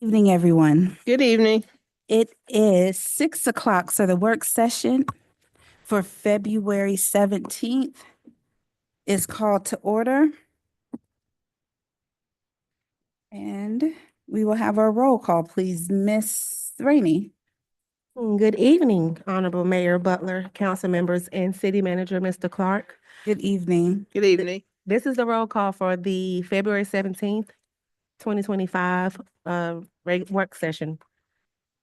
Evening, everyone. Good evening. It is 6 o'clock, so the work session for February 17th is called to order. And we will have our roll call, please. Miss Rainey. Good evening, Honorable Mayor Butler, council members, and City Manager, Mr. Clark. Good evening. Good evening. This is the roll call for the February 17th, 2025 work session.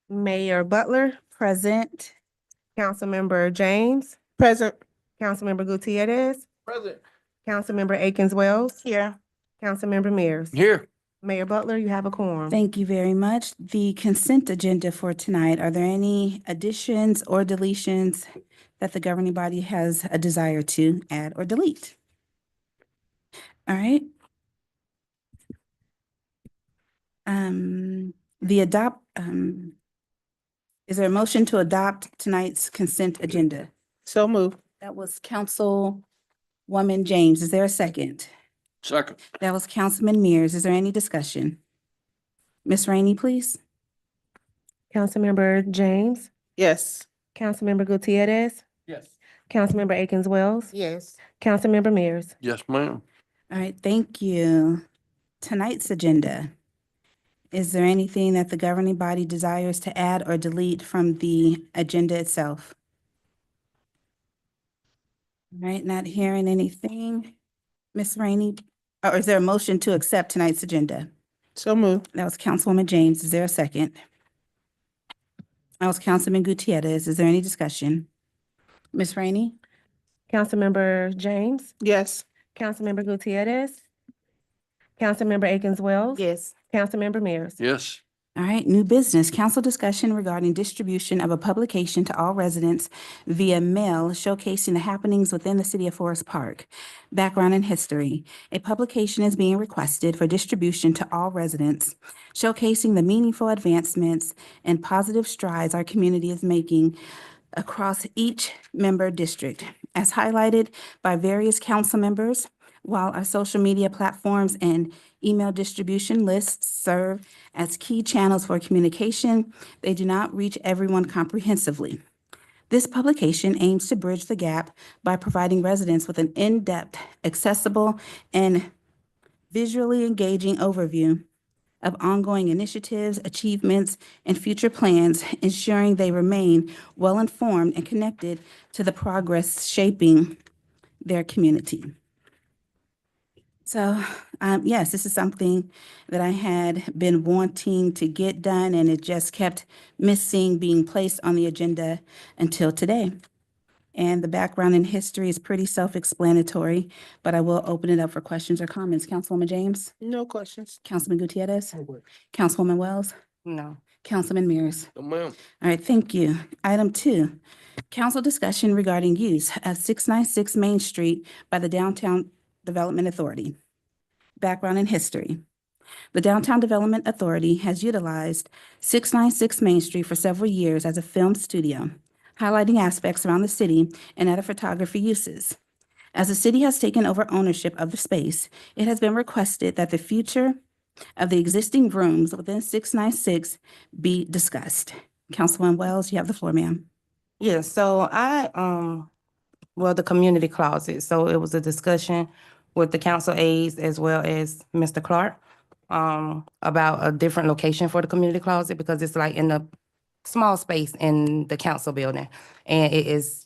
Mayor Butler, Present. Councilmember James, Present. Councilmember Gutierrez, Present. Councilmember Akins-Wells, Here. Councilmember Mears. Here. Mayor Butler, you have a quorum. Thank you very much. The consent agenda for tonight, are there any additions or deletions that the governing body has a desire to add or delete? All right. Is there a motion to adopt tonight's consent agenda? So moved. That was Councilwoman James. Is there a second? Second. That was Councilman Mears. Is there any discussion? Ms. Rainey, please. Councilmember James, Yes. Councilmember Gutierrez, Yes. Councilmember Akins-Wells, Yes. Councilmember Mears. Yes, ma'am. All right, thank you. Tonight's agenda. Is there anything that the governing body desires to add or delete from the agenda itself? All right, not hearing anything. Ms. Rainey, or is there a motion to accept tonight's agenda? So moved. That was Councilwoman James. Is there a second? That was Councilman Gutierrez. Is there any discussion? Ms. Rainey? Councilmember James, Yes. Councilmember Gutierrez, Councilmember Akins-Wells. Yes. Councilmember Mears. Yes. All right, new business, council discussion regarding distribution of a publication to all residents via mail showcasing the happenings within the city of Forest Park. Background and history. A publication is being requested for distribution to all residents, showcasing the meaningful advancements and positive strides our community is making across each member district, as highlighted by various council members. While our social media platforms and email distribution lists serve as key channels for communication, they do not reach everyone comprehensively. This publication aims to bridge the gap by providing residents with an in-depth, accessible, and visually engaging overview of ongoing initiatives, achievements, and future plans, ensuring they remain well-informed and connected to the progress shaping their community. So, yes, this is something that I had been wanting to get done, and it just kept missing being placed on the agenda until today. And the background and history is pretty self-explanatory, but I will open it up for questions or comments. Councilwoman James? No questions. Councilman Gutierrez? Councilwoman Wells? No. Councilman Mears? No, ma'am. All right, thank you. Item 2, council discussion regarding use of 696 Main Street by the Downtown Development Authority. Background and history. The Downtown Development Authority has utilized 696 Main Street for several years as a film studio, highlighting aspects around the city and other photography uses. As the city has taken over ownership of the space, it has been requested that the future of the existing rooms within 696 be discussed. Councilwoman Wells, you have the floor, ma'am. Yes, so the community closet, so it was a discussion with the council aides as well as Mr. Clark about a different location for the community closet because it's like in a small space in the council building. And it is,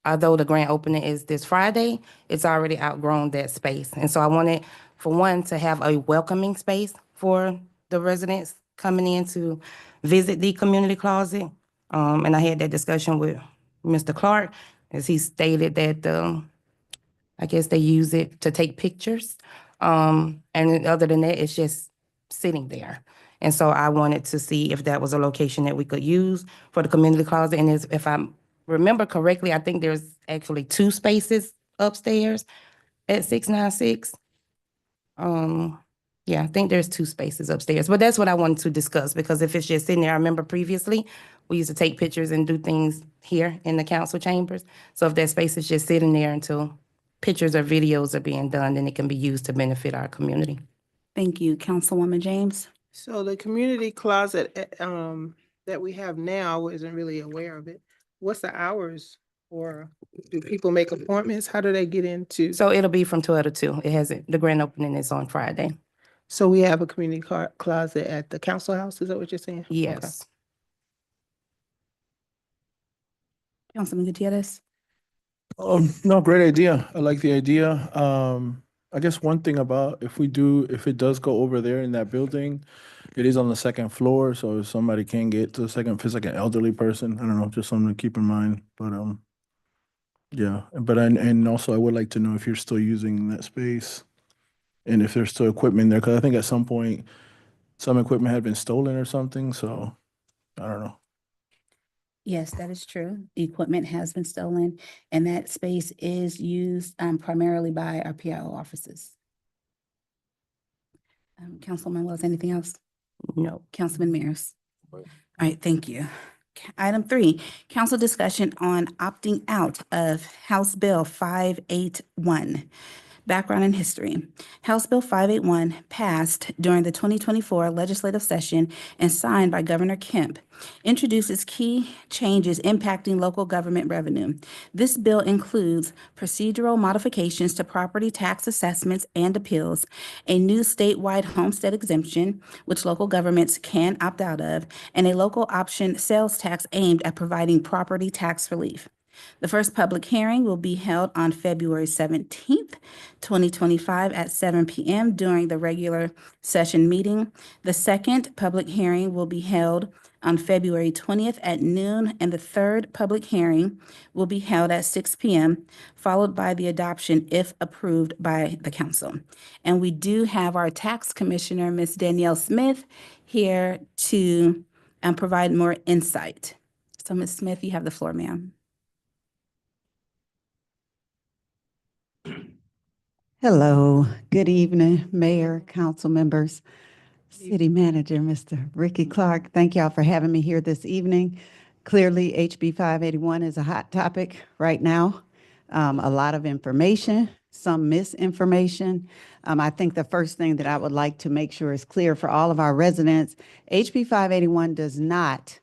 although the grand opening is this Friday, it's already outgrown that space. And so I wanted, for one, to have a welcoming space for the residents coming in to visit the community closet. And I had that discussion with Mr. Clark, as he stated that I guess they use it to take pictures. And other than that, it's just sitting there. And so I wanted to see if that was a location that we could use for the community closet. And if I remember correctly, I think there's actually 2 spaces upstairs at 696. Yeah, I think there's 2 spaces upstairs, but that's what I wanted to discuss because if it's just sitting there, I remember previously we used to take pictures and do things here in the council chambers. So if that space is just sitting there until pictures or videos are being done, then it can be used to benefit our community. Thank you. Councilwoman James? So the community closet, that we have now, I wasn't really aware of it. What's the hours? Or do people make appointments? How do they get into? So it'll be from 12 to 2. It hasn't, the grand opening is on Friday. So we have a community closet at the council house, is that what you're saying? Okay. Yes. Councilman Gutierrez? No, great idea. I like the idea. I guess one thing about if it does go over there in that building, it is on the second floor, so if somebody can get to the second, if it's like an elderly person, I don't know, just something to keep in mind, but, yeah, but, and also I would like to know if you're still using that space and if there's still equipment there, because I think at some point, some equipment had been stolen or something, so I don't know. Yes, that is true. The equipment has been stolen, and that space is used primarily by our PIO offices. Councilman Wells, anything else? No. Councilman Mears? All right, thank you. Item 3, council discussion on opting out of House Bill 581. Background and history. House Bill 581 passed during the 2024 legislative session and signed by Governor Kemp, introduces key changes impacting local government revenue. This bill includes procedural modifications to property tax assessments and appeals, a new statewide homestead exemption, which local governments can opt out of, and a local option sales tax aimed at providing property tax relief. The first public hearing will be held on February 17th, 2025 at 7 p.m. during the regular session meeting. The second public hearing will be held on February 20th at noon, and the third public hearing will be held at 6 p.m., followed by the adoption if approved by the council. And we do have our tax commissioner, Ms. Danielle Smith, here to provide more insight. So, Ms. Smith, you have the floor, ma'am. Hello, good evening, Mayor, council members, City Manager, Mr. Ricky Clark. Thank y'all for having me here this evening. Clearly, HB 581 is a hot topic right now. A lot of information, some misinformation. I think the first thing that I would like to make sure is clear for all of our residents, HB 581 does not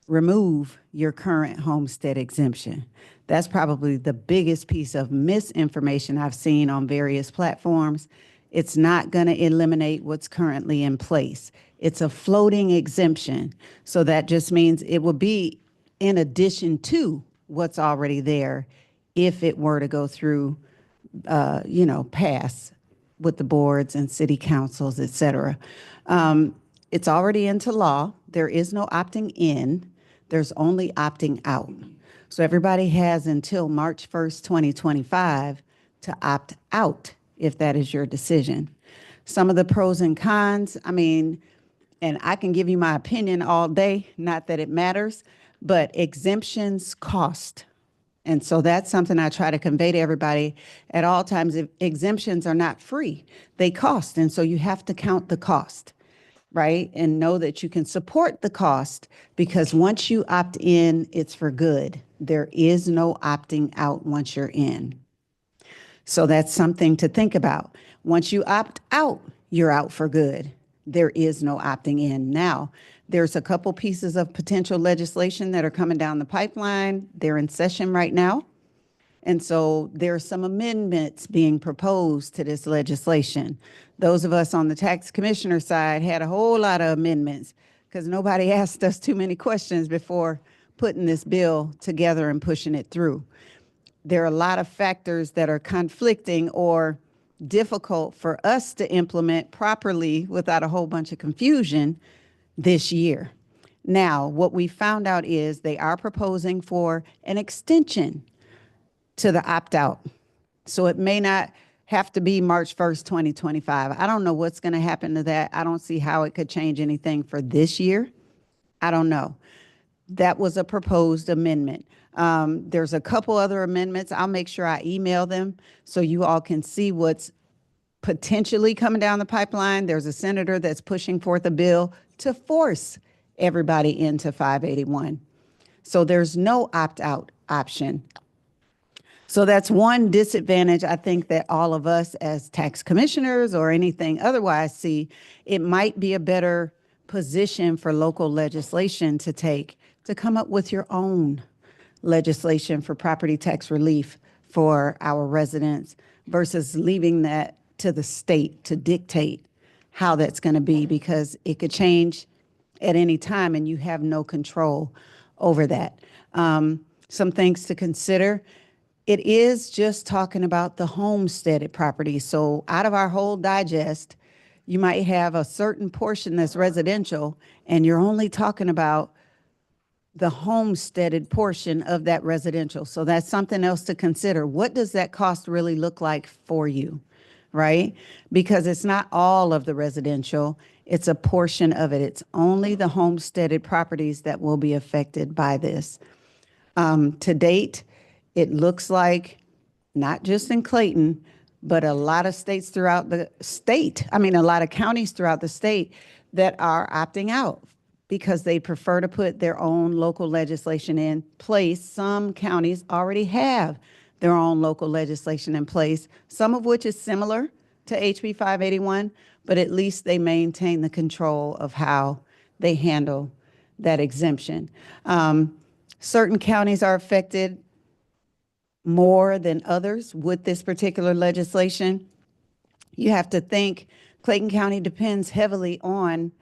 remove your current homestead exemption. That's probably the biggest piece of misinformation I've seen on various platforms. It's not going to eliminate what's currently in place. It's a floating exemption. So that just means it will be in addition to what's already there if it were to go through, pass with the boards and city councils, et cetera. It's already into law. There is no opting in. There's only opting out. So everybody has until March 1st, 2025 to opt out if that is your decision. Some of the pros and cons, and I can give you my opinion all day, not that it matters, but exemptions cost. And so that's something I try to convey to everybody at all times. Exemptions are not free, they cost. And so you have to count the cost, right? And know that you can support the cost, because once you opt in, it's for good. There is no opting out once you're in. So that's something to think about. Once you opt out, you're out for good. There is no opting in. Now, there's a couple pieces of potential legislation that are coming down the pipeline. They're in session right now. And so there are some amendments being proposed to this legislation. Those of us on the tax commissioner side had a whole lot of amendments because nobody asked us too many questions before putting this bill together and pushing it through. There are a lot of factors that are conflicting or difficult for us to implement properly without a whole bunch of confusion this year. Now, what we found out is they are proposing for an extension to the opt-out. So it may not have to be March 1st, 2025. I don't know what's going to happen to that. I don't see how it could change anything for this year. I don't know. That was a proposed amendment. There's a couple other amendments. I'll make sure I email them so you all can see what's potentially coming down the pipeline. There's a senator that's pushing forth a bill to force everybody into 581. So there's no opt-out option. So that's one disadvantage I think that all of us as tax commissioners or anything otherwise see. It might be a better position for local legislation to take, to come up with your own legislation for property tax relief for our residents versus leaving that to the state to dictate how that's going to be, because it could change at any time and you have no control over that. Some things to consider. It is just talking about the homesteaded property. So out of our whole digest, you might have a certain portion that's residential and you're only talking about the homesteaded portion of that residential. So that's something else to consider. What does that cost really look like for you, right? Because it's not all of the residential, it's a portion of it. It's only the homesteaded properties that will be affected by this. To date, it looks like, not just in Clayton, but a lot of states throughout the state, a lot of counties throughout the state that are opting out because they prefer to put their own local legislation in place. Some counties already have their own local legislation in place, some of which is similar to HB 581, but at least they maintain the control of how they handle that exemption. Certain counties are affected more than others with this particular legislation. You have to think Clayton County depends heavily on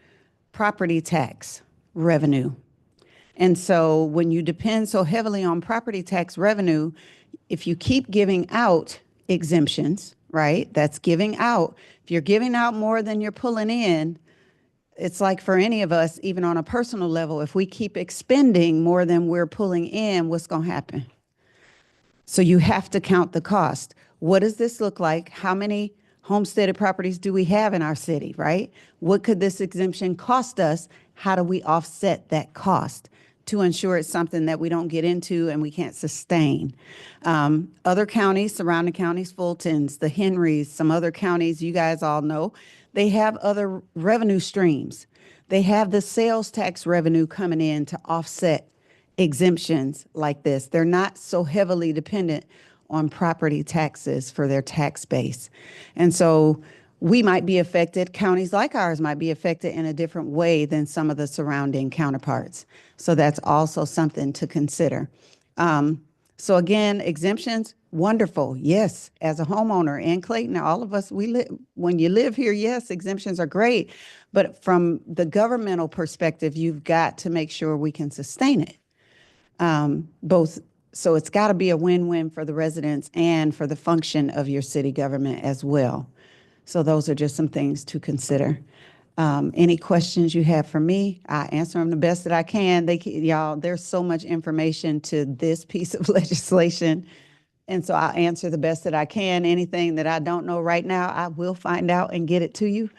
property tax revenue. And so when you depend so heavily on property tax revenue, if you keep giving out exemptions, right, that's giving out. If you're giving out more than you're pulling in, it's like for any of us, even on a personal level, if we keep expending more than we're pulling in, what's going to happen? So you have to count the cost. What does this look like? How many homesteaded properties do we have in our city, right? What could this exemption cost us? How do we offset that cost to ensure it's something that we don't get into and we can't sustain? Other counties, surrounding counties, Fultons, the Henrys, some other counties you guys all know, they have other revenue streams. They have the sales tax revenue coming in to offset exemptions like this. They're not so heavily dependent on property taxes for their tax base. And so we might be affected, counties like ours might be affected in a different way than some of the surrounding counterparts. So that's also something to consider. So again, exemptions, wonderful. Yes, as a homeowner in Clayton, all of us, when you live here, yes, exemptions are great. But from the governmental perspective, you've got to make sure we can sustain it. So it's got to be a win-win for the residents and for the function of your city government as well. So those are just some things to consider. Any questions you have for me, I answer them the best that I can. Y'all, there's so much information to this piece of legislation. And so I'll answer the best that I can. Anything that I don't know right now, I will find out and get it to you.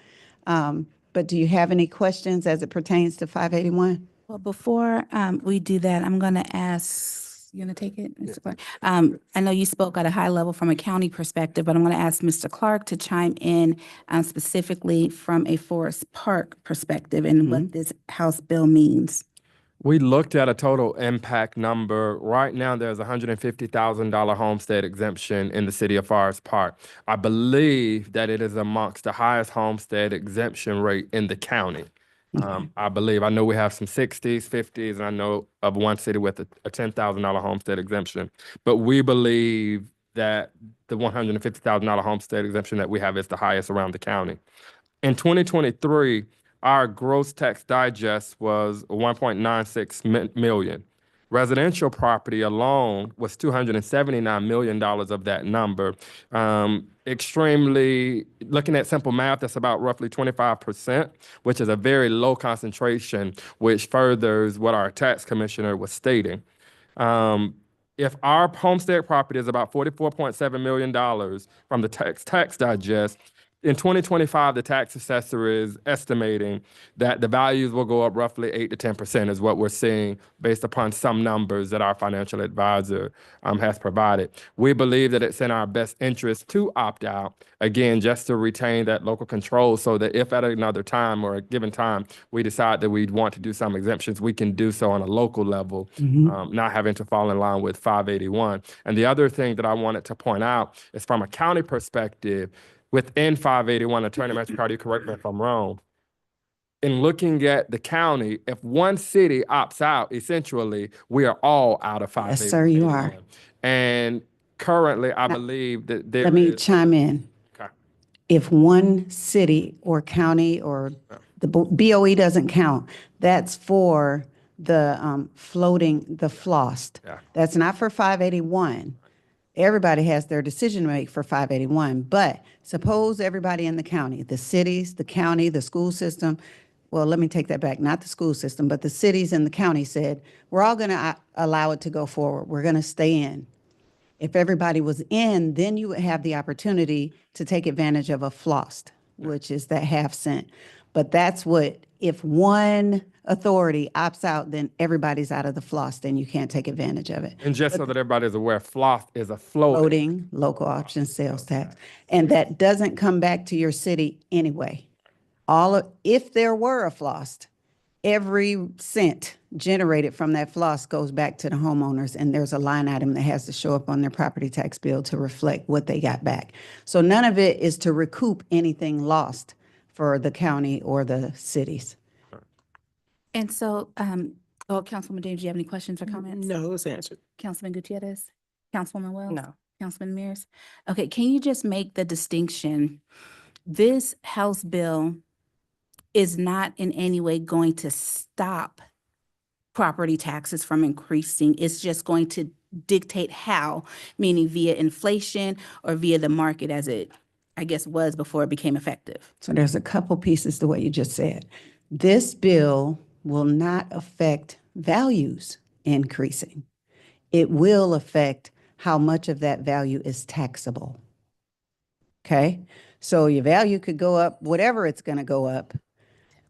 But do you have any questions as it pertains to 581? Well, before we do that, I'm going to ask, you going to take it, Mr. Clark? I know you spoke at a high level from a county perspective, but I'm going to ask Mr. Clark to chime in specifically from a Forest Park perspective and what this House bill means. We looked at a total impact number. Right now, there's a $150,000 homestead exemption in the city of Forest Park. I believe that it is amongst the highest homestead exemption rate in the county. I know we have some 60s, 50s, and I know of one city with a $10,000 homestead exemption. But we believe that the $150,000 homestead exemption that we have is the highest around the county. In 2023, our gross tax digest was $1.96 million. Residential property alone was $279 million of that number. Looking at simple math, that's about roughly 25%, which is a very low concentration, which furthers what our tax commissioner was stating. If our homestead property is about $44.7 million from the tax digest, In 2025, the tax assessor is estimating that the values will go up roughly 8 to 10% is what we're seeing based upon some numbers that our financial advisor has provided. We believe that it's in our best interest to opt out, again, just to retain that local control so that if at another time or a given time we decide that we'd want to do some exemptions, we can do so on a local level, not having to fall in line with 581. And the other thing that I wanted to point out is from a county perspective, within 581, Attorney Mastricardi, correct me if I'm wrong, in looking at the county, if one city opts out, essentially, we are all out of 581. Yes, sir, you are. And currently, I believe that there Let me is- chime in. Okay. If one city or county or the BOE doesn't count, that's for the floating, the flossed. Yeah. That's not for 581. Everybody has their decision to make for 581, but suppose everybody in the county, the cities, the county, the school system, well, let me take that back, not the school system, but the cities and the county said, we're all going to allow it to go forward. We're going to stay in. If everybody was in, then you would have the opportunity to take advantage of a flossed, which is that half cent. But that's what, if one authority opts out, then everybody's out of the floss, then you can't take advantage of it. And just so that everybody's aware, floss is a floating. Floating local option sales tax. And that doesn't come back to your city anyway. If there were a floss, every cent generated from that floss goes back to the homeowners, and there's a line item that has to show up on their property tax bill to reflect what they got back. So none of it is to recoup anything lost for the county or the cities. And so, Councilwoman James, do you have any questions or comments? No, it was answered. Councilman Gutierrez? Councilwoman Wells? No. Councilman Mears? Okay, can you just make the distinction? This House bill is not in any way going to stop property taxes from increasing. It's just going to dictate how, meaning via inflation or via the market as it, I guess, was before it became effective. So there's a couple pieces to what you just said. This bill will not affect values increasing. It will affect how much of that value is taxable. Okay? So your value could go up, whatever it's going to go up.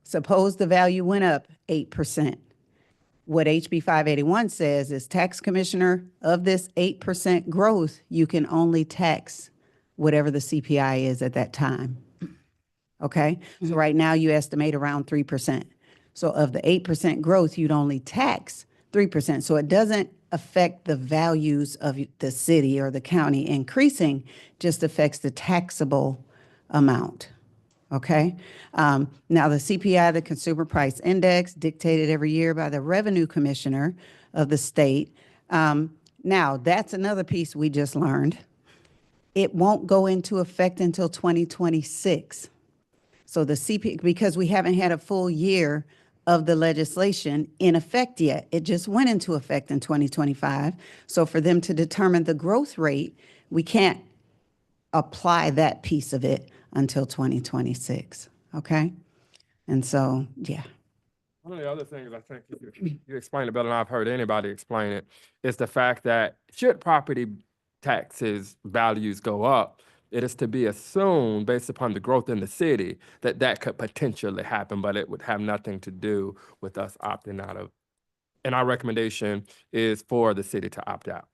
Suppose the value went up 8%. What HB 581 says is, tax commissioner, of this 8% growth, you can only tax whatever the CPI is at that time. Okay? So right now you estimate around 3%. So of the 8% growth, you'd only tax 3%. So it doesn't affect the values of the city or the county increasing, just affects the taxable amount. Okay? Now the CPI, the Consumer Price Index, dictated every year by the Revenue Commissioner of the state. Now that's another piece we just learned. It won't go into effect until 2026. So the CPI, because we haven't had a full year of the legislation in effect yet. It just went into effect in 2025. So for them to determine the growth rate, we can't apply that piece of it until 2026, okay? And so, yeah. One of the other things I think you explained it better than I've heard anybody explain it is the fact that should property taxes values go up, it is to be assumed based upon the growth in the city that that could potentially happen, but it would have nothing to do with us opting out of. And our recommendation is for the city to opt out.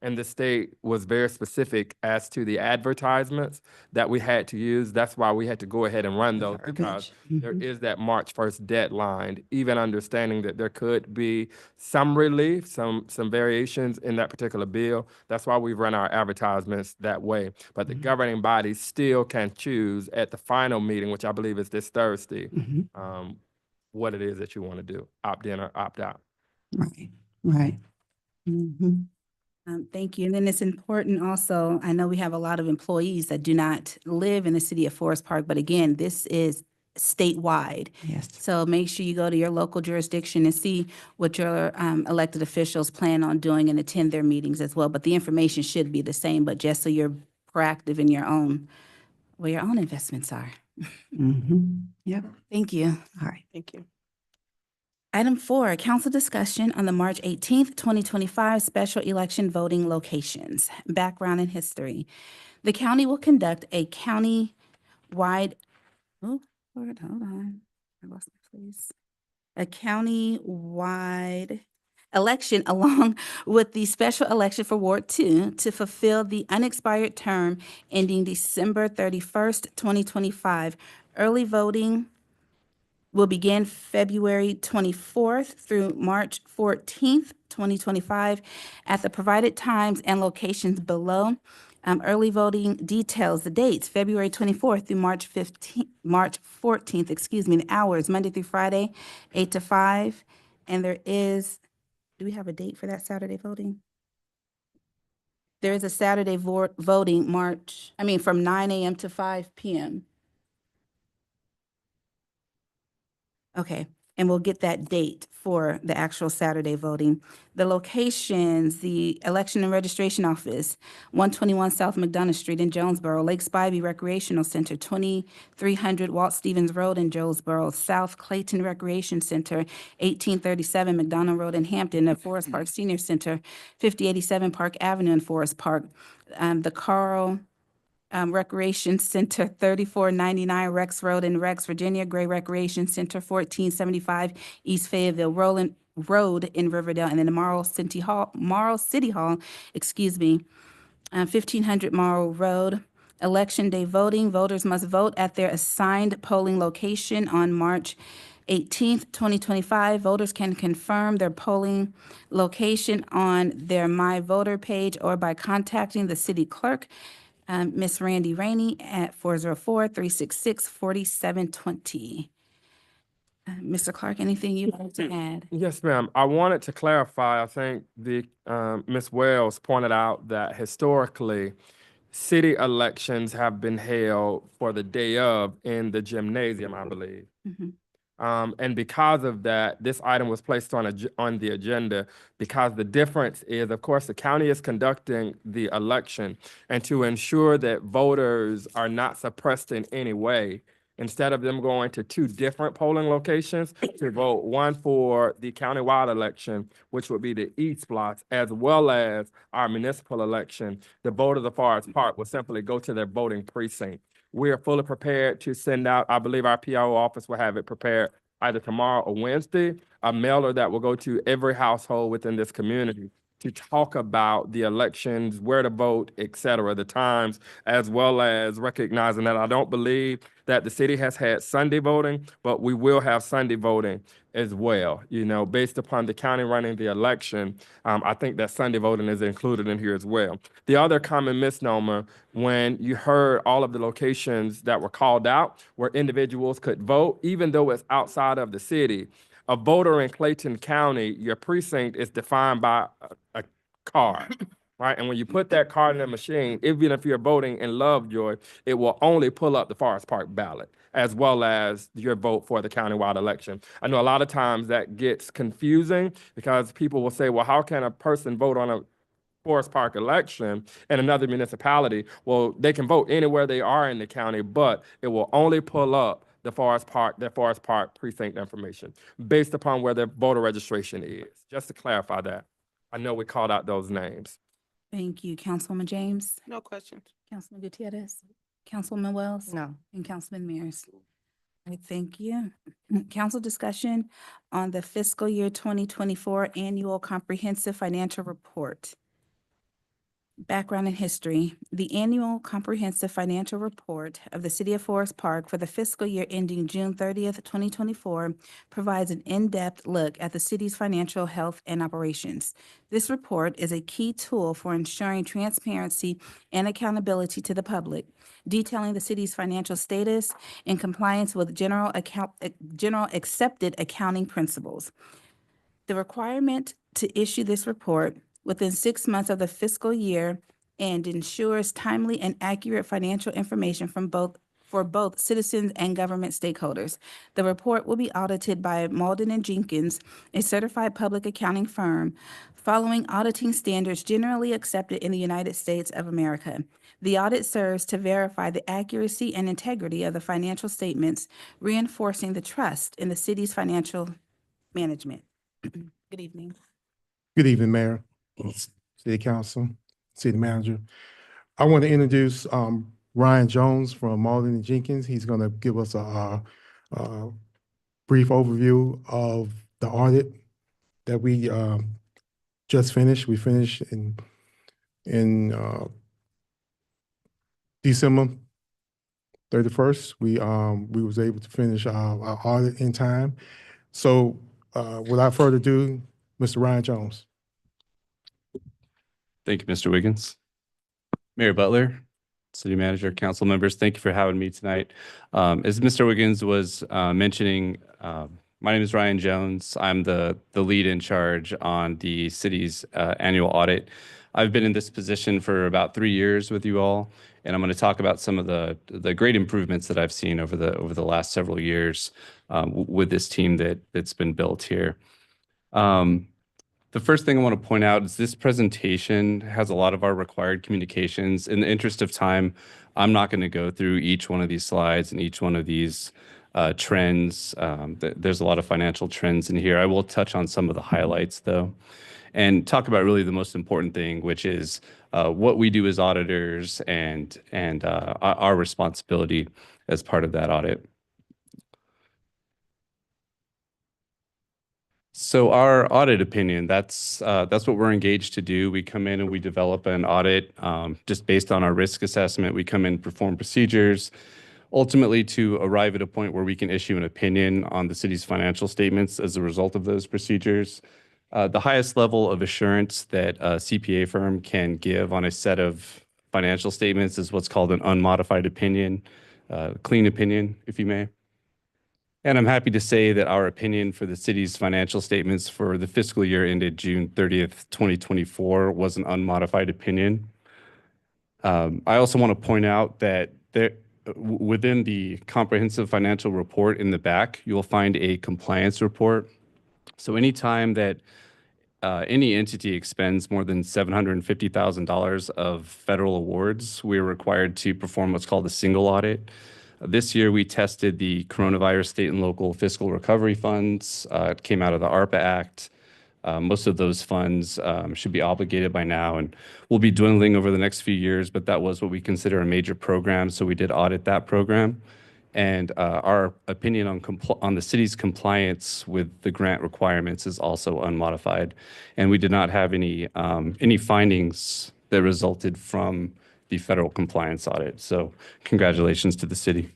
And the state was very specific as to the advertisements that we had to use. That's why we had to go ahead and run those, because there is that March 1st deadline, even understanding that there could be some relief, some variations in that particular bill. That's why we run our advertisements that way. But the governing body still can choose at the final meeting, which I believe is this Thursday, what it is that you want to do, opt in or opt out. Right, right. Mhm. Thank you. And then it's important also, I know we have a lot of employees that do not live in the city of Forest Park, but again, this is statewide. Yes. So make sure you go to your local jurisdiction and see what your elected officials plan on doing and attend their meetings as well. But the information should be the same, but just so you're proactive in your own, where your own investments are. Yep, Thank you. all right. Thank you. Item 4, council discussion on the March 18th, 2025 special election voting locations. Background and history. The county will conduct a county wide, oh, Lord, hold on. I lost my place. A county-wide election along with the special election for Ward 2 to fulfill the unexpired term ending December 31st, 2025. Early voting will begin February 24th through March 14th, 2025, at the provided times and locations below. Early voting details, the dates, February 24th through March 14th, excuse me, the hours, Monday through Friday, 8 to 5. And there is, do we have a date for that Saturday voting? There is a Saturday voting from 9 a.m. to 5 p.m. Okay, and we'll get that date for the actual Saturday voting. The locations, the Election and Registration Office, 121 South McDonough Street in Jonesboro, Lake Spivey Recreational Center, 2300 Walt Stevens Road in Jonesboro, South Clayton Recreation Center, 1837 McDonough Road in Hampton, the Forest Park Senior Center, 5087 Park Avenue in Forest Park, the Carl Recreation Center, 3499 Rex Road in Rex, Virginia, Gray Recreation Center, 1475 East Fayetteville Road in Riverdale, and then the Morrow City Hall, 1500 Morrow Road. Election day voting, voters must vote at their assigned polling location on March 18th, 2025. Voters can confirm their polling location on their My Voter page or by contacting the city clerk, Ms. Randy Rainey at 404-366-4720. Mr. Clark, anything you'd like to add? Yes, ma'am. I wanted to clarify, I think Ms. Wells pointed out that historically, city elections have been held for the day of in the gymnasium, I believe. Mhm. And because of that, this item was placed on the agenda because the difference is, of course, the county is conducting the election, and to ensure that voters are not suppressed in any way, instead of them going to two different polling locations to vote, one for the countywide election, which would be the East Blocks, as well as our municipal election, the voters of Forest Park will simply go to their voting precinct. We are fully prepared to send out, I believe our PRO office will have it prepared either tomorrow or Wednesday, a mailer that will go to every household within this community to talk about the elections, where to vote, et cetera, the times, as well as recognizing that I don't believe that the city has had Sunday voting, but we will have Sunday voting as well. You know, based upon the county running the election, I think that Sunday voting is included in here as well. The other common misnomer, when you heard all of the locations that were called out where individuals could vote, even though it's outside of the city, a voter in Clayton County, your precinct is defined by a card, right? And when you put that card in the machine, even if you're voting in Lovejoy, it will only pull up the Forest Park ballot, as well as your vote for the countywide election. I know a lot of times that gets confusing because people will say, well, how can a person vote on a Forest Park election in another municipality? Well, they can vote anywhere they are in the county, but it will only pull up their Forest Park precinct information based upon where their voter registration is. Just to clarify that. I know we called out those names. Thank you, Councilwoman James, No questions. Councilman Gutierrez, Councilwoman Wells, No. and Councilman Mears. All right, thank you. Council discussion on the fiscal year 2024 Annual Comprehensive Financial Report. Background and history. The Annual Comprehensive Financial Report of the City of Forest Park for the fiscal year ending June 30th, 2024 provides an in-depth look at the city's financial health and operations. This report is a key tool for ensuring transparency and accountability to the public, detailing the city's financial status in compliance with general accepted accounting principles. The requirement to issue this report within 6 months of the fiscal year and ensures timely and accurate financial information for both citizens and government stakeholders. The report will be audited by Malden & Jenkins, a certified public accounting firm, following auditing standards generally accepted in the United States of America. The audit serves to verify the accuracy and integrity of the financial statements, reinforcing the trust in the city's financial management. Good evening. Good evening, Mayor, City Council, City Manager. I want to introduce Ryan Jones from Marlin and Jenkins. He's going to give us a brief overview of the audit that we just finished. We finished in December 31st. We was able to finish our audit in time. So without further ado, Mr. Ryan Jones. Thank you, Mr. Wiggins. Mayor Butler, City Manager, council members, thank you for having me tonight. As Mr. Wiggins was mentioning, my name is Ryan Jones. I'm the lead in charge on the city's annual audit. I've been in this position for about 3 years with you all, and I'm going to talk about some of the great improvements that I've seen over the last several years with this team that's been built here. The first thing I want to point out is this presentation has a lot of our required communications. In the interest of time, I'm not going to go through each one of these slides and each one of these trends. There's a lot of financial trends in here. I will touch on some of the highlights, though, and talk about really the most important thing, which is what we do as auditors and our responsibility as part of that audit. So our audit opinion, that's what we're engaged to do. We come in and we develop an audit just based on our risk assessment. We come in, perform procedures, ultimately to arrive at a point where we can issue an opinion on the city's financial statements as a result of those procedures. The highest level of assurance that a CPA firm can give on a set of financial statements is what's called an unmodified opinion, clean opinion, if you may. And I'm happy to say that our opinion for the city's financial statements for the fiscal year ended June 30th, 2024 was an unmodified opinion. I also want to point out that within the comprehensive financial report in the back, you'll find a compliance report. So anytime that any entity expends more than $750,000 of federal awards, we're required to perform what's called a single audit. This year, we tested the coronavirus state and local fiscal recovery funds. It came out of the ARPA Act. Most of those funds should be obligated by now and will be dwindling over the next few years, but that was what we consider a major program, so we did audit that program. And our opinion on the city's compliance with the grant requirements is also unmodified. And we did not have any findings that resulted from the federal compliance audit. So congratulations to the city.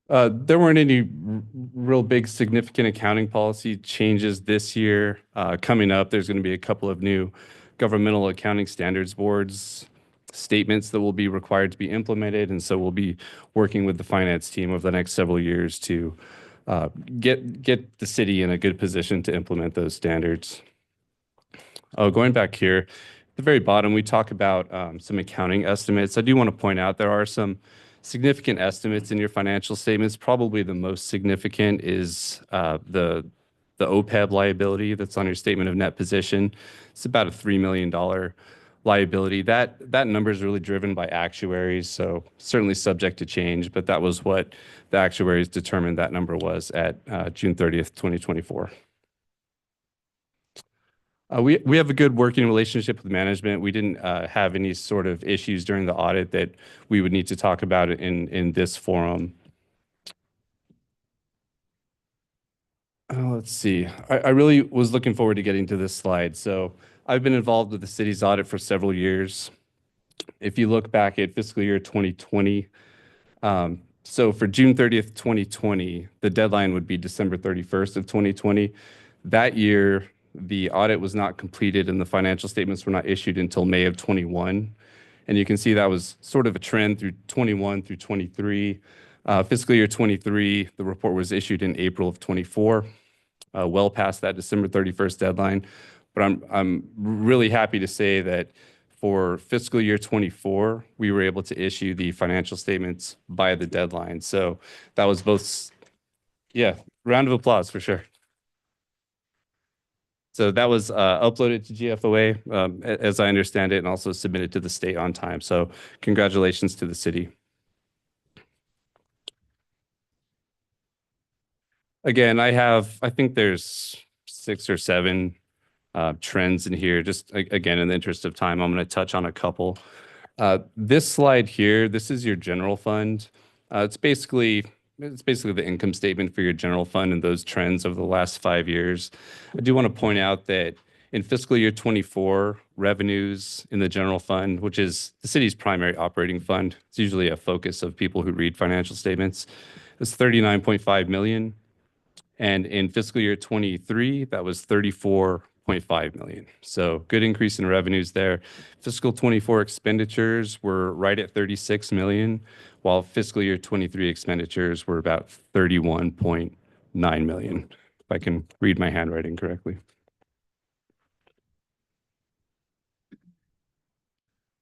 There weren't any real big significant accounting policy changes this year. Coming up, there's going to be a couple of new governmental accounting standards boards statements that will be required to be implemented. And so we'll be working with the finance team over the next several years to get the city in a good position to implement those standards. Going back here, at the very bottom, we talk about some accounting estimates. I do want to point out there are some significant estimates in your financial statements. Probably the most significant is the OPEB liability that's on your statement of net position. It's about a $3 million liability. That number is really driven by actuaries, so certainly subject to change, but that was what the actuaries determined that number was at June 30th, 2024. We have a good working relationship with management. We didn't have any sort of issues during the audit that we would need to talk about in this forum. Let's see. I really was looking forward to getting to this slide. So I've been involved with the city's audit for several years. If you look back at fiscal year 2020, so for June 30th, 2020, the deadline would be December 31st of 2020. That year, the audit was not completed and the financial statements were not issued until May of 21. And you can see that was sort of a trend through 21 through 23. Fiscal year 23, the report was issued in April of 24, well past that December 31st deadline. But I'm really happy to say that for fiscal year 24, we were able to issue the financial statements by the deadline. So that was both, yeah, round of applause for sure. So that was uploaded to GFOA, as I understand it, and also submitted to the state on time. So congratulations to the city. Again, I think there's 6 or 7 trends in here. Just again, in the interest of time, I'm going to touch on a couple. This slide here, this is your general fund. It's basically the income statement for your general fund and those trends over the last 5 years. I do want to point out that in fiscal year 24, revenues in the general fund, which is the city's primary operating fund, it's usually a focus of people who read financial statements, is 39.5 million. And in fiscal year 23, that was 34.5 million. So good increase in revenues there. Fiscal 24 expenditures were right at 36 million, while fiscal year 23 expenditures were about 31.9 million, if I can read my handwriting correctly.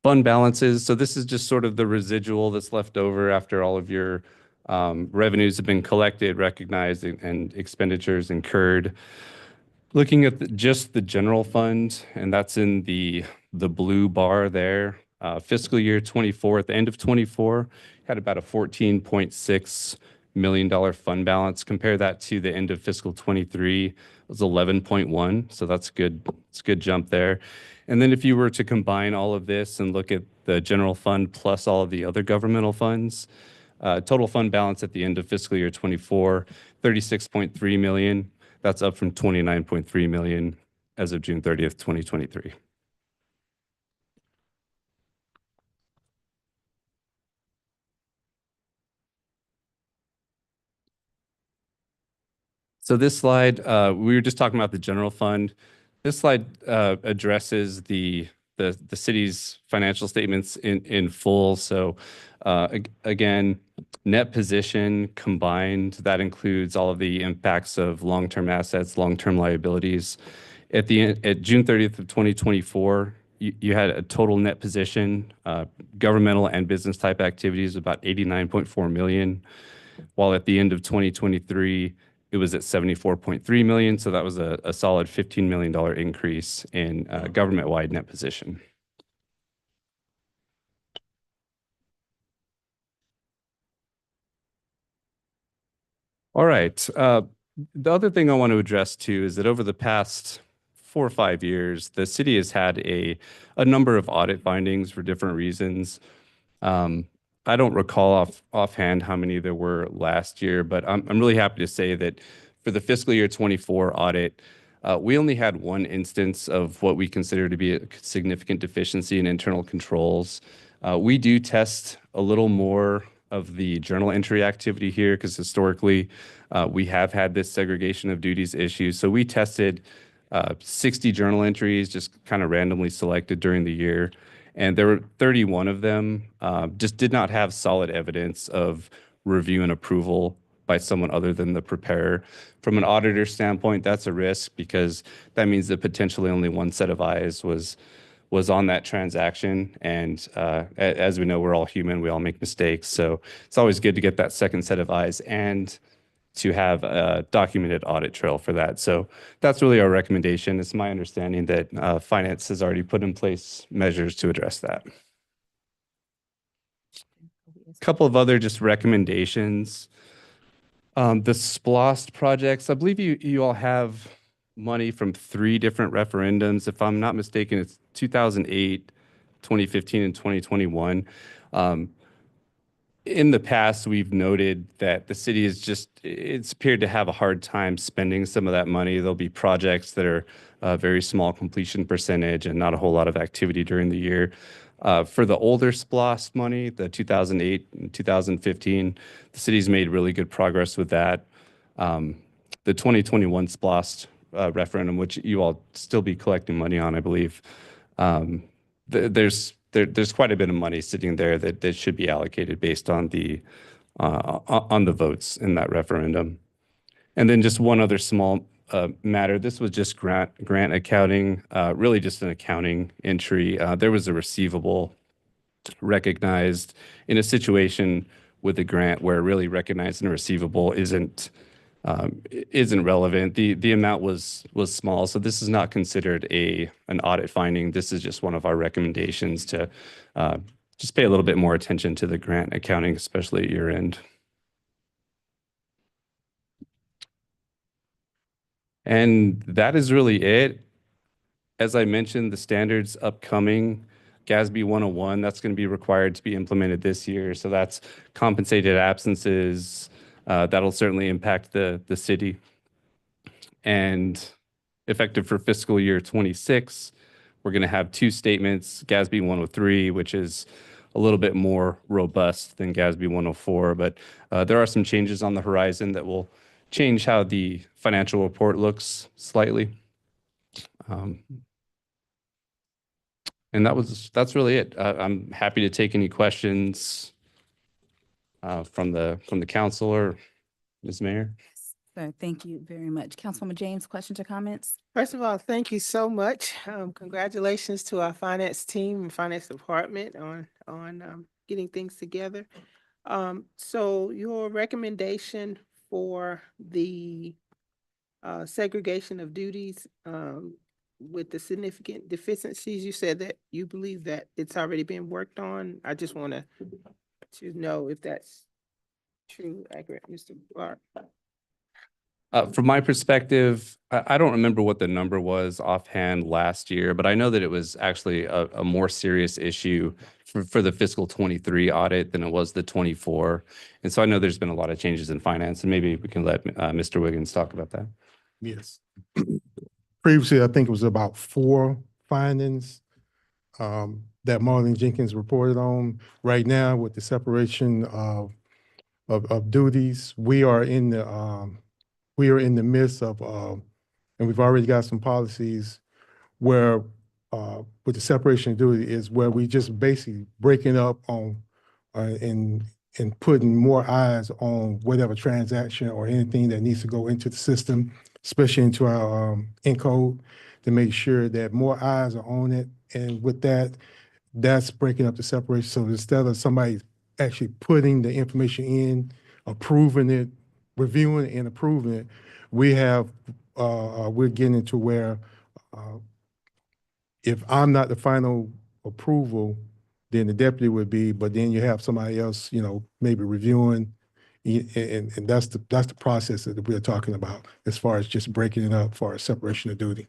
Fund balances. So this is just sort of the residual that's left over after all of your revenues have been collected, recognized, and expenditures incurred. Looking at just the general fund, and that's in the blue bar there. Fiscal year 24, at the end of 24, had about a $14.6 million fund balance. Compare that to the end of fiscal 23, it was 11.1. So that's good. It's a good jump there. And then if you were to combine all of this and look at the general fund plus all of the other governmental funds, total fund balance at the end of fiscal year 24, 36.3 million. That's up from 29.3 million as of June 30th, 2023. So this slide, we were just talking about the general fund. This slide addresses the city's financial statements in full. So again, net position combined, that includes all of the impacts of long-term assets, long-term liabilities. At June 30th of 2024, you had a total net position, governmental and business type activities, about 89.4 million, while at the end of 2023, it was at 74.3 million. So that was a solid $15 million increase in government-wide net position. All right. The other thing I want to address too is that over the past 4 or 5 years, the city has had a number of audit findings for different reasons. I don't recall offhand how many there were last year, but I'm really happy to say that for the fiscal year 24 audit, we only had one instance of what we consider to be a significant deficiency in internal controls. We do test a little more of the journal entry activity here because historically we have had this segregation of duties issue. So we tested 60 journal entries, just kind of randomly selected during the year. And there were 31 of them just did not have solid evidence of review and approval by someone other than the preparer. From an auditor standpoint, that's a risk because that means that potentially only one set of eyes was on that transaction. And as we know, we're all human, we all make mistakes. So it's always good to get that second set of eyes and to have a documented audit trail for that. So that's really our recommendation. It's my understanding that finance has already put in place measures to address that. A couple of other just recommendations. The SPLOST projects, I believe you all have money from 3 different referendums. If I'm not mistaken, it's 2008, 2015, and 2021. In the past, we've noted that the city it's appeared to have a hard time spending some of that money. There'll be projects that are a very small completion percentage and not a whole lot of activity during the year. For the older SPLOST money, the 2008 and 2015, the city's made really good progress with that. The 2021 SPLOST referendum, which you all still be collecting money on, I believe, there's quite a bit of money sitting there that should be allocated based on the votes in that referendum. And then just one other small matter. This was just grant accounting, really just an accounting entry. There was a receivable recognized in a situation with a grant where really recognizing a receivable isn't relevant. The amount was small, so this is not considered an audit finding. This is just one of our recommendations to just pay a little bit more attention to the grant accounting, especially at year end. And that is really it. As I mentioned, the standards upcoming, GASB 101, that's going to be required to be implemented this year. So that's compensated absences. That'll certainly impact the city. And effective for fiscal year 26, we're going to have two statements, GASB 103, which is a little bit more robust than GASB 104, but there are some changes on the horizon that will change how the financial report looks slightly. And that's really it. I'm happy to take any questions from the council or Ms. Mayor. So thank you very much. Councilwoman James, questions or comments? First of all, thank you so much. Congratulations to our finance team and finance department on getting things together. So your recommendation for the segregation of duties with the significant deficiencies, you said that you believe that it's already been worked on. I just want to know if that's true, accurate, Mr. Clark. From my perspective, I don't remember what the number was offhand last year, but I know that it was actually a more serious issue for the fiscal 23 audit than it was the 24. And so I know there's been a lot of changes in finance, and maybe we can let Mr. Wiggins talk about that. Yes. Previously, I think it was about 4 findings that Marlene Jenkins reported on. Right now, with the separation of duties, we are in the midst of, and we've already got some policies where, with the separation of duty is where we just basically breaking up on, and putting more eyes on whatever transaction or anything that needs to go into the system, especially into our Encode, to make sure that more eyes are on it. And with that, that's breaking up the separation. So instead of somebody actually putting the information in, approving it, reviewing and approving it, we're getting into where if I'm not the final approval, then the deputy would be, but then you have somebody else, maybe reviewing, and that's the process that we're talking about as far as just breaking it up for a separation of duty.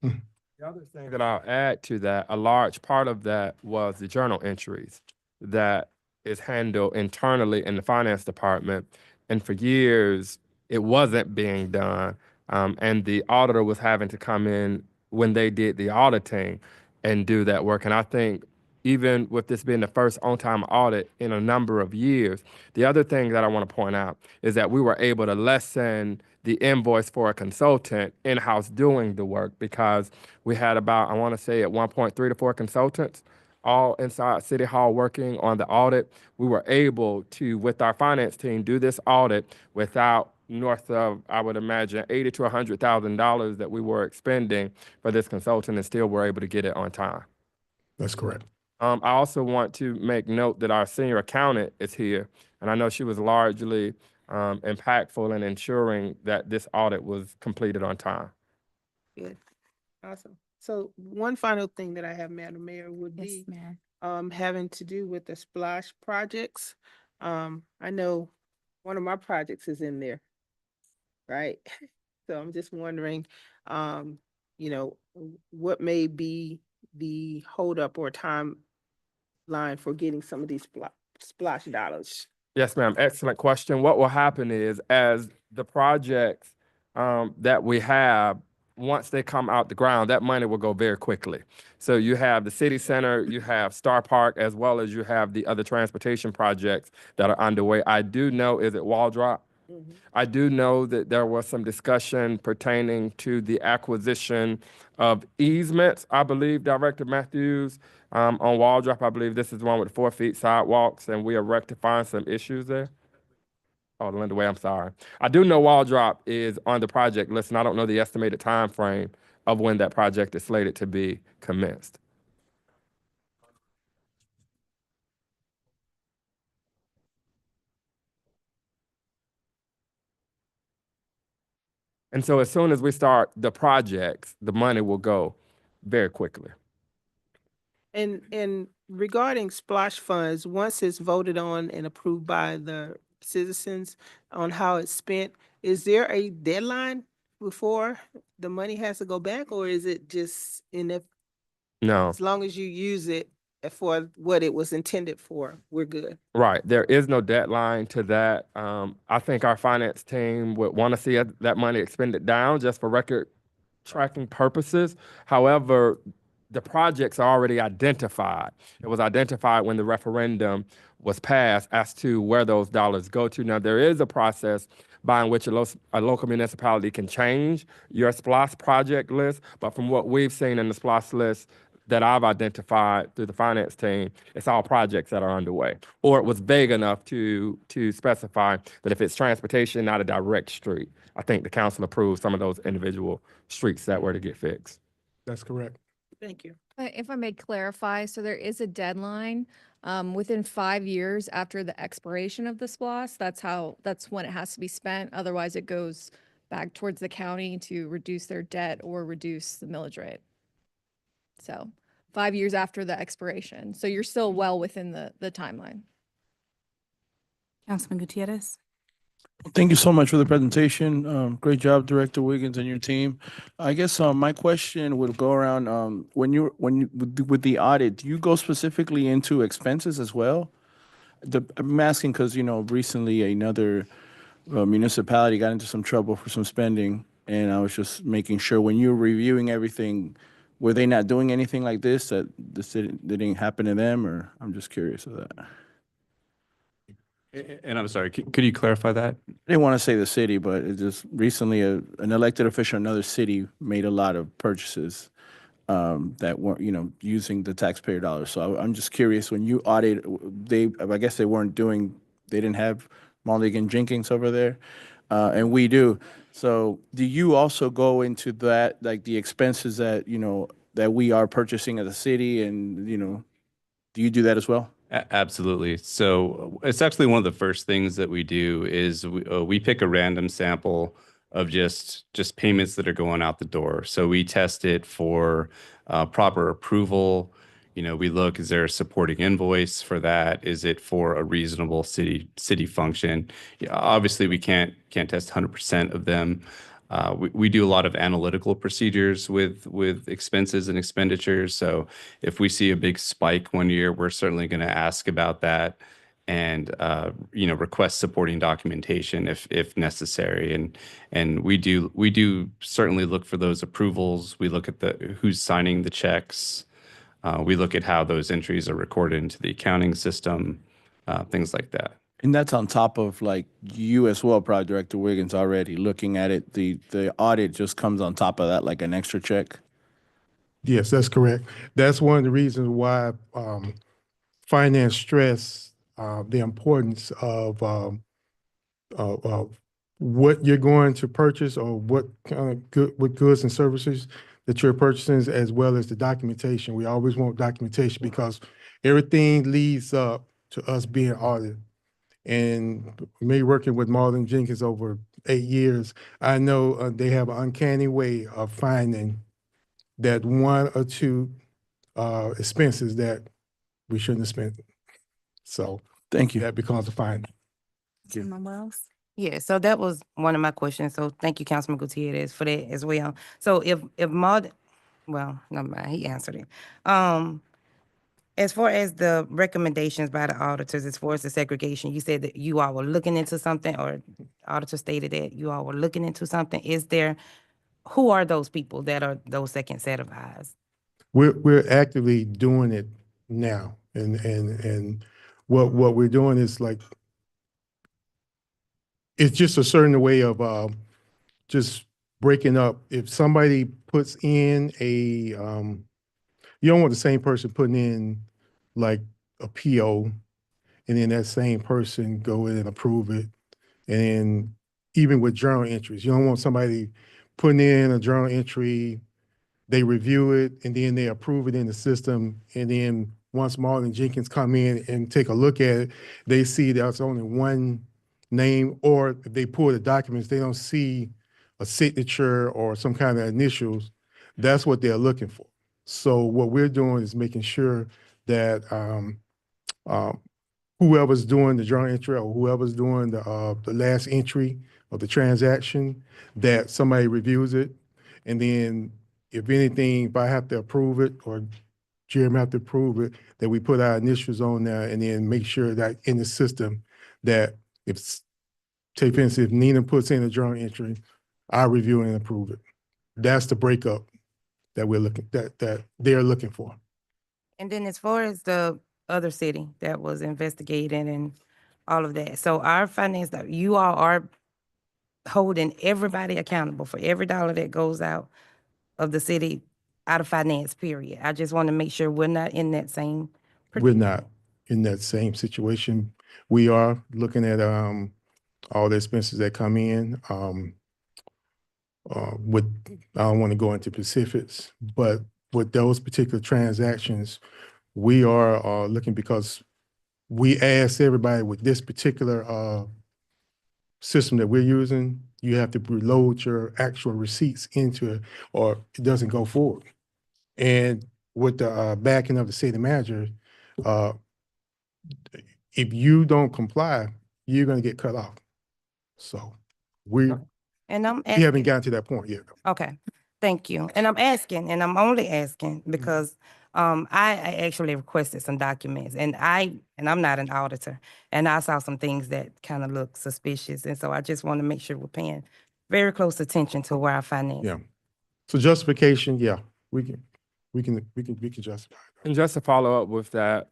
The other thing that I'll add to that, a large part of that was the journal entries that is handled internally in the finance department. And for years, it wasn't being done. And the auditor was having to come in when they did the auditing and do that work. And I think even with this being the first on-time audit in a number of years, the other thing that I want to point out is that we were able to lessen the invoice for a consultant in-house doing the work, because we had about, I want to say at one point, 3 to 4 consultants all inside City Hall working on the audit. We were able to, with our finance team, do this audit without north of, I would imagine, $80,000 to $100,000 that we were expending for this consultant, and still were able to get it on time. That's correct. I also want to make note that our senior accountant is here, and I know she was largely impactful in ensuring that this audit was completed on time. Good, awesome. So one final thing that I have, Madam Mayor, would Yes, be ma'am. having to do with the splash projects. I know one of my projects is in there, right? So I'm just wondering, what may be the holdup or timeline for getting some of these splash dollars? Yes, ma'am. Excellent question. What will happen is, as the projects that we have, once they come out the ground, that money will go very quickly. So you have the city center, you have Star Park, as well as you have the other transportation projects that are underway. I do know, is it Wall Drop? I do know that there was some discussion pertaining to the acquisition of easements, I believe, Director Matthews, on Wall Drop. I believe this is the one with 4 feet sidewalks, and we are rectifying some issues there. Oh, Linda Way, I'm sorry. I do know Wall Drop is on the project list, and I don't know the estimated time frame of when that project is slated to be commenced. And so as soon as we start the projects, the money will go very quickly. And regarding splash funds, once it's voted on and approved by the citizens on how it's spent, is there a deadline before the money has to go back, or is it just No. as long as you use it for what it was intended for, we're good? Right. There is no deadline to that. I think our finance team would want to see that money expended down just for record tracking purposes. However, the projects are already identified. It was identified when the referendum was passed as to where those dollars go to. Now, there is a process by which a local municipality can change your SPLOST project list, but from what we've seen in the SPLOST list that I've identified through the finance team, it's all projects that are underway. Or it was vague enough to specify that if it's transportation, not a direct street. I think the council approved some of those individual streets that were to get fixed. That's correct. Thank you. If I may clarify, so there is a deadline, within 5 years after the expiration of the SPLOST, that's when it has to be spent. Otherwise, it goes back towards the county to reduce their debt or reduce the millage rate. So 5 years after the expiration. So you're still well within the timeline. Councilman Gutierrez. Thank you so much for the presentation. Great job, Director Wiggins and your team. I guess my question would go around with the audit, do you go specifically into expenses as well? I'm asking because, recently another municipality got into some trouble for some spending, and I was just making sure when you're reviewing everything, were they not doing anything like this that that didn't happen to them, or I'm just curious of that. And I'm sorry, could you clarify that? I didn't want to say the city, but it just recently an elected official in another city made a lot of purchases that weren't, using the taxpayer dollars. So I'm just curious, when you audit, I guess they didn't have Mulligan Jenkins over there, and we do. So do you also go into that, like the expenses that, that we are purchasing as a city, and, do you do that as well? Absolutely. So it's actually one of the first things that we do is we pick a random sample of just payments that are going out the door. So we test it for proper approval. We look, is there a supporting invoice for that? Is it for a reasonable city function? Obviously, we can't test 100% of them. We do a lot of analytical procedures with expenses and expenditures. So if we see a big spike one year, we're certainly going to ask about that and request supporting documentation if necessary. And we do certainly look for those approvals. We look at who's signing the checks. We look at how those entries are recorded into the accounting system, things like that. And that's on top of like you as well, Project Director Wiggins, already looking at it. The audit just comes on top of that, like an extra check. Yes, that's correct. That's one of the reasons why finance stress the importance of what you're going to purchase or what kind of what goods and services that you're purchasing, as well as the documentation. We always want documentation because everything leads up to us being audited. And me working with Mulligan Jenkins over 8 years, I know they have an uncanny way of finding that one or two expenses that we shouldn't have spent. So Thank you. that becomes a finding. Councilman Wells. Yeah, so that was one of my questions. So thank you, Councilman Gutierrez, for that as well. So if well, never mind, he answered it. As far as the recommendations by the auditors, as far as the segregation, you said that you all were looking into something, or auditor stated that you all were looking into something. Who are those people that are those second set of eyes? We're actively doing it now, and what we're doing is like, it's just a certain way of just breaking up. If somebody puts in you don't want the same person putting in like a PO and then that same person go in and approve it. And then even with journal entries, you don't want somebody putting in a journal entry, they review it, and then they approve it in the system. And then once Mulligan Jenkins come in and take a look at it, they see there's only one name, or if they pull the documents, they don't see a signature or some kind of initials. That's what they're looking for. So what we're doing is making sure that whoever's doing the journal entry or whoever's doing the last entry of the transaction, that somebody reviews it. And then if anything, if I have to approve it or Jeremy have to approve it, that we put our initials on there and then make sure that in the system that if, say for instance, if Nina puts in a journal entry, I review and approve it. That's the breakup that we're looking, that they're looking for. And then as far as the other city that was investigated and all of that, so our finance, you all are holding everybody accountable for every dollar that goes out of the city, out of finance, period. I just want to make sure we're not in that same. We're not in that same situation. We are looking at all the expenses that come in. With, I don't want to go into specifics, but with those particular transactions, we are looking, because we asked everybody with this particular system that we're using, you have to reload your actual receipts into it or it doesn't go forward. And with the backing of the city manager, if you don't comply, you're going to get cut off. So we And I'm haven't asking, gotten to that point yet. okay, thank you. And I'm asking, and I'm only asking because I actually requested some documents and I'm not an auditor. And I saw some things that kind of look suspicious. And so I just want to make sure we're paying very close attention to where our finance. Yeah. So justification, yeah, we can justify it. And just to follow up with that,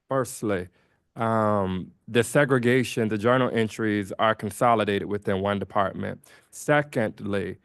firstly, the segregation, the journal entries are consolidated within one department. Secondly,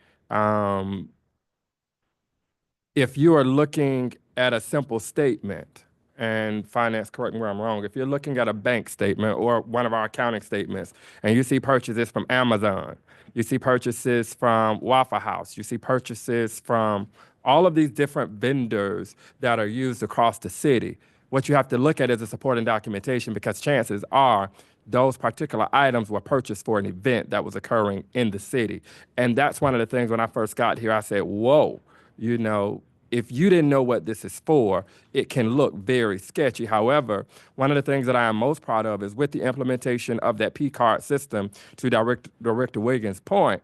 if you are looking at a simple statement, and finance, correct me where I'm wrong, if you're looking at a bank statement or one of our accounting statements and you see purchases from Amazon, you see purchases from Waffle House, you see purchases from all of these different vendors that are used across the city, what you have to look at is the supporting documentation, because chances are those particular items were purchased for an event that was occurring in the city. And that's one of the things when I first got here, I said, whoa, you know, if you didn't know what this is for, it can look very sketchy. However, one of the things that I am most proud of is with the implementation of that P-card system, to Director Wiggins' point,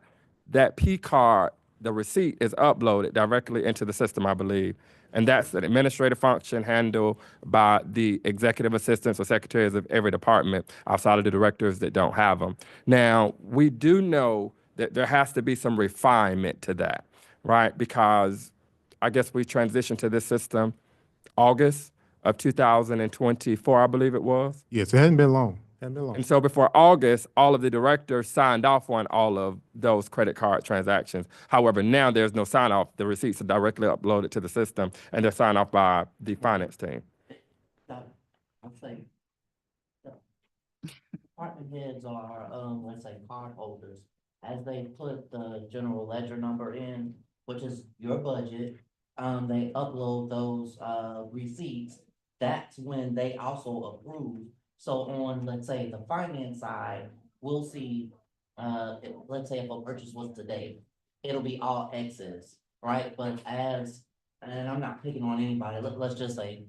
that P-card, the receipt is uploaded directly into the system, I believe. And that's an administrative function handled by the executive assistants or secretaries of every department outside of the directors that don't have them. Now, we do know that there has to be some refinement to that, right? Because I guess we transitioned to this system August of 2024, I believe it was. Yes, it hadn't been long. And so before August, all of the directors signed off on all of those credit card transactions. However, now there's no sign off. The receipts are directly uploaded to the system and they're signed off by the finance team. I'm saying, department heads are, let's say, card holders. As they put the general ledger number in, which is your budget, they upload those, receipts. That's when they also approve. So on, let's say, the finance side, we'll see, let's say if a purchase was today, it'll be all excess, right? But and I'm not picking on anybody, let's just say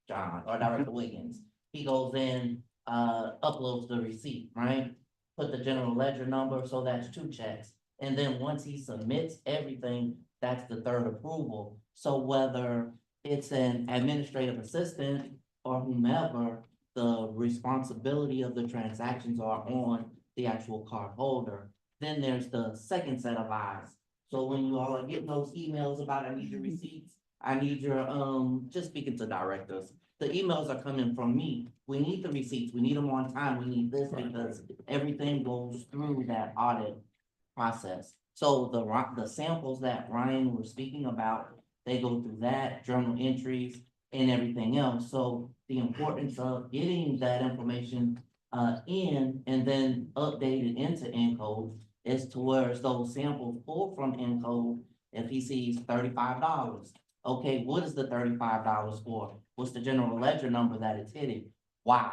John or Director Wiggins. He goes in, uploads the receipt, right? Put the general ledger number, so that's 2 checks. And then once he submits everything, that's the 3rd approval. So whether it's an administrative assistant or whomever, the responsibility of the transactions are on the actual card holder. Then there's the second set of eyes. So when you all are getting those emails about, I need your receipts, I need your, just speaking to directors, the emails are coming from me. We need the receipts, we need them on time, we need this, because everything goes through that audit process. So the samples that Ryan was speaking about, they go through that, journal entries, and everything else. So the importance of getting that information in and then updated into Encode is to where those samples pulled from Encode, if he sees $35, okay, what is the $35 for? What's the general ledger number that it's hitting? Why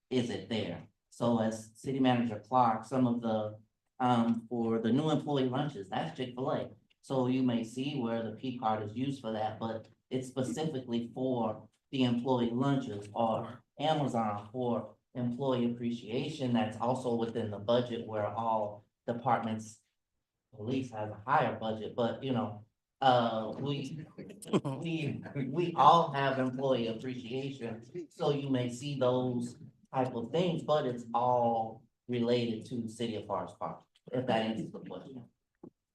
is it there? So as City Manager Clark, some of the, for the new employee lunches, that's Chick-fil-A. So you may see where the P card is used for that, but it's specifically for the employee lunches, or Amazon for employee appreciation. That's also within the budget where all departments, police has a higher budget, but you know, we all have employee appreciation. So you may see those type of things, but it's all related to the city of Forest Park, if that answers the question.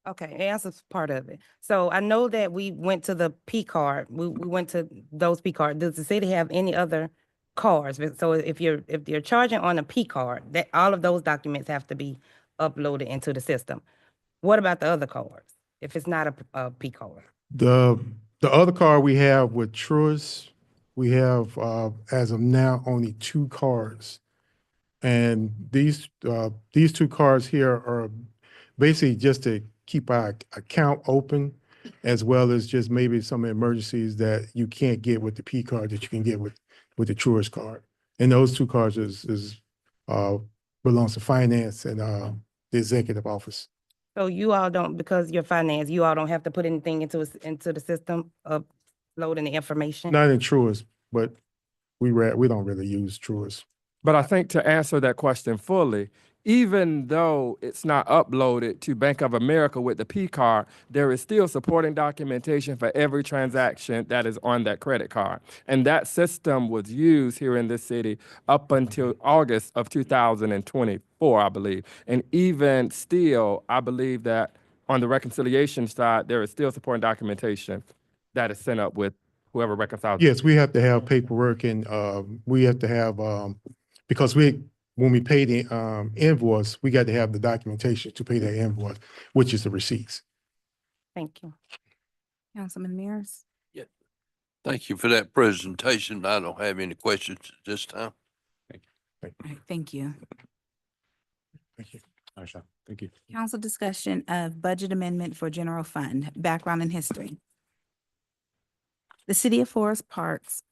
Okay, it answers part of it. So I know that we went to the P card. We went to those P card. Does the city have any other cards? So if you're charging on a P card, that all of those documents have to be uploaded into the system. What about the other cards? If it's not a P card? The other card we have with Truist, we have, as of now, only 2 cards. And these 2 cards here are basically just to keep our account open, as well as just maybe some emergencies that you can't get with the P card that you can get with the Truist card. And those 2 cards belongs to finance and the executive office. So you all don't, because you're finance, you all don't have to put anything into the system of loading the information? Not in Truist, but we don't really use Truist. But I think to answer that question fully, even though it's not uploaded to Bank of America with the P card, there is still supporting documentation for every transaction that is on that credit card. And that system was used here in this city up until August of 2024, I believe. And even still, I believe that on the reconciliation side, there is still supporting documentation that is sent up with whoever reconciles. Yes, we have to have paperwork and we have to have, because when we pay the invoice, we got to have the documentation to pay that invoice, which is the receipts. Thank you. Councilman Mears? Thank you for that presentation. I don't have any questions at this time. All right, thank you. Thank you. Thank you. Council discussion of budget amendment for general fund, background and history. The City of Forest Park's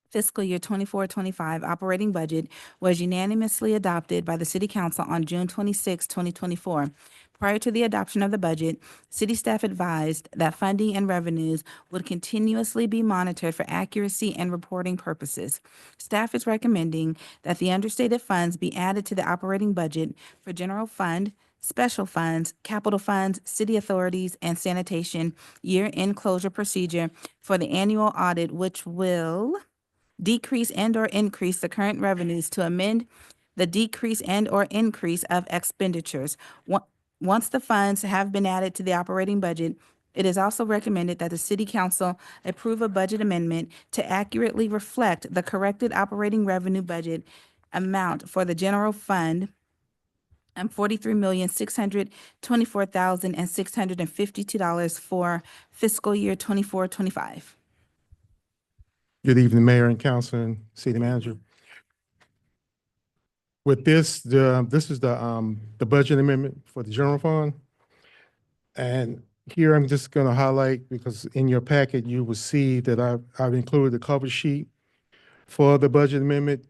fiscal year 24-25 operating budget was unanimously adopted by the City Council on June 26, 2024. Prior to the adoption of the budget, city staff advised that funding and revenues would continuously be monitored for accuracy and reporting purposes. Staff is recommending that the understated funds be added to the operating budget for general fund, special funds, capital funds, city authorities, and sanitation year-end closure procedure for the annual audit, which will decrease and/or increase the current revenues to amend the decrease and/or increase of expenditures. Once the funds have been added to the operating budget, it is also recommended that the City Council approve a budget amendment to accurately reflect the corrected operating revenue budget amount for the general fund and $43,624,652 for fiscal year 24-25. Good evening, Mayor and Council and City Manager. With this, this is the budget amendment for the general fund. And here I'm just going to highlight, because in your packet, you will see that I've included the cover sheet for the budget amendment,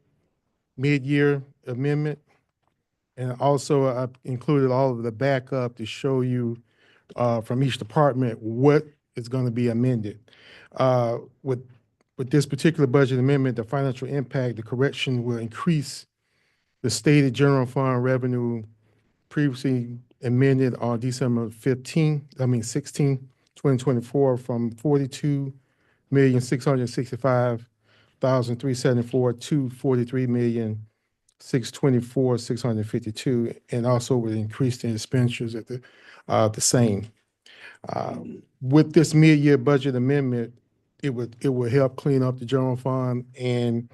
mid-year amendment. And also I've included all of the backup to show you from each department what is going to be amended. With this particular budget amendment, the financial impact, the correction will increase the stated general fund revenue previously amended on December 16, 2024 from $42,665,374 to $43,624,652, and also with increased expenditures at the same. With this mid-year budget amendment, it would help clean up the general fund and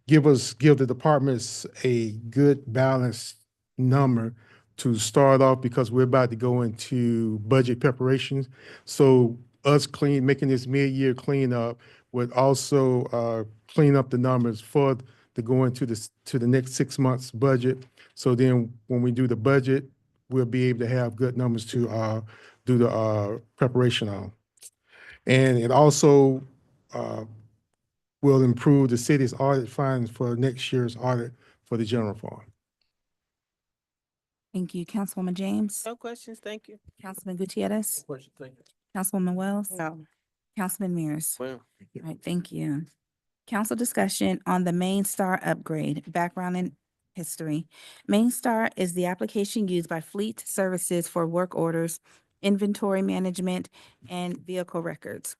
give the departments a good balanced number to start off, because we're about to go into budget preparations. So us making this mid-year cleanup would also clean up the numbers to go into the next 6 months budget. So then when we do the budget, we'll be able to have good numbers to do the preparation on. And it also will improve the city's audit funds for next year's audit for the general fund. Thank you. Councilwoman James? No questions, thank you. Councilman Gutierrez? Question, thank you. Councilwoman Wells? No. Councilman Mears? Well, All right, thank you. Council discussion on the main star upgrade, background and History. Mainstar is the application used by fleet services for work orders, inventory management, and vehicle records.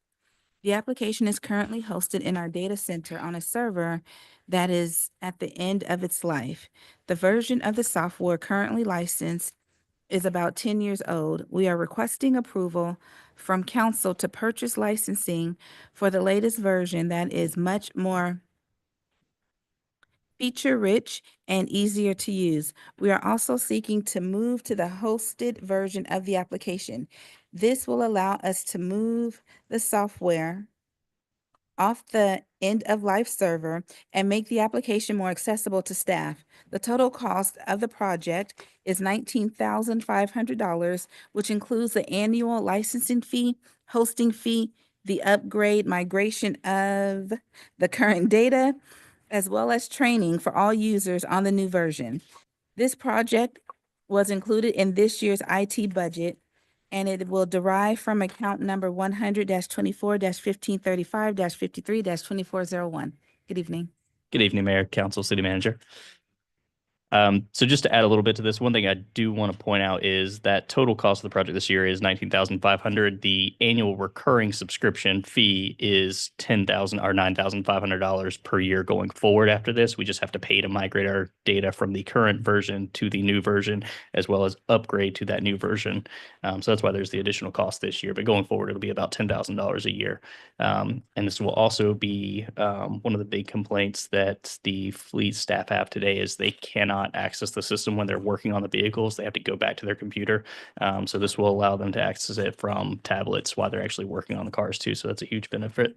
The application is currently hosted in our data center on a server that is at the end of its life. The version of the software currently licensed is about 10 years old. We are requesting approval from council to purchase licensing for the latest version that is much more feature-rich and easier to use. We are also seeking to move to the hosted version of the application. This will allow us to move the software off the end-of-life server and make the application more accessible to staff. The total cost of the project is $19,500, which includes the annual licensing fee, hosting fee, the upgrade, migration of the current data, as well as training for all users on the new version. This project was included in this year's IT budget, and it will derive from account number 100-24-1535-53-2401. Good evening. Good evening, Mayor, Council, City Manager. So just to add a little bit to this, one thing I do want to point out is that total cost of the project this year is $19,500. The annual recurring subscription fee is $10,000 or $9,500 per year going forward after this. We just have to pay to migrate our data from the current version to the new version, as well as upgrade to that new version. So that's why there's the additional cost this year. But going forward, it'll be about $10,000 a year. And this will also be one of the big complaints that the fleet staff have today is they cannot access the system when they're working on the vehicles. They have to go back to their computer. So this will allow them to access it from tablets while they're actually working on the cars too. So that's a huge benefit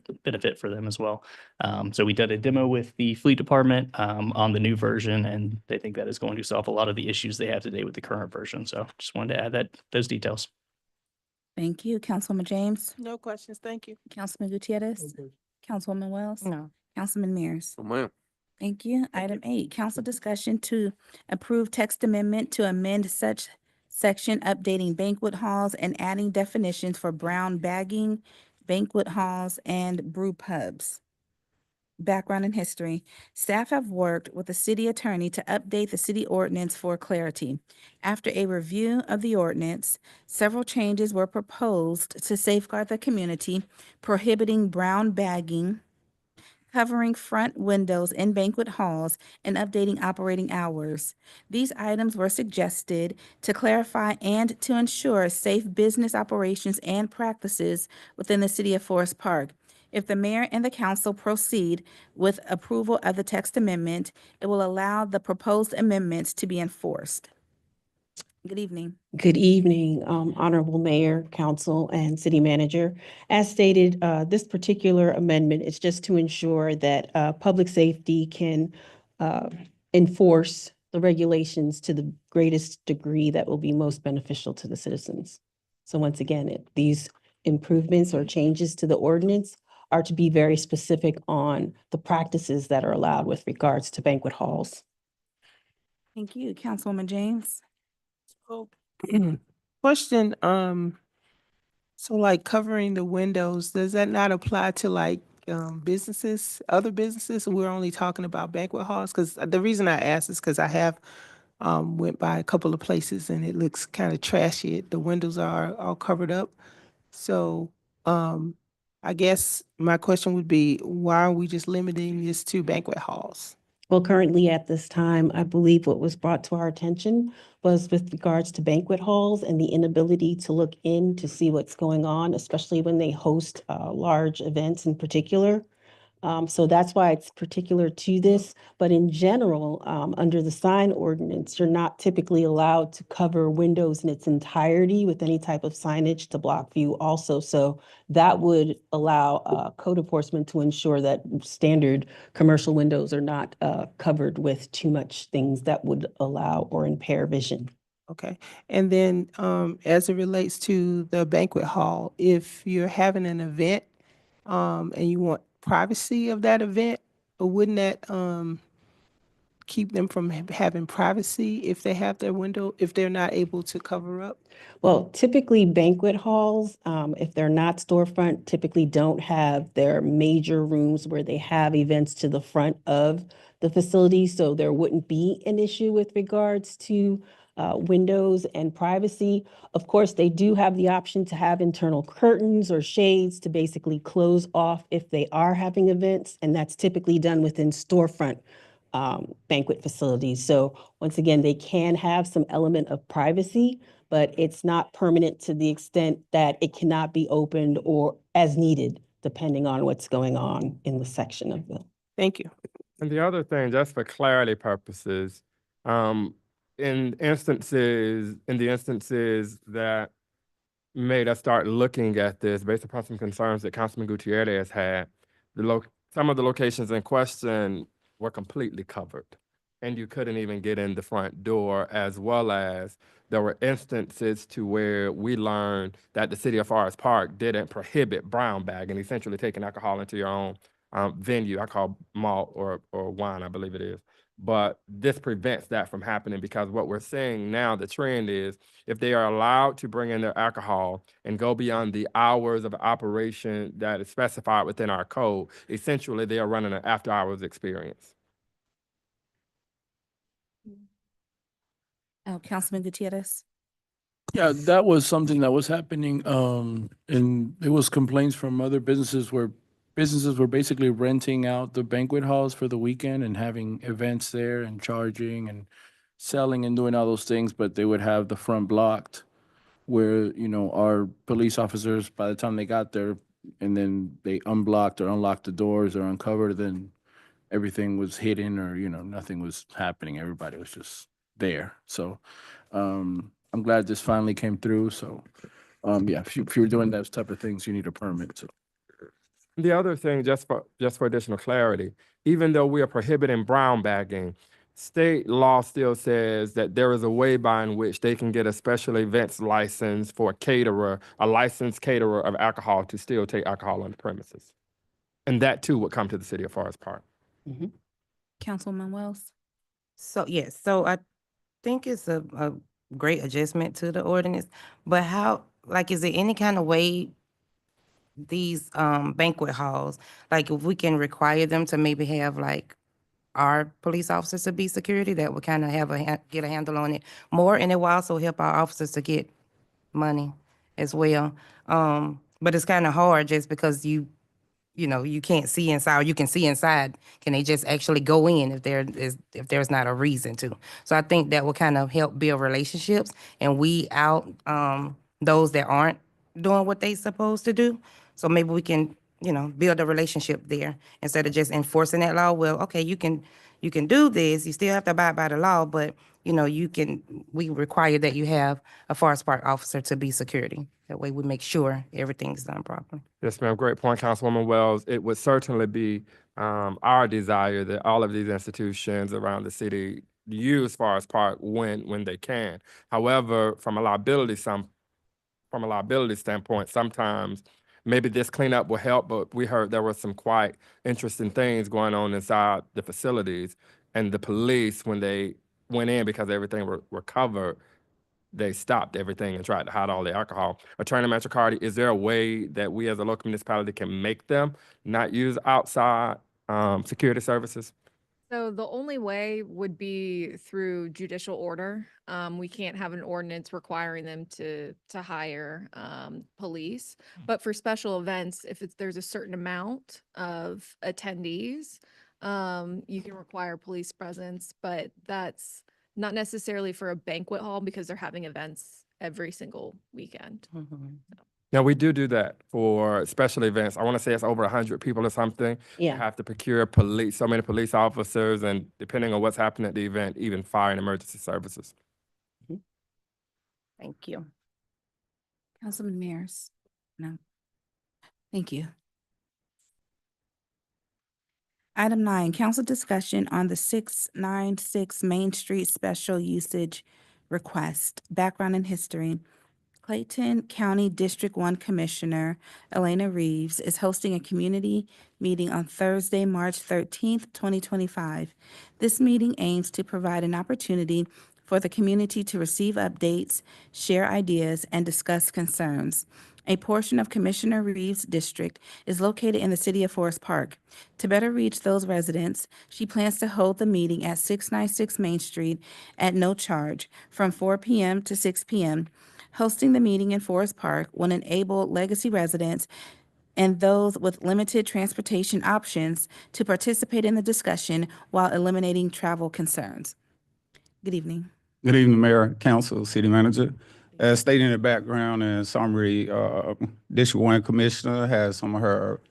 for them as well. So we did a demo with the fleet department on the new version, and they think that is going to solve a lot of the issues they have today with the current version. So just wanted to add those details. Thank you. Councilwoman James, No questions, thank you. Councilman Gutierrez, Councilwoman Wells, No. Councilman Mears. Oh, ma'am. Thank you. Item 8, council discussion to approve text amendment to amend such section updating banquet halls and adding definitions for brown bagging, banquet halls, and brew pubs. Background and history. Staff have worked with the city attorney to update the city ordinance for clarity. After a review of the ordinance, several changes were proposed to safeguard the community, prohibiting brown bagging, covering front windows in banquet halls, and updating operating hours. These items were suggested to clarify and to ensure safe business operations and practices within the city of Forest Park. If the mayor and the council proceed with approval of the text amendment, it will allow the proposed amendments to be enforced. Good evening. Good evening, Honorable Mayor, Council, and City Manager. As stated, this particular amendment is just to ensure that public safety can enforce the regulations to the greatest degree that will be most beneficial to the citizens. So once again, these improvements or changes to the ordinance are to be very specific on the practices that are allowed with regards to banquet halls. Thank you. Councilwoman James. Oh, question, so like covering the windows, does that not apply to like businesses, other businesses? We're only talking about banquet halls? Because the reason I asked is because I have went by a couple of places and it looks kind of trashy. The windows are all covered up. So I guess my question would be, why are we just limiting this to banquet halls? Well, currently at this time, I believe what was brought to our attention was with regards to banquet halls and the inability to look in to see what's going on, especially when they host large events in particular. So that's why it's particular to this. But in general, under the sign ordinance, you're not typically allowed to cover windows in its entirety with any type of signage to block view also. So that would allow code enforcement to ensure that standard commercial windows are not covered with too much things that would allow or impair vision. Okay, and then as it relates to the banquet hall, if you're having an event and you want privacy of that event, or wouldn't that keep them from having privacy if they have their window, if they're not able to cover up? Well, typically banquet halls, if they're not storefront, typically don't have their major rooms where they have events to the front of the facility. So there wouldn't be an issue with regards to windows and privacy. Of course, they do have the option to have internal curtains or shades to basically close off if they are having events. And that's typically done within storefront banquet facilities. So once again, they can have some element of privacy, but it's not permanent to the extent that it cannot be opened or as needed, depending on what's going on in the section of the. Thank you. And the other thing, just for clarity purposes, in the instances that made us start looking at this based upon some concerns that Councilman Gutierrez had, some of the locations in question were completely covered. And you couldn't even get in the front door, as well as there were instances to where we learned that the city of Forest Park didn't prohibit brown bagging, essentially taking alcohol into your own venue, alcohol, malt, or wine, I believe it is. But this prevents that from happening, because what we're seeing now, the trend is if they are allowed to bring in their alcohol and go beyond the hours of operation that is specified within our code, essentially they are running an after hours experience. Councilman Gutierrez? Yeah, that was something that was happening, and it was complaints from other businesses where businesses were basically renting out the banquet halls for the weekend and having events there and charging and selling and doing all those things, but they would have the front blocked where, our police officers, by the time they got there, and then they unblocked or unlocked the doors or uncovered, then everything was hidden or, nothing was happening. Everybody was just there. So, I'm glad this finally came through. So, yeah, if you're doing those type of things, you need a permit. So. The other thing, just for additional clarity, even though we are prohibiting brown bagging, state law still says that there is a way by in which they can get a special events license for a licensed caterer of alcohol to still take alcohol on the premises. And that too would come to the city of Forest Park. Councilman Wells? So, yes, so I think it's a great adjustment to the ordinance, but is there any kind of way these banquet halls, like if we can require them to maybe have our police officers to be security, that would kind of get a handle on it more, and it will also help our officers to get money as well. But it's kind of hard just because you can't see inside, or you can see inside. Can they just actually go in if there's not a reason to? So I think that will kind of help build relationships and weed out those that aren't doing what they supposed to do. So maybe we can, build a relationship there instead of just enforcing that law. Well, okay, you can do this. You still have to abide by the law, but we require that you have a Forest Park officer to be security. That way we make sure everything's done properly. Yes, ma'am. Great point, Councilwoman Wells. It would certainly be our desire that all of these institutions around the city use Forest Park when they can. However, from a liability standpoint, sometimes maybe this cleanup will help, but we heard there were some quite interesting things going on inside the facilities, and the police, when they went in because everything were covered, they stopped everything and tried to hide all the alcohol. Attorney Manchacardi, is there a way that we as a local municipality can make them not use outside security services? So the only way would be through judicial order. We can't have an ordinance requiring them to hire police. But for special events, if there's a certain amount of attendees, you can require police presence, but that's not necessarily for a banquet hall because they're having events every single weekend. Now, we do that for special events. I want to say it's over 100 people or something. You Yeah. have to procure so many police officers, and depending on what's happening at the event, even fire and emergency services. Thank you. Councilman Mears? No. Thank you. Item 9, council discussion on the 696 Main Street special usage request. Background and history. Clayton County District 1 Commissioner Elena Reeves is hosting a community meeting on Thursday, March 13th, 2025. This meeting aims to provide an opportunity for the community to receive updates, share ideas, and discuss concerns. A portion of Commissioner Reeves' district is located in the city of Forest Park. To better reach those residents, she plans to hold the meeting at 696 Main Street at no charge from 4 p.m. to 6 p.m. Hosting the meeting in Forest Park will enable Legacy residents and those with limited transportation options to participate in the discussion while eliminating travel concerns. Good evening. Good evening, Mayor, Council, City Manager. As stated in the background and summary, District 1 Commissioner has some of her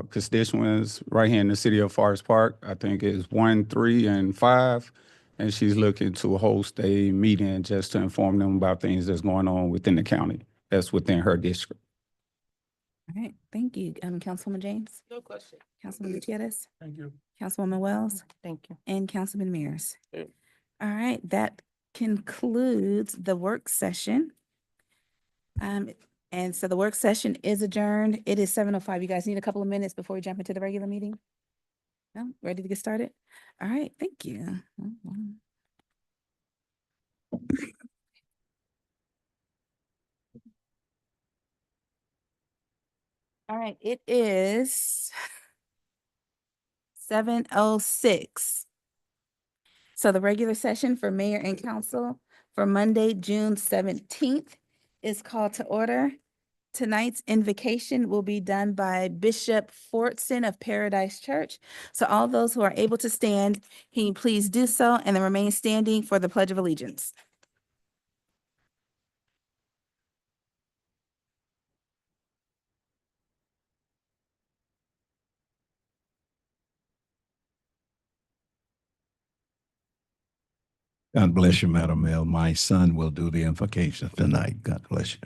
constituents right here in the city of Forest Park. I think it's 1, 3, and 5. And she's looking to host a meeting just to inform them about things that's going on within the county that's within her district. All right, thank you. Councilwoman James, No question. Councilman Gutierrez, Thank you. Councilwoman Wells, Thank you. and Councilman Mears. Yeah. All right, that concludes the work session. And so the work session is adjourned. It is 7:05. You guys need a couple of minutes before we jump into the regular meeting? No, ready to get started? All right, thank you. All right, it is 7:06. So the regular session for mayor and council for Monday, June 17th is called to order. Tonight's invocation will be done by Bishop Fortson of Paradise Church. So all those who are able to stand, can you please do so and then remain standing for the Pledge of Allegiance. God bless you, Madam Mayor. My son will do the invocation tonight. God bless you.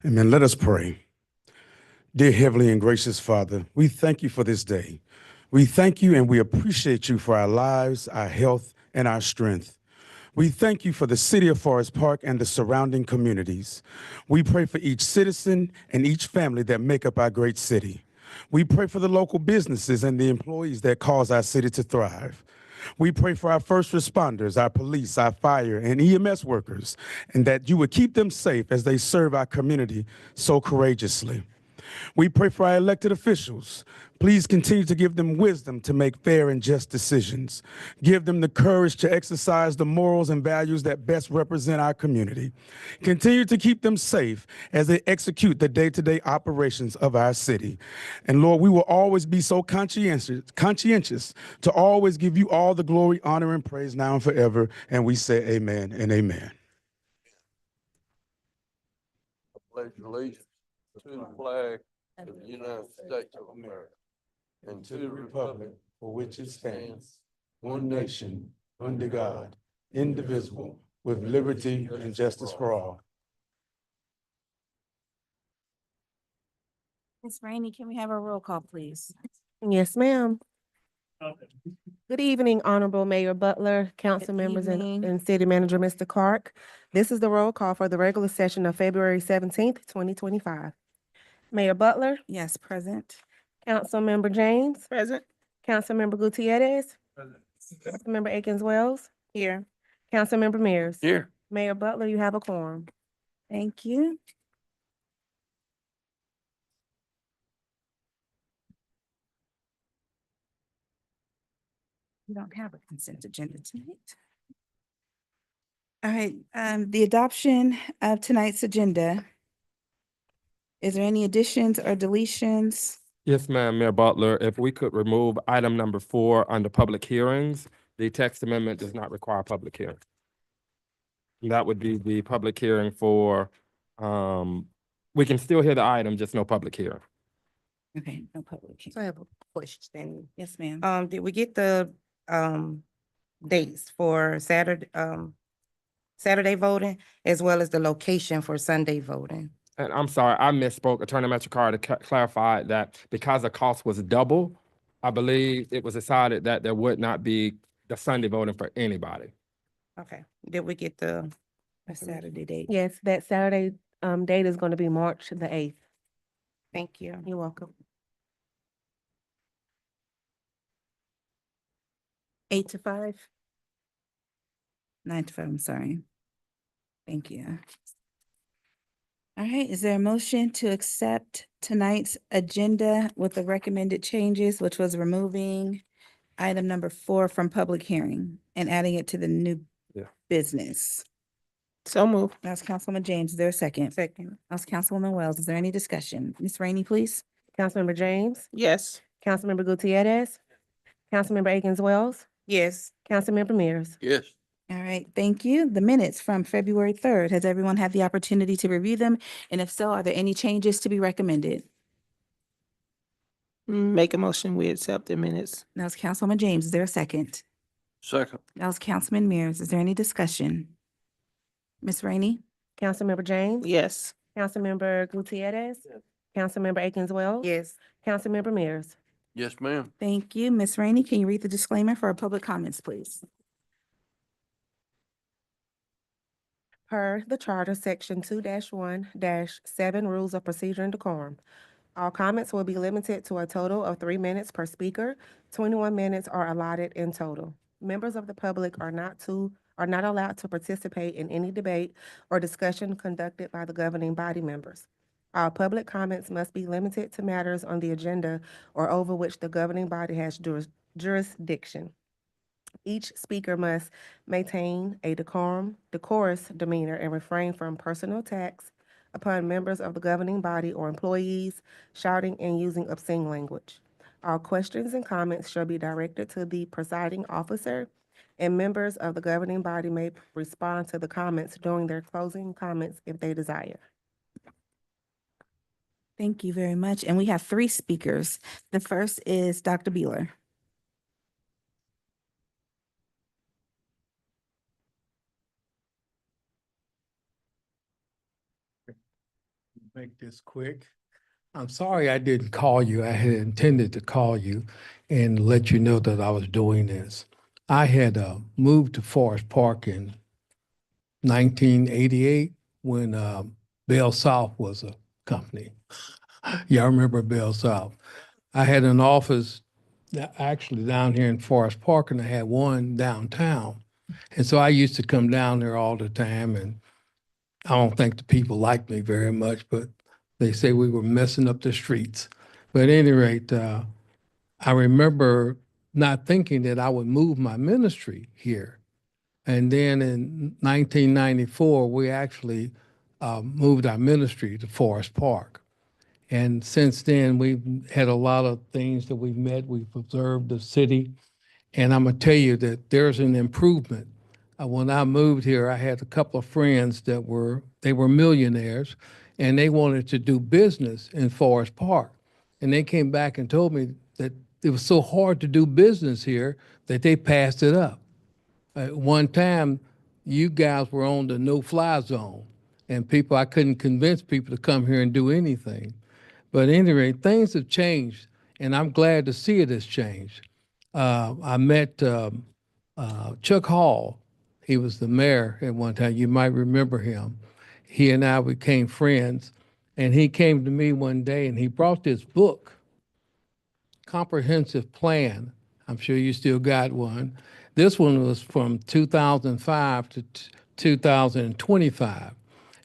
Amen. Let us pray. Dear Heavenly and gracious Father, we thank you for this day. We thank you and we appreciate you for our lives, our health, and our strength. We thank you for the city of Forest Park and the surrounding communities. We pray for each citizen and each family that make up our great city. We pray for the local businesses and the employees that cause our city to thrive. We pray for our first responders, our police, our fire, and EMS workers, and that you would keep them safe as they serve our community so courageously. We pray for our elected officials. Please continue to give them wisdom to make fair and just decisions. Give them the courage to exercise the morals and values that best represent our community. Continue to keep them safe as they execute the day-to-day operations of our city. And Lord, we will always be so conscientious to always give you all the glory, honor, and praise now and forever. And we say amen and amen. I pledge allegiance to the flag of the United States of America And to the republic for which it stands, one nation, under God, indivisible, with liberty and justice for all. Ms. Rainey, can we have a roll call, please? Yes, ma'am. Good evening, Honorable Mayor Butler, council members, evening. and City Manager, Mr. Clark. This is the roll call for the regular session of February 17th, 2025. Mayor Butler, Yes, present. Councilmember James, Present. Councilmember Gutierrez, Councilmember Akins Wells, Here. Councilmember Mears. Here. Mayor Butler, you have a quorum. Thank you. We don't have a consent agenda tonight. All right, the adoption of tonight's agenda. Is there any additions or deletions? Yes, ma'am, Mayor Butler, if we could remove item number 4 under public hearings, the text amendment does not require a public hearing. That would be the public hearing for, we can still hear the item, just no public hearing. Okay, no public. So I have a question. Yes, ma'am. Did we get the dates for Saturday voting as well as the location for Sunday voting? And I'm sorry, I misspoke. Attorney McCarty clarified that because the cost was double, I believe it was decided that there would not be the Sunday voting for anybody. Okay, did we get the A Saturday date. Yes, that Saturday, date is going to be March the 8th. Thank you. You're welcome. 8 to 5? 9 to 5, I'm sorry. Thank you. All right, is there a motion to accept tonight's agenda with the recommended changes, which was removing item number 4 from public hearing and adding it to the new Yeah. business? So moved. That's Councilwoman James. Is there a second? Second. That's Councilwoman Wells. Is there any discussion? Ms. Rainey, please. Councilmember James, Yes. Councilmember Gutierrez, Councilmember Akins Wells, Yes. Councilmember Mears. Yes. All right, thank you. The minutes from February 3rd. Has everyone had the opportunity to review them? And if so, are there any changes to be recommended? Make a motion, we accept the minutes. That was Councilwoman James. Is there a second? Second. That was Councilman Mears. Is there any discussion? Ms. Rainey? Councilmember James, Yes. Councilmember Gutierrez, Councilmember Akins Wells. Yes. Councilmember Mears. Yes, ma'am. Thank you. Ms. Rainey, can you read the disclaimer for our public comments, please? Per the Charter, Section 2-1-7 Rules of Procedure and Decorum. All comments will be limited to a total of 3 minutes per speaker. 21 minutes are allotted in total. Members of the public are not allowed to participate in any debate or discussion conducted by the governing body members. All public comments must be limited to matters on the agenda or over which the governing body has jurisdiction. Each speaker must maintain a decorous demeanor and refrain from personal attacks upon members of the governing body or employees, shouting and using obscene language. All questions and comments shall be directed to the presiding officer, and members of the governing body may respond to the comments during their closing comments if they desire. Thank you very much. And we have 3 speakers. The first is Dr. Beeler. Make this quick. I'm sorry I didn't call you. I had intended to call you and let you know that I was doing this. I had moved to Forest Park in 1988 when Bell South was a company. Y'all remember Bell South? I had an office actually down here in Forest Park, and I had one downtown. And so I used to come down there all the time, and I don't think the people liked me very much, but they say we were messing up the streets. But at any rate, I remember not thinking that I would move my ministry here. And then in 1994, we actually moved our ministry to Forest Park. And since then, we've had a lot of things that we've met. We've observed the city. And I'm going to tell you that there's an improvement. When I moved here, I had a couple of friends that were millionaires, and they wanted to do business in Forest Park. And they came back and told me that it was so hard to do business here that they passed it up. At one time, you guys were on the no-fly zone, and I couldn't convince people to come here and do anything. But at any rate, things have changed, and I'm glad to see it has changed. I met Chuck Hall. He was the mayor at one time. You might remember him. He and I became friends, and he came to me one day, and he brought this book, Comprehensive Plan. I'm sure you still got one. This one was from 2005 to 2025.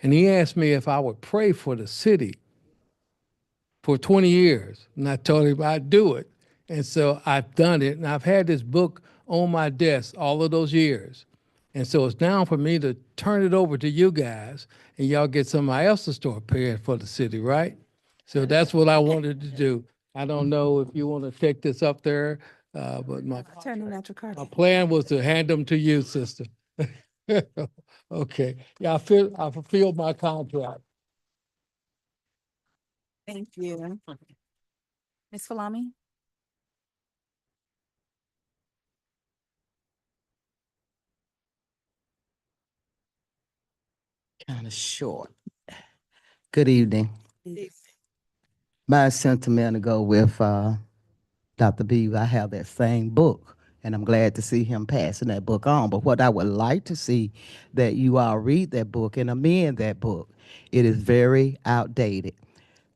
And he asked me if I would pray for the city for 20 years. And I told him I'd do it. And so I've done it. And I've had this book on my desk all of those years. And so it's now for me to turn it over to you guys, and y'all get somebody else to start paying for the city, right? So that's what I wanted to do. I don't know if you want to take this up there, but my plan was to hand them to you, sister. Okay. Yeah, I fulfilled my contract. Thank you. Ms. Falami? Kind of short. Good evening. My sentiment to go with Dr. B, I have that same book And I'm glad to see him passing that book on. But what I would like to see that you all read that book and amend that book. It is very outdated.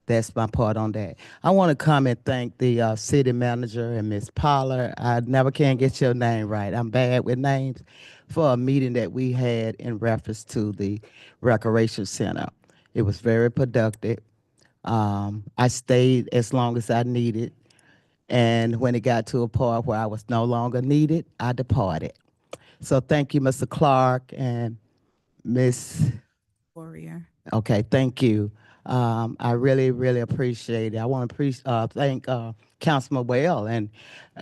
That's my part on that. I want to come and thank the city manager and Ms. Pollard. I never can get your name right. I'm bad with names. For a meeting that we had in reference to the recreation center. It was very productive. I stayed as long as I needed. And when it got to a point where I was no longer needed, I departed. So thank you, Mr. Clark and Ms. Warrior. Okay, thank you. I really, really appreciate it. I want to thank Councilman Well and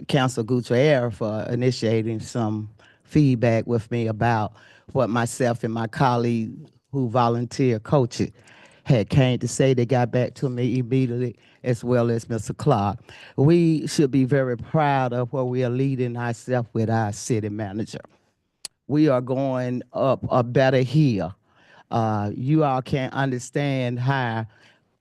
Council Gutierrez for initiating some feedback with me about what myself and my colleague who volunteer coach it had came to say. They got back to me immediately, as well as Mr. Clark. We should be very proud of where we are leading ourselves with our city manager. We are going up a better hill. You all can't understand how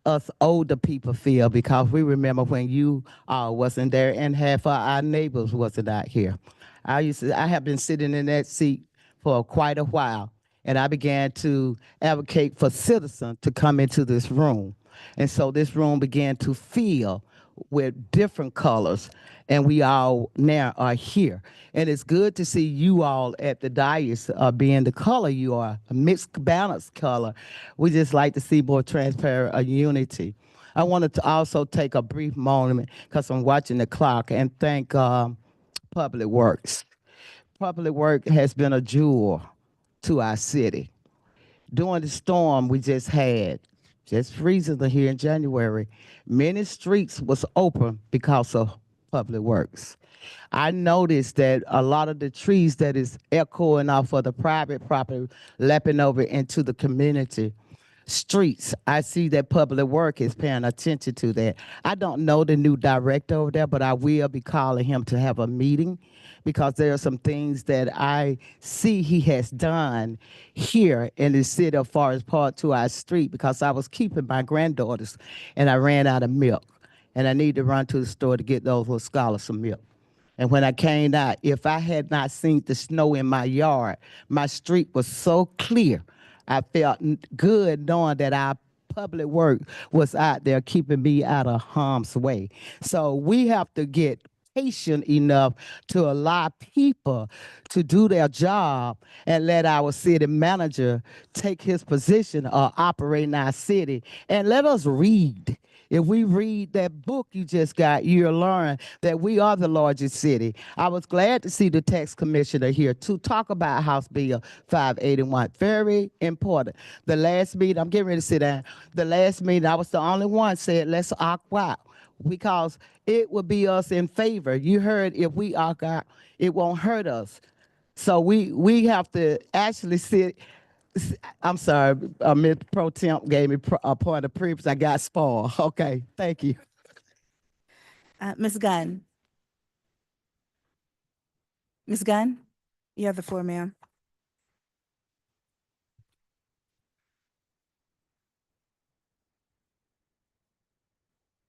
us older people feel, because we remember when you wasn't there and half of our neighbors wasn't out here. I have been sitting in that seat for quite a while, and I began to advocate for citizens to come into this room. And so this room began to fill with different colors, and we all now are here. And it's good to see you all at the dais being the color you are, a mixed balanced color. We just like to see more transparent unity. I wanted to also take a brief moment, because I'm watching the clock, and thank Public Works. Public Works has been a jewel to our city. During the storm we just had, just recently here in January, many streets was open because of Public Works. I noticed that a lot of the trees that is echoing off of the private property, lapping over into the community streets. I see that Public Work is paying attention to that. I don't know the new director over there, but I will be calling him to have a meeting, because there are some things that I see he has done here in the city of Forest Park to our street, because I was keeping my granddaughters and I ran out of milk, and I need to run to the store to get those little scholars some milk. And when I came out, if I had not seen the snow in my yard, my street was so clear. I felt good knowing that our Public Work was out there keeping me out of harm's way. So we have to get patient enough to allow people to do their job and let our city manager take his position of operating our city, and let us read. If we read that book you just got, you'll learn that we are the largest city. I was glad to see the tax commissioner here to talk about House Bill 581. Very important. The last meeting, I'm getting ready to sit down. The last meeting, I was the only one said, let's opt out, because it would be us in favor. You heard, if we opt out, it won't hurt us. So we have to actually sit. I'm sorry, Ms. Pro Temp gave me a point of privilege. I got spoiled. Okay, thank you. Ms. Gunn. Ms. Gunn, you have the floor, ma'am.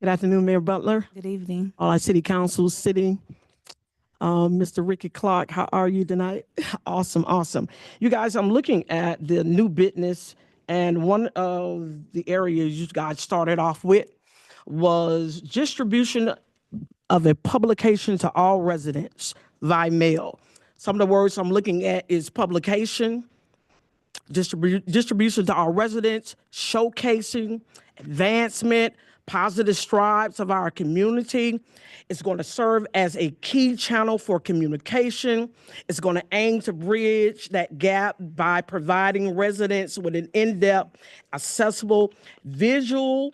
Good afternoon, Mayor Butler, Good evening. all our city council sitting. Mr. Ricky Clark, how are you tonight? Awesome, awesome. You guys, I'm looking at the new business, and one of the areas you guys started off with was distribution of a publication to all residents via mail. Some of the words I'm looking at is publication, distribution to all residents, showcasing, advancement, positive strides of our community. It's going to serve as a key channel for communication. It's going to aim to bridge that gap by providing residents with an in-depth, accessible, visual.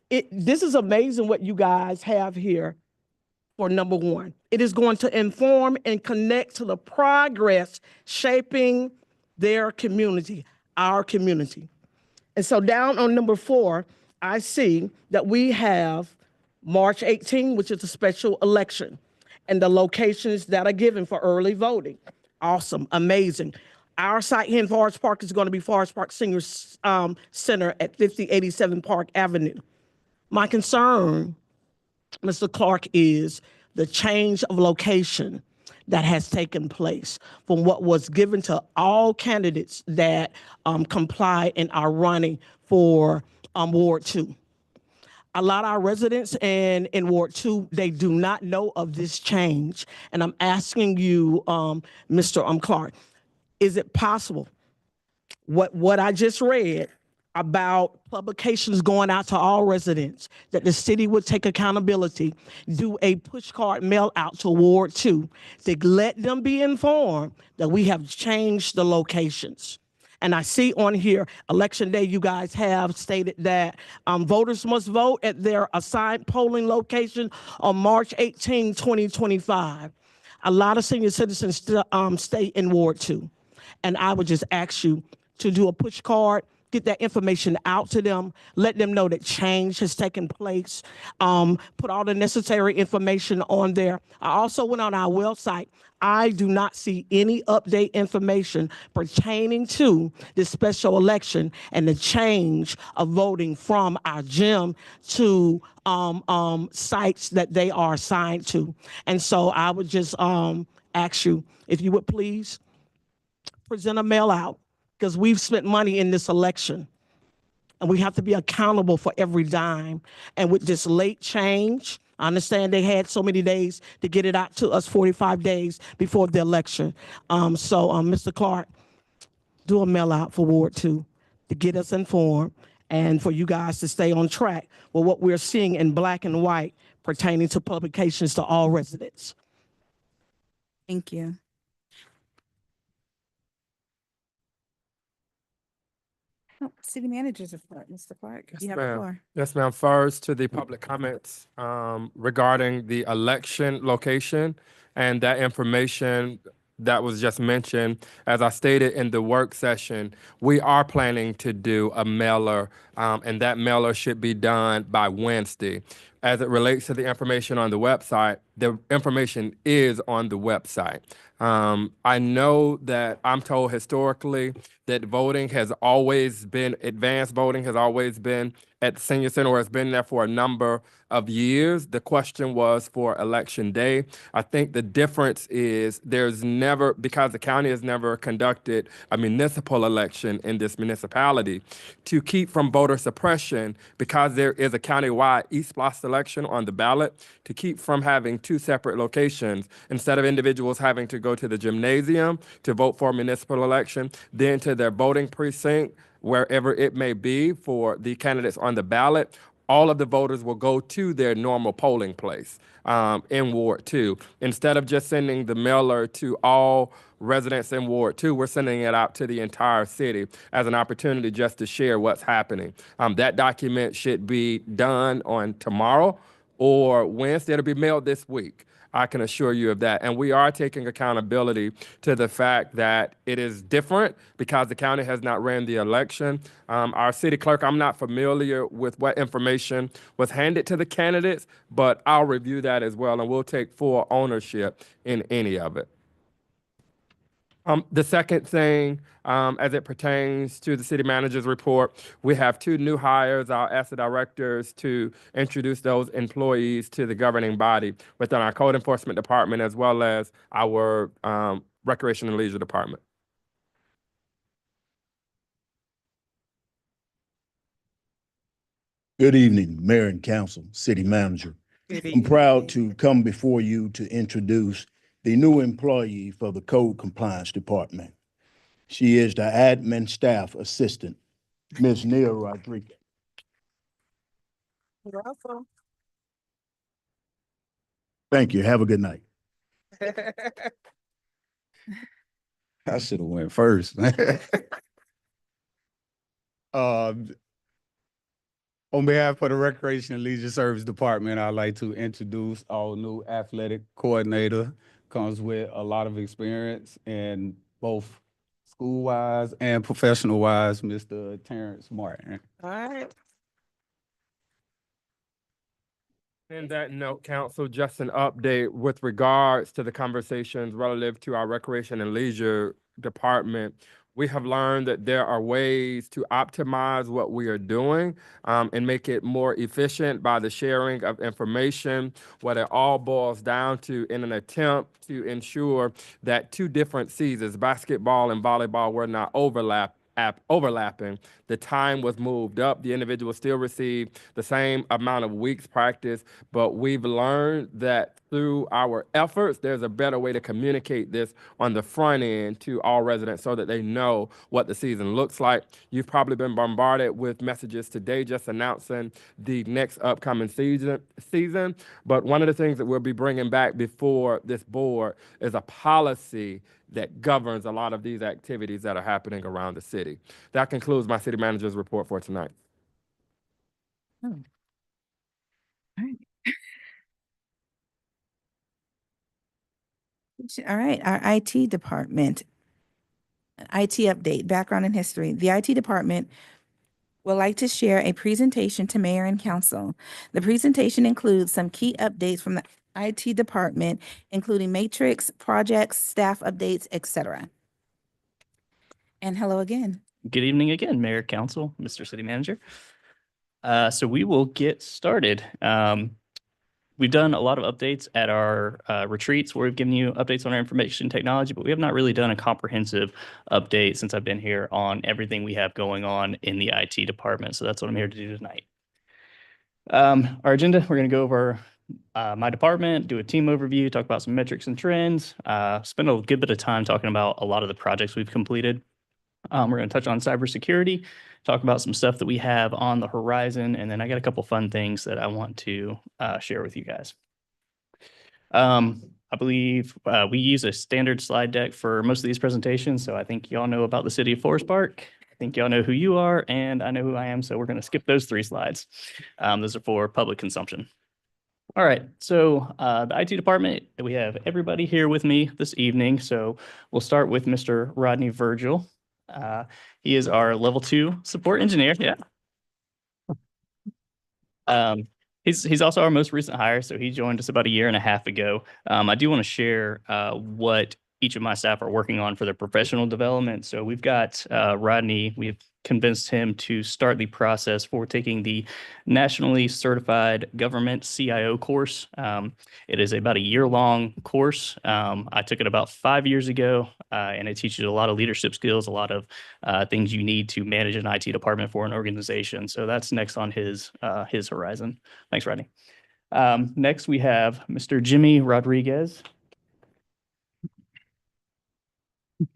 This is amazing what you guys have here for number one. It is going to inform and connect to the progress shaping their community, our community. And so down on number 4, I see that we have March 18, which is a special election, and the locations that are given for early voting. Awesome, amazing. Our site here in Forest Park is going to be Forest Park Senior Center at 5087 Park Avenue. My concern, Mr. Clark, is the change of location that has taken place from what was given to all candidates that comply and are running for Ward 2. A lot of our residents in Ward 2, they do not know of this change. And I'm asking you, Mr. Clark, is it possible what I just read about publications going out to all residents, that the city would take accountability, do a push card mail out to Ward 2 to let them be informed that we have changed the locations? And I see on here, Election Day, you guys have stated that voters must vote at their assigned polling location on March 18, 2025. A lot of senior citizens stay in Ward 2. And I would just ask you to do a push card, get that information out to them, let them know that change has taken place, put all the necessary information on there. I also went on our website. I do not see any update information pertaining to this special election and the change of voting from our gym to sites that they are assigned to. And so I would just ask you, if you would please present a mail out, because we've spent money in this election and we have to be accountable for every dime. And with this late change, I understand they had so many days to get it out to us, 45 days before the election. Mr. Clark, do a mail out for Ward 2 to get us informed and for you guys to stay on track with what we're seeing in black and white pertaining to publications to all residents. Thank you. Oh, City Manager's report, Mr. Clark, you have the floor. Yes, ma'am. First to the public comments regarding the election location and that information that was just mentioned. As I stated in the work session, we are planning to do a mailer, and that mailer should be done by Wednesday. As it relates to the information on the website, the information is on the website. I know that I'm told historically that voting has always been, advanced voting has always been at the senior center, or has been there for a number of years. The question was for election day. I think the difference is there's never, because the county has never conducted a municipal election in this municipality, to keep from voter suppression, because there is a countywide East Block election on the ballot, to keep from having two separate locations, instead of individuals having to go to the gymnasium to vote for a municipal election, then to their voting precinct, wherever it may be for the candidates on the ballot, all of the voters will go to their normal polling place in Ward 2. Instead of just sending the mailer to all residents in Ward 2, we're sending it out to the entire city as an opportunity just to share what's happening. That document should be done on tomorrow or Wednesday. It'll be mailed this week. I can assure you of that. And we are taking accountability to the fact that it is different because the county has not ran the election. Our city clerk, I'm not familiar with what information was handed to the candidates, but I'll review that as well, and we'll take full ownership in any of it. The second thing, as it pertains to the city manager's report, we have two new hires. I'll ask the directors to introduce those employees to the governing body within our code enforcement department, as well as our recreation and leisure department. Good evening, Mayor and Council, City Manager. I'm proud to come before you to introduce the new employee for the Code Compliance Department. She is the Admin Staff Assistant, Ms. Nia Rodriguez. Welcome. Thank you. Have a good night. I should have went first. On behalf of the Recreation and Leisure Service Department, I'd like to introduce our new athletic coordinator. Comes with a lot of experience in both school-wise and professional-wise, Mr. Terrence Martin. All right. In that note, Council, just an update with regards to the conversations relative to our Recreation and Leisure Department. We have learned that there are ways to optimize what we are doing and make it more efficient by the sharing of information. What it all boils down to in an attempt to ensure that two different seasons, basketball and volleyball, were not overlapping. The time was moved up. The individual still received the same amount of weeks practice, but we've learned that through our efforts, there's a better way to communicate this on the front end to all residents so that they know what the season looks like. You've probably been bombarded with messages today just announcing the next upcoming season. But one of the things that we'll be bringing back before this board is a policy that governs a lot of these activities that are happening around the city. That concludes my city manager's report for tonight. All right, our IT department. IT update, background and history. The IT department would like to share a presentation to mayor and council. The presentation includes some key updates from the IT department, including matrix, projects, staff updates, etc. And hello again. Good evening again, Mayor, Council, Mr. City Manager. So we will get started. We've done a lot of updates at our retreats where we've given you updates on our information technology, but we have not really done a comprehensive update since I've been here on everything we have going on in the IT department. So that's what I'm here to do tonight. Our agenda, we're going to go over my department, do a team overview, talk about some metrics and trends, spend a good bit of time talking about a lot of the projects we've completed. We're going to touch on cybersecurity, talk about some stuff that we have on the horizon, and then I got a couple fun things that I want to share with you guys. I believe we use a standard slide deck for most of these presentations, so I think y'all know about the City of Forest Park. I think y'all know who you are, and I know who I am, so we're going to skip those 3 slides. Those are for public consumption. All right, so the IT department, we have everybody here with me this evening, so we'll start with Mr. Rodney Virgil. He is our level 2 support engineer. Yeah. He's also our most recent hire, so he joined us about 1.5 years ago. I do want to share what each of my staff are working on for their professional development. So we've got Rodney, we've convinced him to start the process for taking the Nationally Certified Government CIO course. It is about a year-long course. I took it about 5 years ago, and it teaches a lot of leadership skills, a lot of things you need to manage an IT department for an organization. So that's next on his horizon. Thanks, Rodney. Next, we have Mr. Jimmy Rodriguez.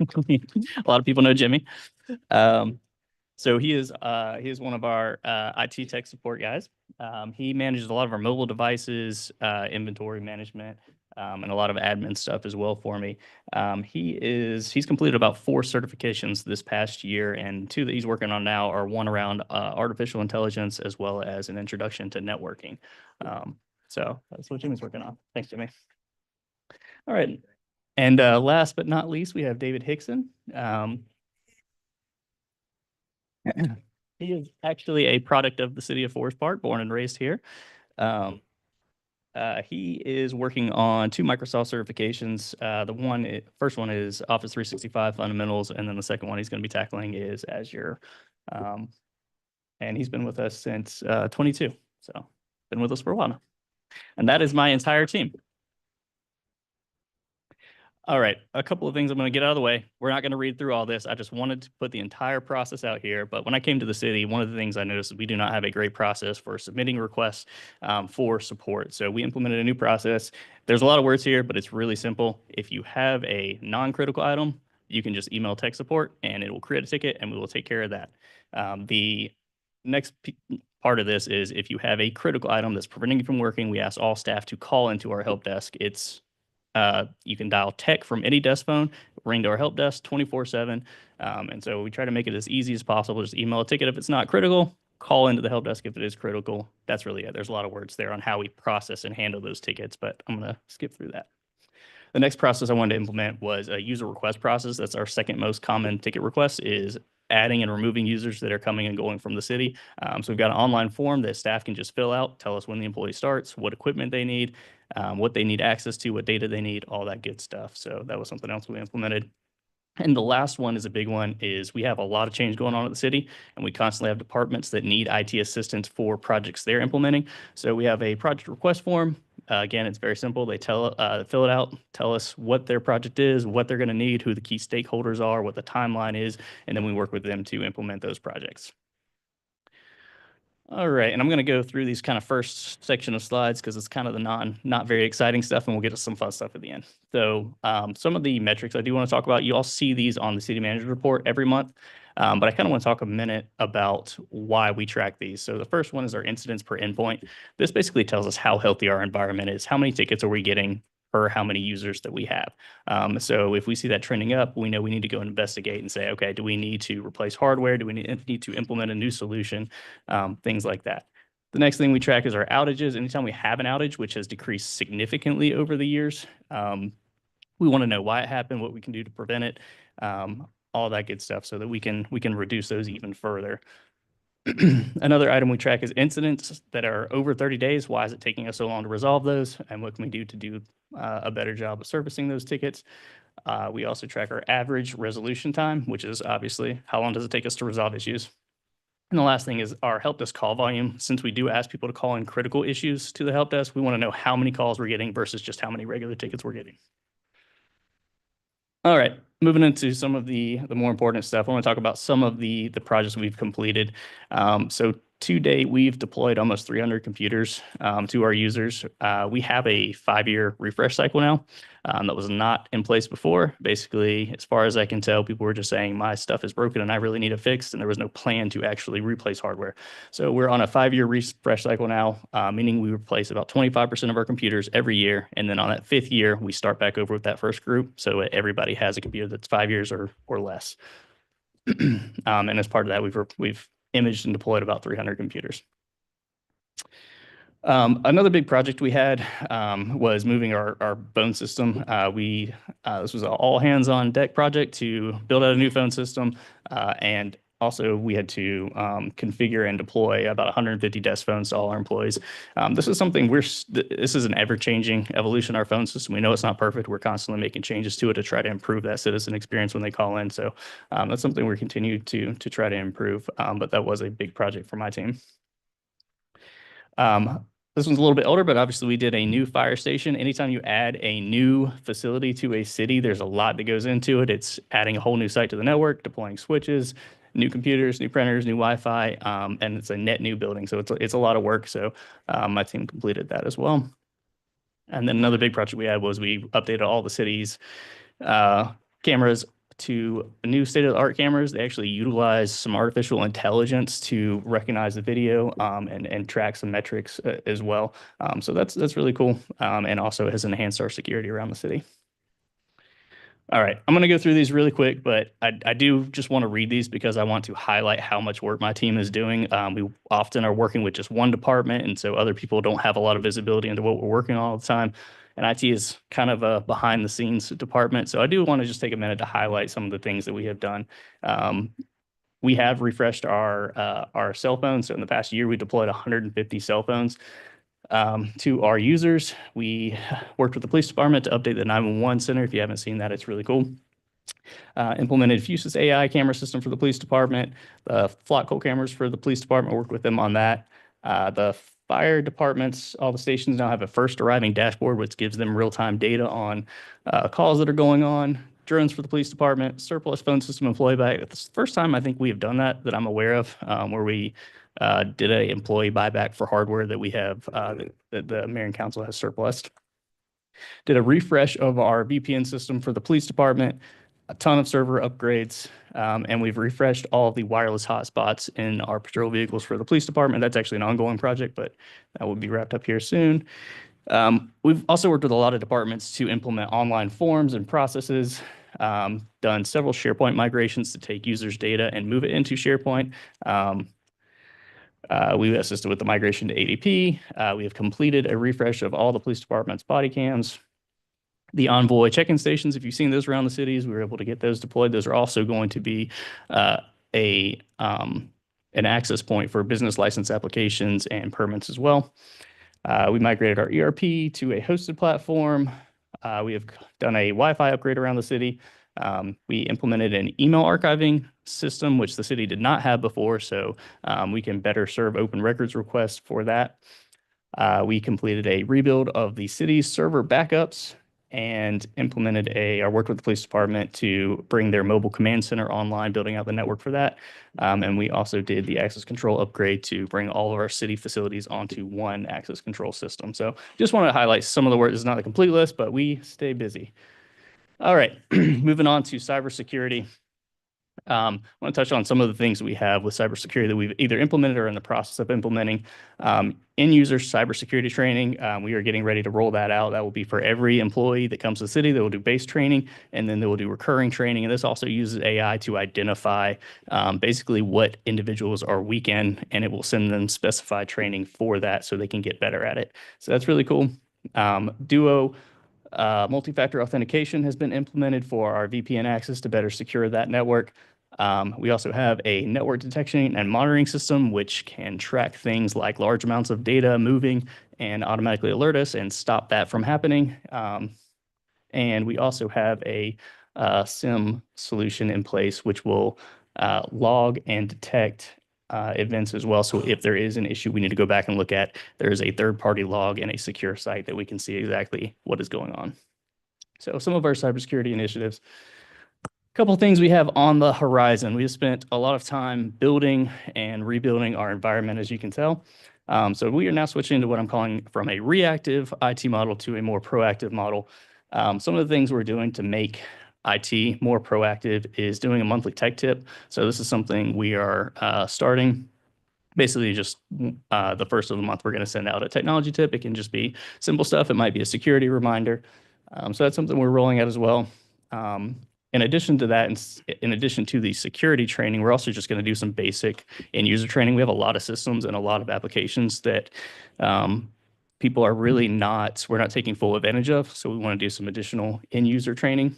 A lot of people know Jimmy. So he is one of our IT tech support guys. He manages a lot of our mobile devices, inventory management, and a lot of admin stuff as well for me. He's completed about 4 certifications this past year, and 2 that he's working on now are one around artificial intelligence as well as an introduction to networking. So that's what Jimmy's working on. Thanks, Jimmy. All right. And last but not least, we have David Hickson. He is actually a product of the City of Forest Park, born and raised here. He is working on 2 Microsoft certifications. The first one is Office 365 Fundamentals, and then the second one he's going to be tackling is Azure. And he's been with us since 22, so been with us for a while now. And that is my entire team. All right, a couple of things I'm going to get out of the way. We're not going to read through all this. I just wanted to put the entire process out here. But when I came to the city, one of the things I noticed is we do not have a great process for submitting requests for support. So we implemented a new process. There's a lot of words here, but it's really simple. If you have a non-critical item, you can just email tech support and it will create a ticket and we will take care of that. The next part of this is if you have a critical item that's preventing you from working, we ask all staff to call into our help desk. You can dial tech from any desk phone, ring to our help desk 24/7. And so we try to make it as easy as possible. Just email a ticket if it's not critical, call into the help desk if it is critical. That's really it. There's a lot of words there on how we process and handle those tickets, but I'm going to skip through that. The next process I wanted to implement was a user request process. That's our second most common ticket request, is adding and removing users that are coming and going from the city. So we've got an online form that staff can just fill out, tell us when the employee starts, what equipment they need, what they need access to, what data they need, all that good stuff. So that was something else we implemented. And the last one is a big one, is we have a lot of change going on at the city, and we constantly have departments that need IT assistance for projects they're implementing. So we have a project request form. Again, it's very simple. They fill it out, tell us what their project is, what they're going to need, who the key stakeholders are, what the timeline is, and then we work with them to implement those projects. All right, and I'm going to go through these kind of first section of slides because it's kind of the not very exciting stuff, and we'll get to some fun stuff at the end. So some of the metrics I do want to talk about, you all see these on the city manager report every month, but I kind of want to talk a minute about why we track these. So the first one is our incidents per endpoint. This basically tells us how healthy our environment is, how many tickets are we getting per how many users that we have. So if we see that trending up, we know we need to go and investigate and say, okay, do we need to replace hardware? Do we need to implement a new solution? Things like that. The next thing we track is our outages. Anytime we have an outage, which has decreased significantly over the years, we want to know why it happened, what we can do to prevent it, all that good stuff, so that we can reduce those even further. Another item we track is incidents that are over 30 days. Why is it taking us so long to resolve those? And what can we do to do a better job of servicing those tickets? We also track our average resolution time, which is obviously how long does it take us to resolve issues. And the last thing is our help desk call volume. Since we do ask people to call in critical issues to the help desk, we want to know how many calls we're getting versus just how many regular tickets we're getting. All right, moving into some of the more important stuff. I want to talk about some of the projects we've completed. So to date, we've deployed almost 300 computers to our users. We have a 5-year refresh cycle now that was not in place before. Basically, as far as I can tell, people were just saying, my stuff is broken and I really need it fixed, and there was no plan to actually replace hardware. So we're on a 5-year refresh cycle now, meaning we replace about 25% of our computers every year. And then on that 5th year, we start back over with that first group. So everybody has a computer that's 5 years or less. And as part of that, we've imaged and deployed about 300 computers. Another big project we had was moving our phone system. This was an all hands on deck project to build out a new phone system, and also we had to configure and deploy about 150 desk phones to all our employees. This is something this is an ever-changing evolution of our phone system. We know it's not perfect. We're constantly making changes to it to try to improve that citizen experience when they call in. So that's something we're continuing to try to improve, but that was a big project for my team. This one's a little bit older, but obviously we did a new fire station. Anytime you add a new facility to a city, there's a lot that goes into it. It's adding a whole new site to the network, deploying switches, new computers, new printers, new Wi-Fi, and it's a net new building. So it's a lot of work. So my team completed that as well. And then another big project we had was we updated all the city's cameras to new state-of-the-art cameras. They actually utilize some artificial intelligence to recognize the video and track some metrics as well. So that's really cool, and also has enhanced our security around the city. All right, I'm going to go through these really quick, but I do just want to read these because I want to highlight how much work my team is doing. We often are working with just one department, and so other people don't have a lot of visibility into what we're working on all the time. And IT is kind of a behind the scenes department. So I do want to just take a minute to highlight some of the things that we have done. We have refreshed our cell phones. So in the past year, we deployed 150 cell phones to our users. We worked with the police department to update the 911 center. If you haven't seen that, it's really cool. Implemented Fusus AI camera system for the police department. The Flock Cold cameras for the police department, worked with them on that. The fire departments, all the stations now have a first arriving dashboard, which gives them real-time data on calls that are going on. Drones for the police department, surplus phone system employee buyback. It's the first time I think we have done that I'm aware of, where we did a employee buyback for hardware that we have, that the mayor and council has surplus. Did a refresh of our VPN system for the police department, a ton of server upgrades, and we've refreshed all of the wireless hotspots in our patrol vehicles for the police department. That's actually an ongoing project, but that will be wrapped up here soon. We've also worked with a lot of departments to implement online forms and processes, done several SharePoint migrations to take users' data and move it into SharePoint. We assisted with the migration to ADP. We have completed a refresh of all the police department's body cams. The Envoy check-in stations, if you've seen those around the cities, we were able to get those deployed. Those are also going to be an access point for business license applications and permits as well. We migrated our ERP to a hosted platform. We have done a Wi-Fi upgrade around the city. We implemented an email archiving system, which the city did not have before, so we can better serve open records requests for that. We completed a rebuild of the city's server backups and implemented I worked with the police department to bring their mobile command center online, building out the network for that. And we also did the access control upgrade to bring all of our city facilities onto one access control system. So just wanted to highlight some of the work. This is not a complete list, but we stay busy. All right, moving on to cybersecurity. I want to touch on some of the things we have with cybersecurity that we've either implemented or in the process of implementing. In-user cybersecurity training, we are getting ready to roll that out. That will be for every employee that comes to the city. They will do base training, and then they will do recurring training. And this also uses AI to identify basically what individuals are weak in, and it will send them specified training for that so they can get better at it. So that's really cool. Duo multi-factor authentication has been implemented for our VPN access to better secure that network. We also have a network detection and monitoring system, which can track things like large amounts of data moving and automatically alert us and stop that from happening. And we also have a SIM solution in place, which will log and detect events as well. So if there is an issue we need to go back and look at, there is a third-party log and a secure site that we can see exactly what is going on. So some of our cybersecurity initiatives. A couple of things we have on the horizon. We have spent a lot of time building and rebuilding our environment, as you can tell. So we are now switching to what I'm calling from a reactive IT model to a more proactive model. Some of the things we're doing to make IT more proactive is doing a monthly tech tip. So this is something we are starting. Basically, just the first of the month, we're going to send out a technology tip. It can just be simple stuff. It might be a security reminder. So that's something we're rolling out as well. In addition to that, in addition to the security training, we're also just going to do some basic end-user training. We have a lot of systems and a lot of applications that people are really we're not taking full advantage of. So we want to do some additional end-user training.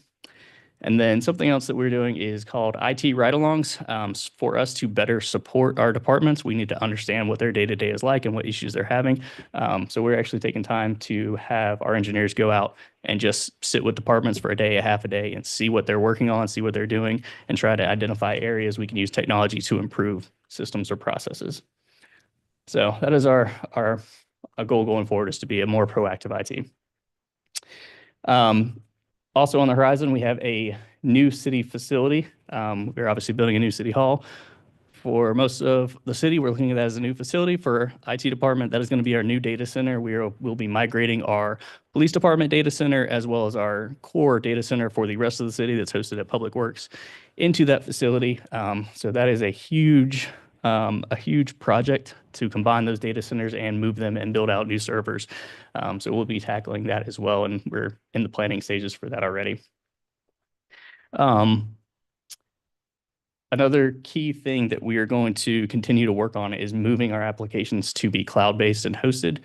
And then something else that we're doing is called IT ride-alongs. For us to better support our departments, we need to understand what their day-to-day is like and what issues they're having. So we're actually taking time to have our engineers go out and just sit with departments for a day, a half a day, and see what they're working on, see what they're doing, and try to identify areas we can use technology to improve systems or processes. So that is our goal going forward, is to be a more proactive IT. Also on the horizon, we have a new city facility. We're obviously building a new city hall. For most of the city, we're looking at that as a new facility. For IT department, that is going to be our new data center. We'll be migrating our police department data center as well as our core data center for the rest of the city that's hosted at Public Works into that facility. So that is a huge project to combine those data centers and move them and build out new servers. So we'll be tackling that as well, and we're in the planning stages for that already. Another key thing that we are going to continue to work on is moving our applications to be cloud-based and hosted.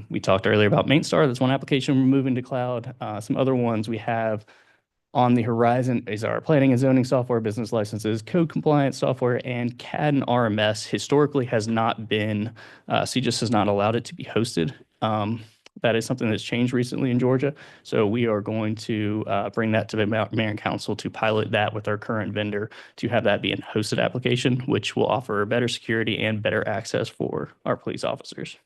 We talked earlier about MainStar. That's one application we're moving to cloud. Some other ones we have on the horizon is our planning and zoning software, business licenses, code compliance software, and CAD and RMS historically has not been, CJIS has not allowed it to be hosted. That is something that's changed recently in Georgia. So we are going to bring that to the Mayor and Council to pilot that with our current vendor to have that be a hosted application, which will offer better security and better access for our police officers.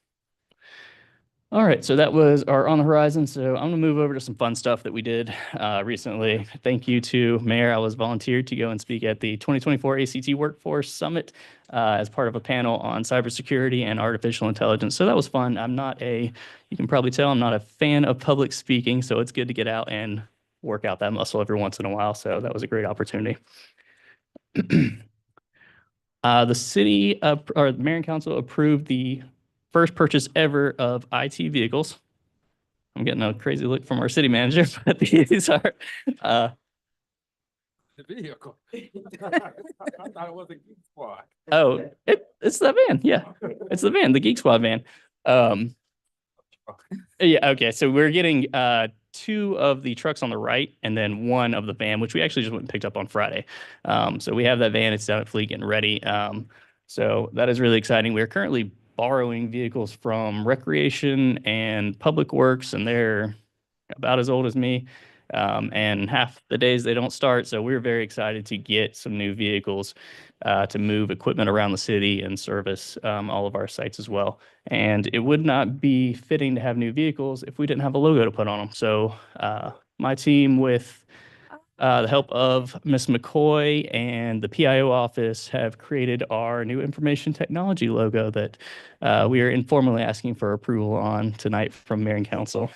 All right, so that was our on the horizon. So I'm gonna move over to some fun stuff that we did recently. Thank you to Mayor. I was volunteered to go and speak at the 2024 ACT Workforce Summit as part of a panel on cybersecurity and artificial intelligence. So that was fun. You can probably tell I'm not a fan of public speaking, so it's good to get out and work out that muscle every once in a while. So that was a great opportunity. The city, or the Mayor and Council approved the first purchase ever of IT vehicles. I'm getting a crazy look from our city manager, but these are The vehicle. I thought it was a Geek Squad. oh, it's the van. Yeah, it's the van, the Geek Squad van. Yeah, okay. So we're getting 2 of the trucks on the right and then 1 of the van, which we actually just went and picked up on Friday. So we have that van. It's down at Fleet getting ready. So that is really exciting. We're currently borrowing vehicles from Recreation and Public Works, and they're about as old as me. And half the days they don't start. So we're very excited to get some new vehicles to move equipment around the city and service all of our sites as well. And it would not be fitting to have new vehicles if we didn't have a logo to put on them. So my team, with the help of Ms. McCoy and the PIO office, have created our new information technology logo that we are informally asking for approval on tonight from Mayor and Council.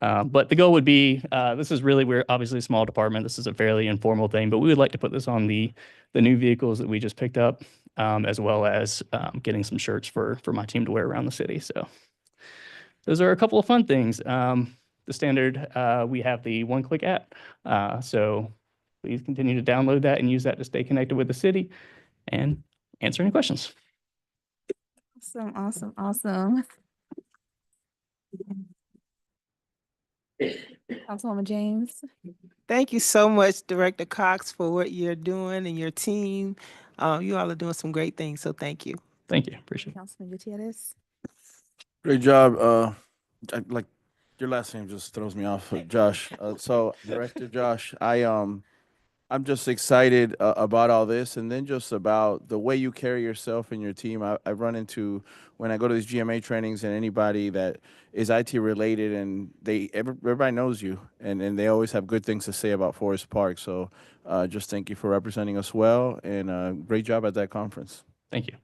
But the goal would be, this is really, we're obviously a small department. This is a fairly informal thing, but we would like to put this on the new vehicles that we just picked up, as well as getting some shirts for my team to wear around the city. So those are a couple of fun things. The standard, we have the one-click app. So please continue to download that and use that to stay connected with the city and answer any questions. Awesome, awesome, awesome. Councilwoman James. Thank you so much, Director Cox, for what you're doing and your team. You all are doing some great things, so thank you. Thank you. Appreciate it. Councilman Gutierrez. Great job. Like your last name just throws me off, Josh. So Director Josh, I'm just excited about all this, and then just about the way you carry yourself and your team. I run into, when I go to these GMA trainings, and anybody that is IT related, and everybody knows you, and they always have good things to say about Forest Park. So just thank you for representing us well, and great job at that conference. Thank you.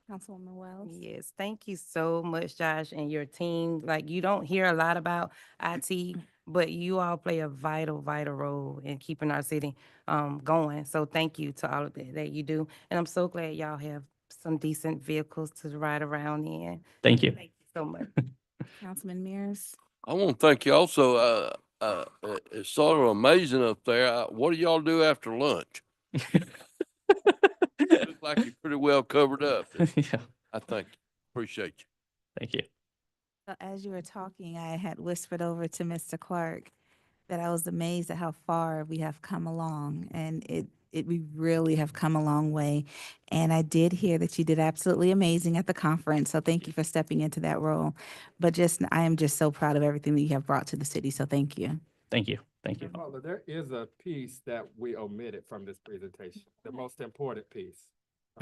Councilwoman Wells. Yes, thank you so much, Josh, and your team. Like, you don't hear a lot about IT, but you all play a vital role in keeping our city going. So thank you to all of that you do. And I'm so glad y'all have some decent vehicles to ride around in. Thank you. Thank you so much. Councilman Mears. I want to thank you also. It's sort of amazing up there. What do y'all do after lunch? Looks like you're pretty well covered up. Yeah. I thank you. Appreciate you. Thank you. So as you were talking, I had whispered over to Mr. Clark that I was amazed at how far we have come along, and we really have come a long way. And I did hear that you did absolutely amazing at the conference, so thank you for stepping into that role. But I am just so proud of everything that you have brought to the city, so thank you. Thank you. Thank you. Father, there is a piece that we omitted from this presentation, the most important piece.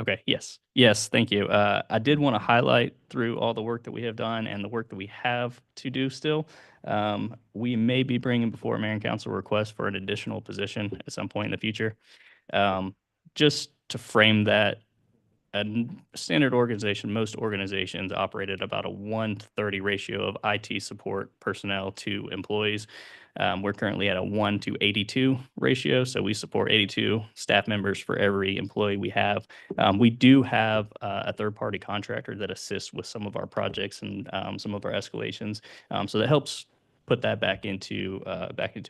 Okay, yes. Yes, thank you. I did want to highlight through all the work that we have done and the work that we have to do still. We may be bringing before Mayor and Council a request for an additional position at some point in the future. Just to frame that, a standard organization, most organizations operate at about a 1:30 ratio of IT support personnel to employees. We're currently at a 1:82 ratio, so we support 82 staff members for every employee we have. We do have a third-party contractor that assists with some of our projects and some of our escalations, so that helps put that back into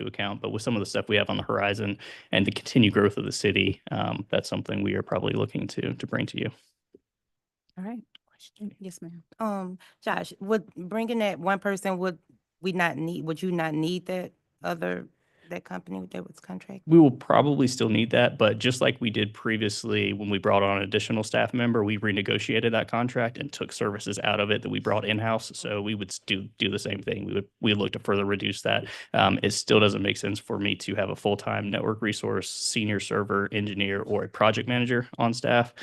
account. But with some of the stuff we have on the horizon and the continued growth of the city, that's something we are probably looking to bring to you. All right. Yes, ma'am. Josh, bringing that one person, would you not need that company that was contracted? We will probably still need that, but just like we did previously when we brought on an additional staff member, we renegotiated that contract and took services out of it that we brought in-house. So we would do the same thing. We would look to further reduce that. It still doesn't make sense for me to have a full-time network resource, senior server engineer, or a project manager on staff.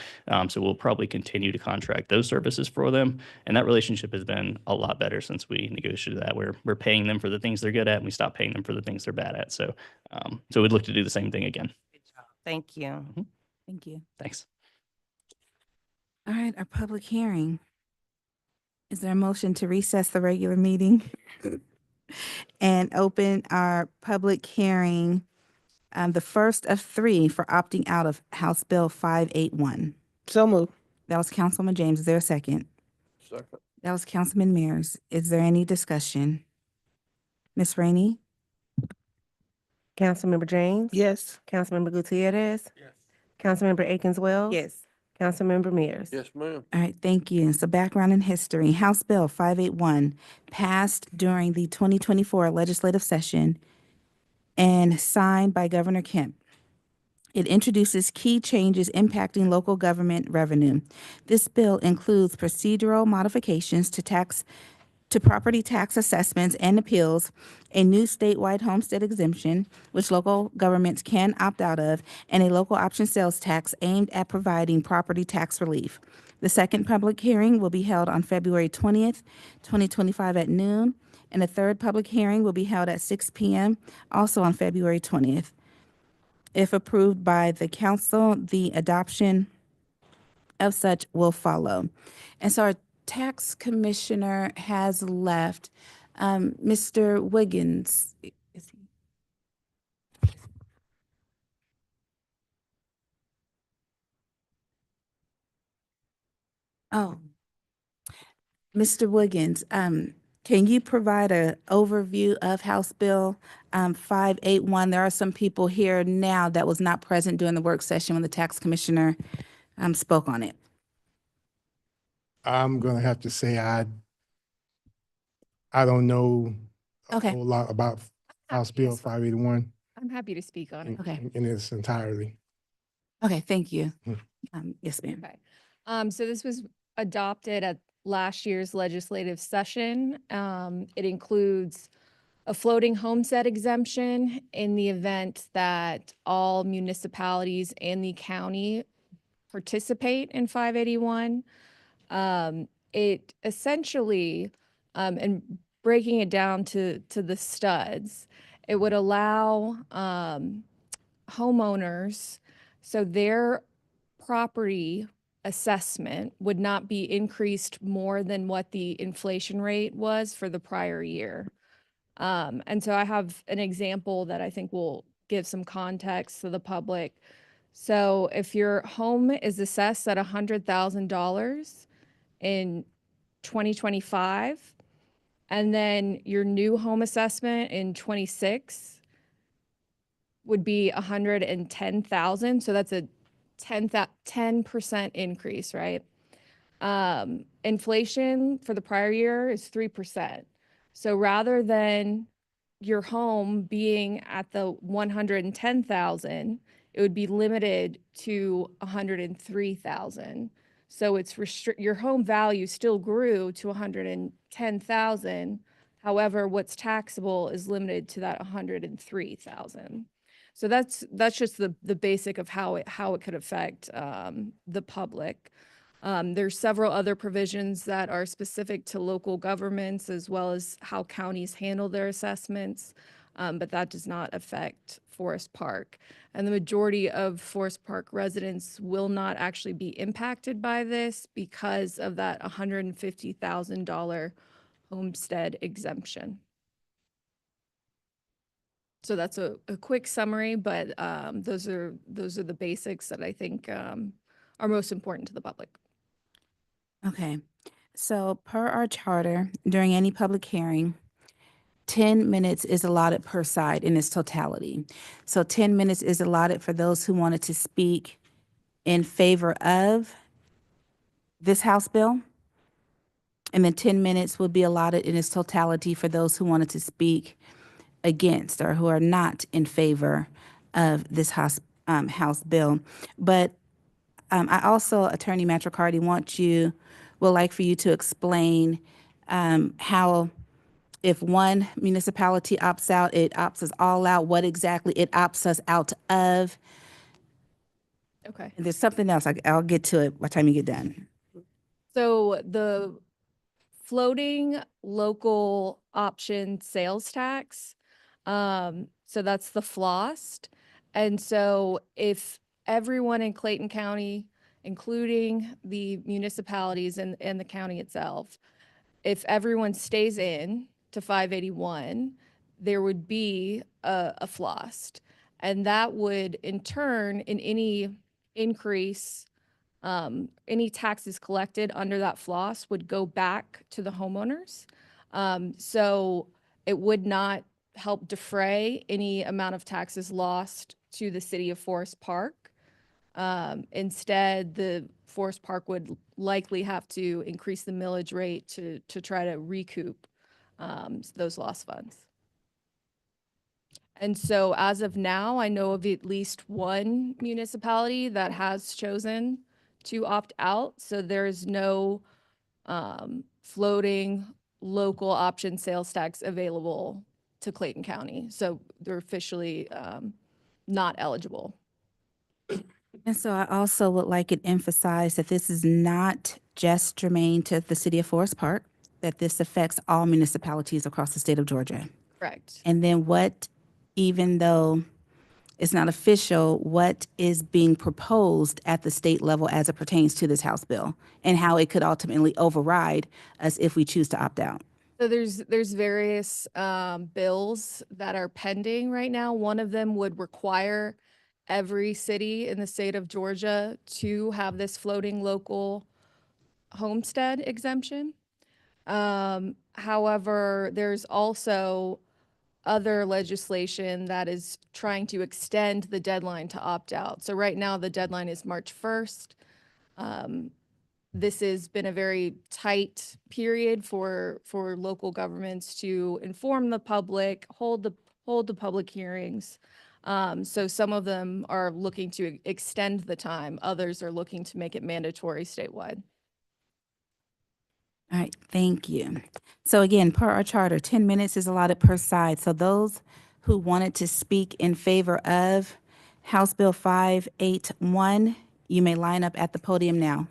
So we'll probably continue to contract those services for them. And that relationship has been a lot better since we negotiated that. We're paying them for the things they're good at, and we stop paying them for the things they're bad at. So we'd look to do the same thing again. Thank you. Thank you. Thanks. All right, our public hearing. Is there a motion to recess the regular meeting and open our public hearing, the first of 3 for opting out of House Bill 581? So moved. That was Councilwoman James. Is there a second? Second. That was Councilman Mears. Is there any discussion? Ms. Rainey? Councilmember James? Yes. Councilmember Gutierrez? Yes. Councilmember Akins-Wells? Yes. Councilmember Mears? Yes, ma'am. All right, thank you. So background and history. House Bill 581 passed during the 2024 legislative session and signed by Governor Kemp. It introduces key changes impacting local government revenue. This bill includes procedural modifications to tax to property tax assessments and appeals, a new statewide homestead exemption, which local governments can opt out of, and a local option sales tax aimed at providing property tax relief. The second public hearing will be held on February 20th, 2025 at noon, and a third public hearing will be held at 6 p.m., also on February 20th. If approved by the council, the adoption of such will follow. And so our tax commissioner has left. Mr. Wiggins. Is he? Oh, Mr. Wiggins, can you provide an overview of House Bill 581? There are some people here now that was not present during the work session when the tax commissioner spoke on it. I'm gonna have to say I don't know a Okay. whole lot about House Bill 581 I'm happy to speak on it. Okay. in its entirety. Okay, thank you. Hmm. Yes, ma'am. Okay. So this was adopted at last year's legislative session. It includes a floating homestead exemption in the event that all municipalities in the county participate in 581. It essentially, and breaking it down to the studs, it would allow homeowners, so their property assessment would not be increased more than what the inflation rate was for the prior year. And so I have an example that I think will give some context to the public. So if your home is assessed at $100,000 in 2025, and then your new home assessment in 26 would be 110,000. So that's a 10% increase, right? Inflation for the prior year is 3%. So rather than your home being at the 110,000, it would be limited to 103,000. So it's your home value still grew to 110,000. However, what's taxable is limited to that 103,000. So that's just the basic of how it could affect the public. There's several other provisions that are specific to local governments as well as how counties handle their assessments, but that does not affect Forest Park. And the majority of Forest Park residents will not actually be impacted by this because of that $150,000 homestead exemption. So that's a quick summary, but those are the basics that I think are most important to the public. Okay, so per our charter, during any public hearing, 10 minutes is allotted per side in its totality. So 10 minutes is allotted for those who wanted to speak in favor of this House bill. And then 10 minutes will be allotted in its totality for those who wanted to speak against or who are not in favor of this House bill. But I also, Attorney Matricardi, would like for you to explain how if one municipality opts out, it opts us all out, what exactly it opts us out of. Okay. And there's something else, I'll get to it by the time you get done. So the floating local option sales tax, so that's the FLOST. And so if everyone in Clayton County, including the municipalities and the county itself, if everyone stays in to 581, there would be a FLOST. And that would in turn, in any increase, any taxes collected under that FLOST would go back to the homeowners. So it would not help defray any amount of taxes lost to the city of Forest Park. Instead, the Forest Park would likely have to increase the millage rate to try to recoup those lost funds. And so as of now, I know of at least one municipality that has chosen to opt out. So there is no floating local option sales tax available to Clayton County. So they're officially not eligible. And so I also would like it emphasized that this is not just germane to the city of Forest Park, that this affects all municipalities across the state of Georgia. Correct. And then what, even though it's not official, what is being proposed at the state level as it pertains to this House bill and how it could ultimately override us if we choose to opt out? So there's various bills that are pending right now. One of them would require every city in the state of Georgia to have this floating local homestead exemption. However, there's also other legislation that is trying to extend the deadline to opt out. So right now, the deadline is March 1st. This has been a very tight period for local governments to inform the public, hold the public hearings. So some of them are looking to extend the time. Others are looking to make it mandatory statewide. All right, thank you. So again, per our charter, 10 minutes is allotted per side. So those who wanted to speak in favor of House Bill 581, you may line up at the podium now.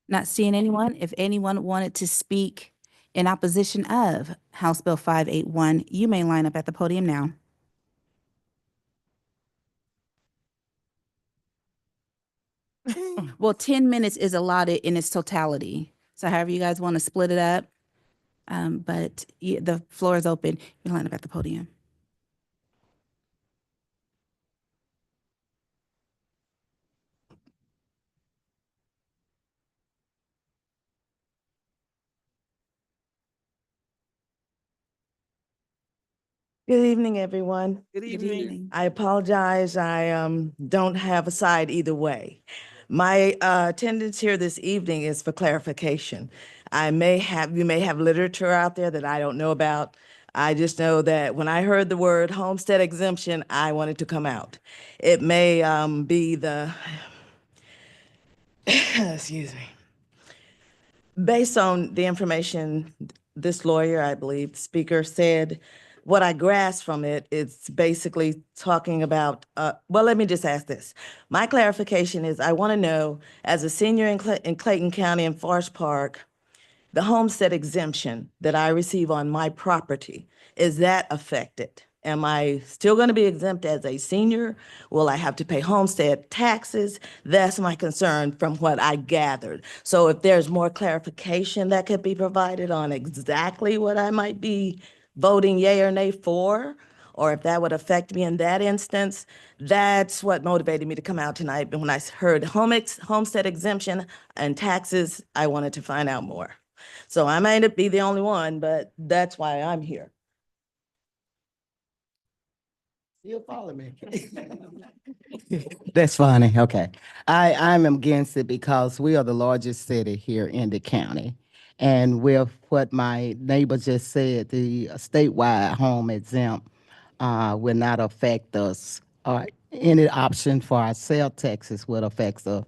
Not seeing anyone. If anyone wanted to speak in opposition of House Bill 581, you may line up at the podium now. Well, 10 minutes is allotted in its totality. So however you guys want to split it up. But the floor is open. You line up at the podium. Good evening, everyone. Good evening. I apologize. I don't have a side either way. My attendance here this evening is for clarification. You may have literature out there that I don't know about. I just know that when I heard the word homestead exemption, I wanted to come out. It may be the, excuse me. Based on the information this lawyer, I believe, speaker said, what I grasped from it, it's basically talking about, well, let me just ask this. My clarification is I want to know, as a senior in Clayton County and Forest Park, the homestead exemption that I receive on my property, is that affected? Am I still going to be exempt as a senior? Will I have to pay homestead taxes? That's my concern from what I gathered. So if there's more clarification that could be provided on exactly what I might be voting yay or nay for, or if that would affect me in that instance, that's what motivated me to come out tonight. But when I heard homestead exemption and taxes, I wanted to find out more. So I may not be the only one, but that's why I'm here. You'll follow me. That's funny. Okay. I'm against it because we are the largest city here in the county. And with what my neighbor just said, the statewide home exempt will not affect us. Any option for our sale taxes would affect us.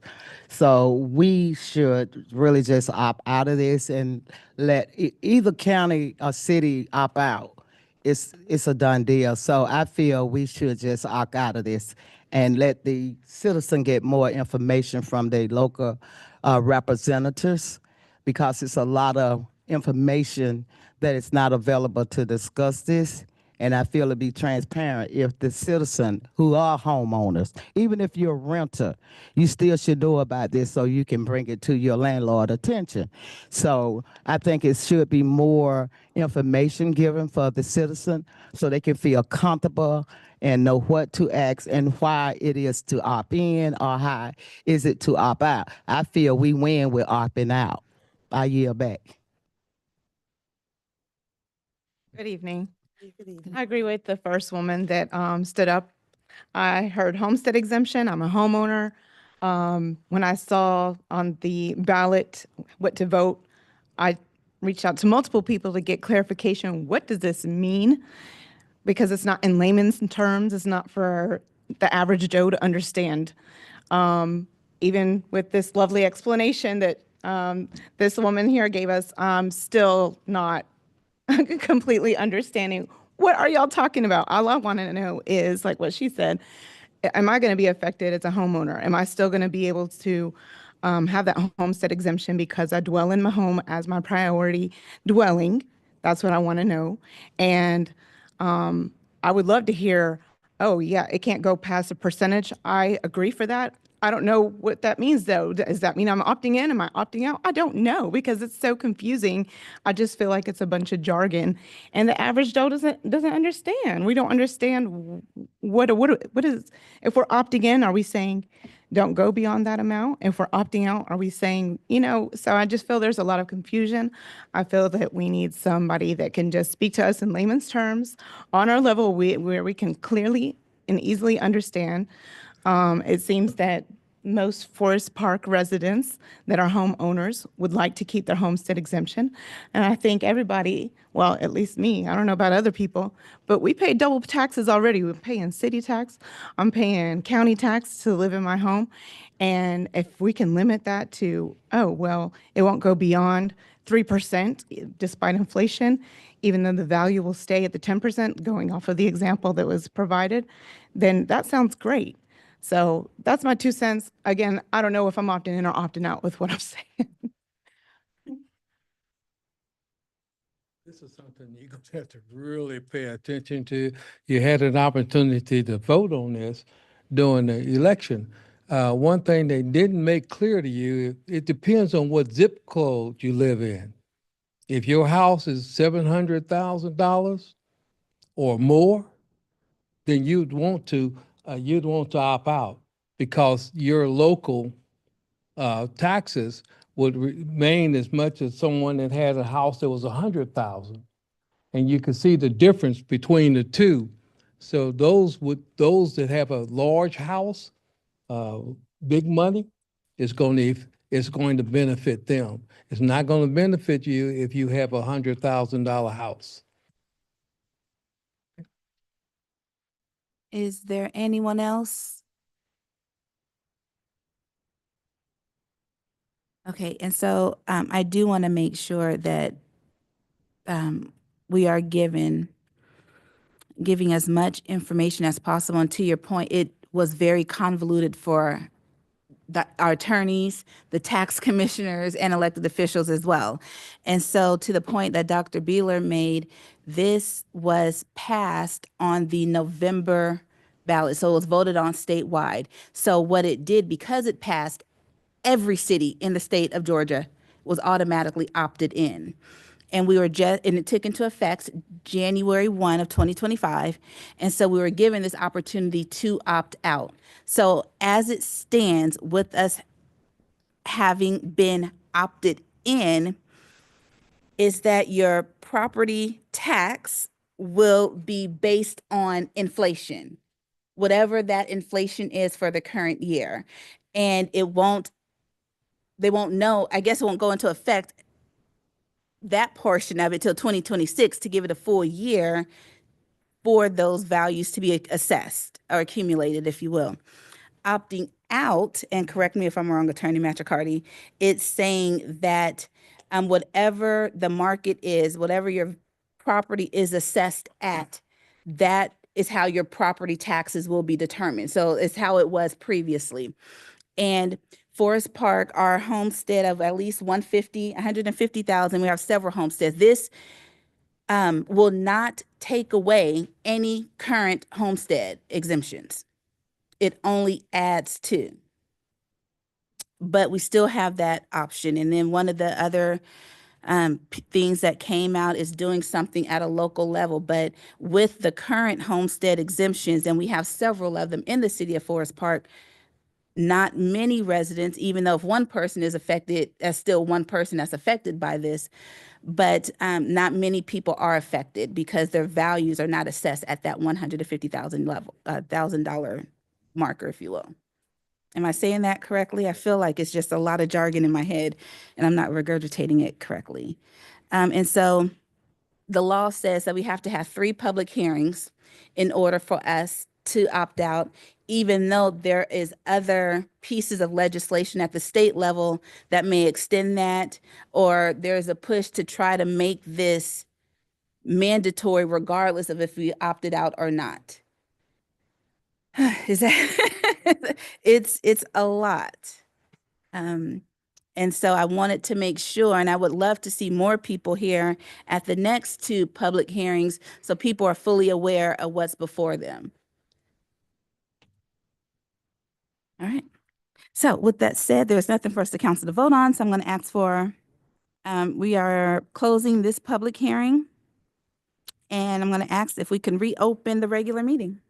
So we should really just opt out of this and let either county or city opt out. It's a done deal. So I feel we should just opt out of this and let the citizen get more information from the local representatives, because it's a lot of information that is not available to discuss this. And I feel it'd be transparent if the citizen who are homeowners, even if you're a renter, you still should know about this so you can bring it to your landlord attention. So I think it should be more information given for the citizen so they can feel comfortable and know what to ask and why it is to opt in or how is it to opt out. I feel we win with opting out. I yield back. Good evening. I agree with the first woman that stood up. I heard homestead exemption. I'm a homeowner. When I saw on the ballot what to vote, I reached out to multiple people to get clarification. What does this mean? Because it's not in layman's terms. It's not for the average Joe to understand. even with this lovely explanation that this woman here gave us, I'm still not completely understanding what are y'all talking about. All I want to know is, like what she said, am I going to be affected as a homeowner? Am I still going to be able to have that homestead exemption because I dwell in my home as my priority dwelling? That's what I want to know. And I would love to hear, oh yeah, it can't go past a percentage. I agree for that. I don't know what that means though. Does that mean I'm opting in? Am I opting out? I don't know because it's so confusing. I just feel like it's a bunch of jargon and the average Joe doesn't understand. We don't understand what is, if we're opting in, are we saying don't go beyond that amount? If we're opting out, are we saying, so I just feel there's a lot of confusion. I feel that we need somebody that can just speak to us in layman's terms on our level where we can clearly and easily understand. It seems that most Forest Park residents that are homeowners would like to keep their homestead exemption. And I think everybody, well, at least me, I don't know about other people, but we pay double taxes already. We're paying city tax, I'm paying county tax to live in my home. And if we can limit that to, oh, well, it won't go beyond 3% despite inflation, even though the value will stay at the 10% going off of the example that was provided, then that sounds great. So that's my 2 cents. Again, I don't know if I'm opting in or opting out with what I'm saying. This is something you're going to have to really pay attention to. You had an opportunity to vote on this during the election. One thing they didn't make clear to you, it depends on what zip code you live in. If your house is $700,000 or more, then you'd want to opt out because your local taxes would remain as much as someone that had a house that was 100,000. And you can see the difference between the two. So those that have a large house, big money, is going to benefit them. It's not going to benefit you if you have a $100,000 house. Is there anyone else? Okay, and so I do want to make sure that we are giving as much information as possible. And to your point, it was very convoluted for our attorneys, the tax commissioners, and elected officials as well. And so to the point that Dr. Beeler made, this was passed on the November ballot. So it was voted on statewide. So what it did, because it passed, every city in the state of Georgia was automatically opted in. And it took into effect January 1 of 2025. And so we were given this opportunity to opt out. So as it stands, with us having been opted in, is that your property tax will be based on inflation, whatever that inflation is for the current year. And they won't know, I guess it won't go into effect, that portion of it, till 2026, to give it a full year for those values to be assessed or accumulated, if you will. Opting out, and correct me if I'm wrong, Attorney Matricardi, it's saying that whatever the market is, whatever your property is assessed at, that is how your property taxes will be determined. So it's how it was previously. And Forest Park, our homestead of at least 150,000, we have several homesteads. This will not take away any current homestead exemptions. It only adds to. But we still have that option. And then one of the other things that came out is doing something at a local level. But with the current homestead exemptions, and we have several of them in the city of Forest Park, not many residents, even though if one person is affected, that's still one person that's affected by this, but not many people are affected because their values are not assessed at that $150,000 level, $1,000 marker, if you will. Am I saying that correctly? I feel like it's just a lot of jargon in my head and I'm not regurgitating it correctly. And so the law says that we have to have 3 public hearings in order for us to opt out, even though there is other pieces of legislation at the state level that may extend that, or there's a push to try to make this mandatory regardless of if we opted out or not. Is that it's a lot. And so I wanted to make sure, and I would love to see more people here at the next two public hearings so people are fully aware of what's before them. All right. So with that said, there's nothing for us, the council, to vote on. So I'm going to ask for, we are closing this public hearing. And I'm going to ask if we can reopen the regular meeting.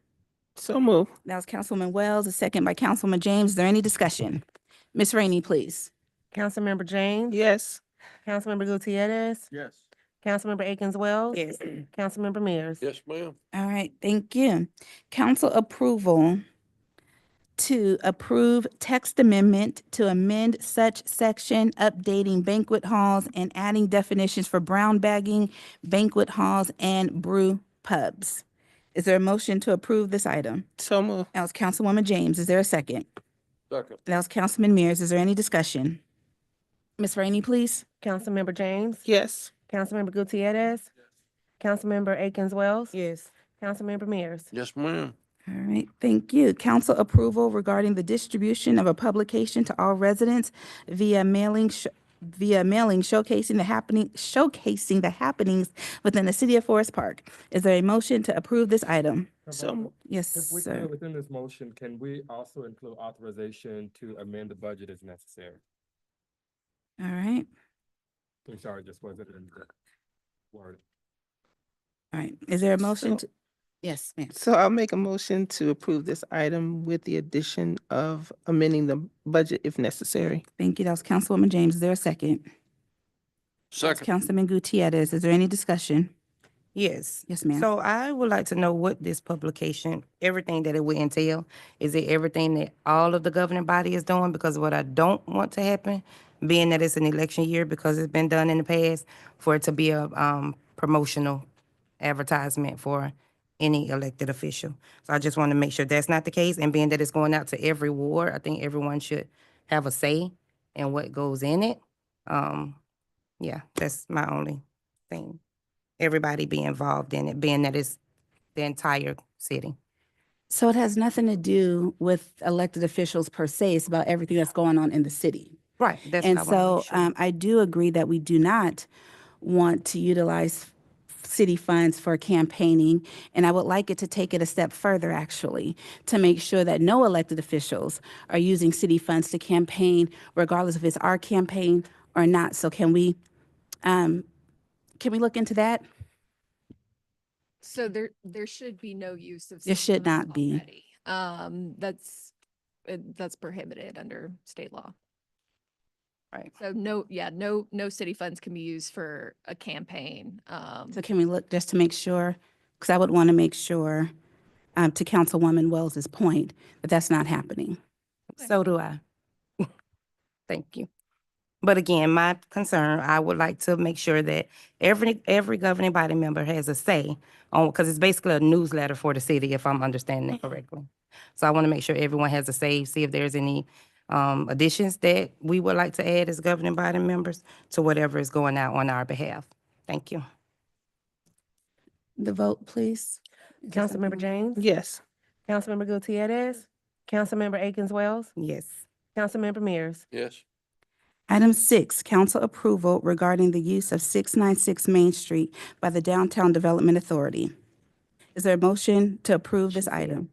So move. That was Councilwoman Wells, a second by Councilwoman James. Is there any discussion? Ms. Rainey, please. Councilmember James. Yes. Councilmember Gutierrez. Yes. Councilmember Akins Wells. Yes. Councilmember Mears. Yes, ma'am. All right, thank you. Council approval to approve text amendment to amend such section, updating banquet halls and adding definitions for brown bagging, banquet halls, and brew pubs. Is there a motion to approve this item? So move. That was Councilwoman James. Is there a second? Second. That was Councilman Mears. Is there any discussion? Ms. Rainey, please. Councilmember James. Yes. Councilmember Gutierrez. Councilmember Akins Wells. Yes. Councilmember Mears. Yes, ma'am. All right, thank you. Council approval regarding the distribution of a publication to all residents via mailing showcasing the happenings within the city of Forest Park. Is there a motion to approve this item? So, Yes, If we sir. can, within this motion, can we also include authorization to amend the budget as necessary? All right, I'm sorry, just wasn't in the word. all right. Is there a motion So- to? Yes, ma'am. so I'll make a motion to approve this item with the addition of amending the budget if necessary. Thank you. That was Councilwoman James. Is there a second? Second. Councilman Gutierrez. Is there any discussion? Yes. Yes, ma'am. So I would like to know what this publication, everything that it would entail. Is it everything that all of the governing body is doing? Because what I don't want to happen, being that it's an election year, because it's been done in the past, for it to be a promotional advertisement for any elected official. So I just want to make sure that's not the case. And being that it's going out to every ward, I think everyone should have a say in what goes in it. Yeah, that's my only thing. Everybody be involved in it, being that it's the entire city. So it has nothing to do with elected officials per se. It's about everything that's going on in the city. Right. That's And what I wanna so make sure. I do agree that we do not want to utilize city funds for campaigning. And I would like it to take it a step further, actually, to make sure that no elected officials are using city funds to campaign, regardless if it's our campaign or not. So can we look into that? So there should be no use of. There city should funds not be. already. That's prohibited under state law. Right. So no city funds can be used for a campaign. So can we look just to make sure? Because I would want to make sure, to Councilwoman Wells's point, that that's not happening. So do I. Thank you. But again, my concern, I would like to make sure that every governing body member has a say on, because it's basically a newsletter for the city, if I'm understanding it correctly. So I want to make sure everyone has a say, see if there's any additions that we would like to add as governing body members to whatever is going out on our behalf. Thank you. The vote, please. Councilmember James. Yes. Councilmember Gutierrez. Councilmember Akins Wells. Yes. Councilmember Mears. Yes. Item 6, council approval regarding the use of 696 Main Street by the Downtown Development Authority. Is there a motion to approve this item?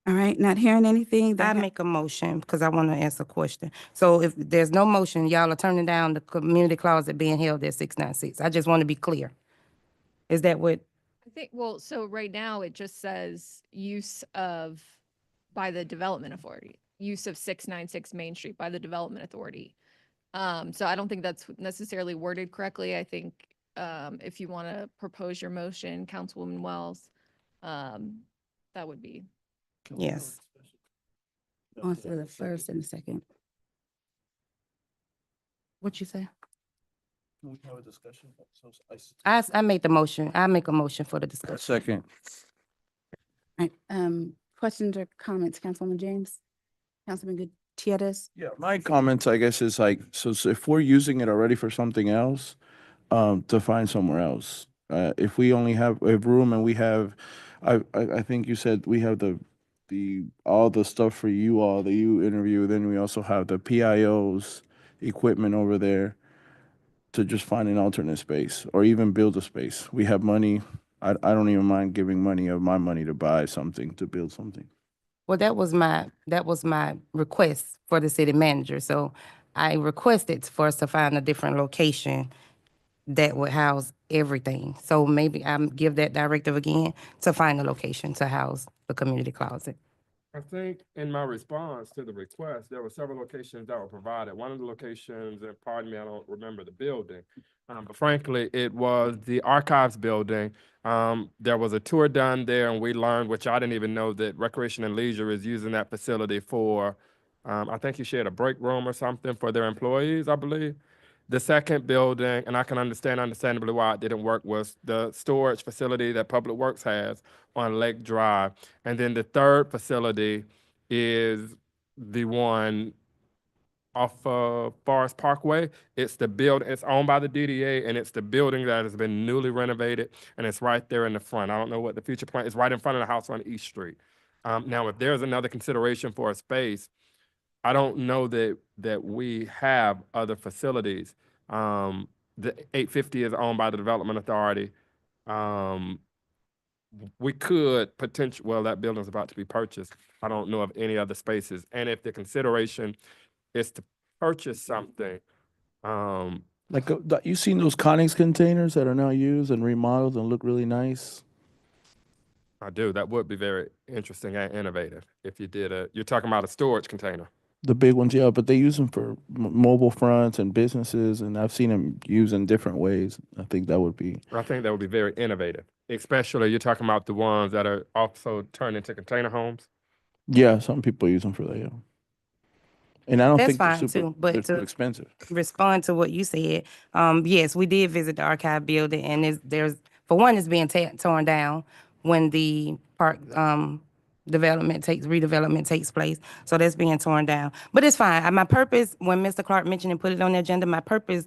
All right, not hearing anything. I make a motion because I want to ask a question. So if there's no motion, y'all are turning down the community closet being held at 696. I just want to be clear. Is that what? I think, well, so right now it just says use of by the Development Authority, use of 696 Main Street by the Development Authority. So I don't think that's necessarily worded correctly. I think if you want to propose your motion, Councilwoman Wells, that would be. Yes. On for the first and the second. What you say? Can we have a discussion? I made the motion. I make a motion for the discussion. Second. Right, questions or comments, Councilwoman James? Councilman Gutierrez? Yeah, my comments, I guess, is like, so if we're using it already for something else, to find somewhere else. If we only have a room and we have, I think you said we have all the stuff for you all that you interview, then we also have the PIO's equipment over there to just find an alternate space or even build a space. We have money. I don't even mind giving money of my money to buy something, to build something. Well, that was my request for the city manager. So I requested for us to find a different location that would house everything. So maybe I'm give that directive again to find a location to house the community closet. I think in my response to the request, there were several locations that were provided. One of the locations, and pardon me, I don't remember the building, but frankly, it was the archives building. There was a tour done there and we learned, which I didn't even know, that Recreation and Leisure is using that facility for, I think you shared a break room or something for their employees, I believe. The second building, and I can understandably why it didn't work, was the storage facility that Public Works has on Lake Drive. And then the third facility is the one off of Forest Parkway. It's the building, it's owned by the DDA, and it's the building that has been newly renovated, and it's right there in the front. I don't know what the future plan is, right in front of the house on East Street. Now, if there's another consideration for a space, I don't know that we have other facilities. The 850 is owned by the Development Authority. We could potentially, well, that building's about to be purchased. I don't know of any other spaces. And if the consideration is to purchase something, Like, you seen those Connex containers that are now used and remodeled and look really nice? I do. That would be very interesting and innovative if you did you're talking about a storage container. The big ones, yeah, but they use them for mobile fronts and businesses, and I've seen them used in different ways. I think that would be. I think that would be very innovative, especially you're talking about the ones that are also turned into container homes. Yeah, some people use them for that, yeah. And I don't That's think they're fine super, too, but they're to too expensive. respond to what you said, yes, we did visit the archive building, and there's for one, it's being torn down when the park redevelopment takes place. So that's being torn down. But it's fine. My purpose, when Mr. Clark mentioned and put it on the agenda, my purpose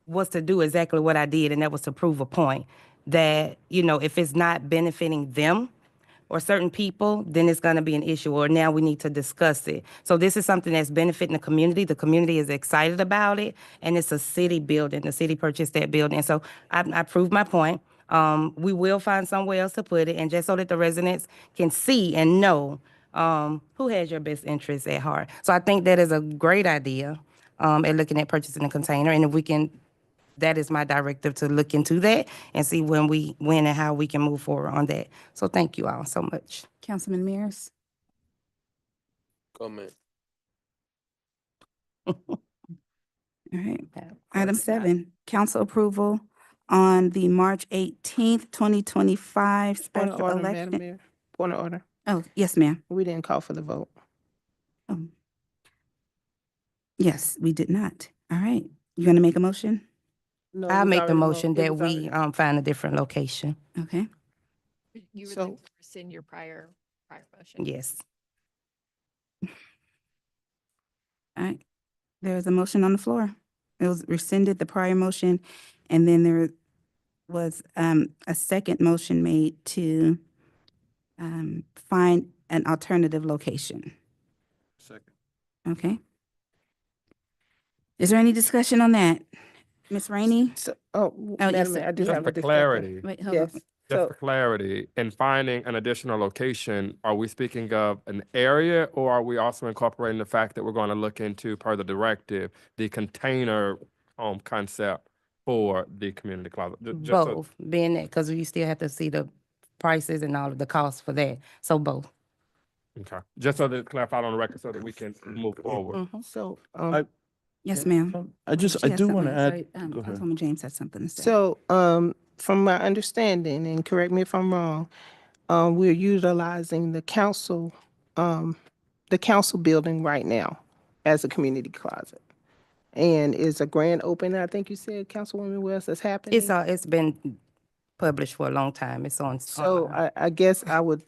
was to do exactly what I did, and that was to prove a point that, if it's not benefiting them or certain people, then it's gonna be an issue, or now we need to discuss it. So this is something that's benefiting the community. The community is excited about it, and it's a city building. The city purchased that building. So I proved my point. We will find somewhere else to put it, and just so that the residents can see and know who has your best interests at heart. So I think that is a great idea at looking at purchasing a container, and if we can, that is my directive to look into that and see when and how we can move forward on that. So thank you all so much. Councilman Mears? Comment. All right. Item 7, council approval on the March 18th, 2025 Point special of order, Madam election. Mayor. Point of order. Oh, yes, ma'am. We didn't call for the vote. Oh. Yes, we did not. All right. You gonna make a motion? No, I'll it was make the already motion it that was we already- find a different location. Okay. You would So- like to rescind your prior motion. Yes. All right. There's a motion on the floor. It was rescinded, the prior motion, and then there was a second motion made to find an alternative location. Second. Okay. Is there any discussion on that? Ms. Rainey? Madam yes, Mayor, sir. I do Just have for a discussion. clarity. Wait, hold on. Yes. Just So, for clarity, in finding an additional location, are we speaking of an area, or are we also incorporating the fact that we're going to look into, per the directive, the container home concept for the community closet? Just so- Both, being that, because you still have to see the prices and all of the costs for that. So both. Okay, just so that it's clarified on the record so that we can move forward. so, Yes, ma'am. I do want to add. Go ahead. Councilwoman James has something to say. So, from my understanding, and correct me if I'm wrong, we're utilizing the council building right now as a community closet. And is a grand opening, I think you said, Councilwoman Wells, that's happening? It's been published for a long time. It's on. So online. I guess I would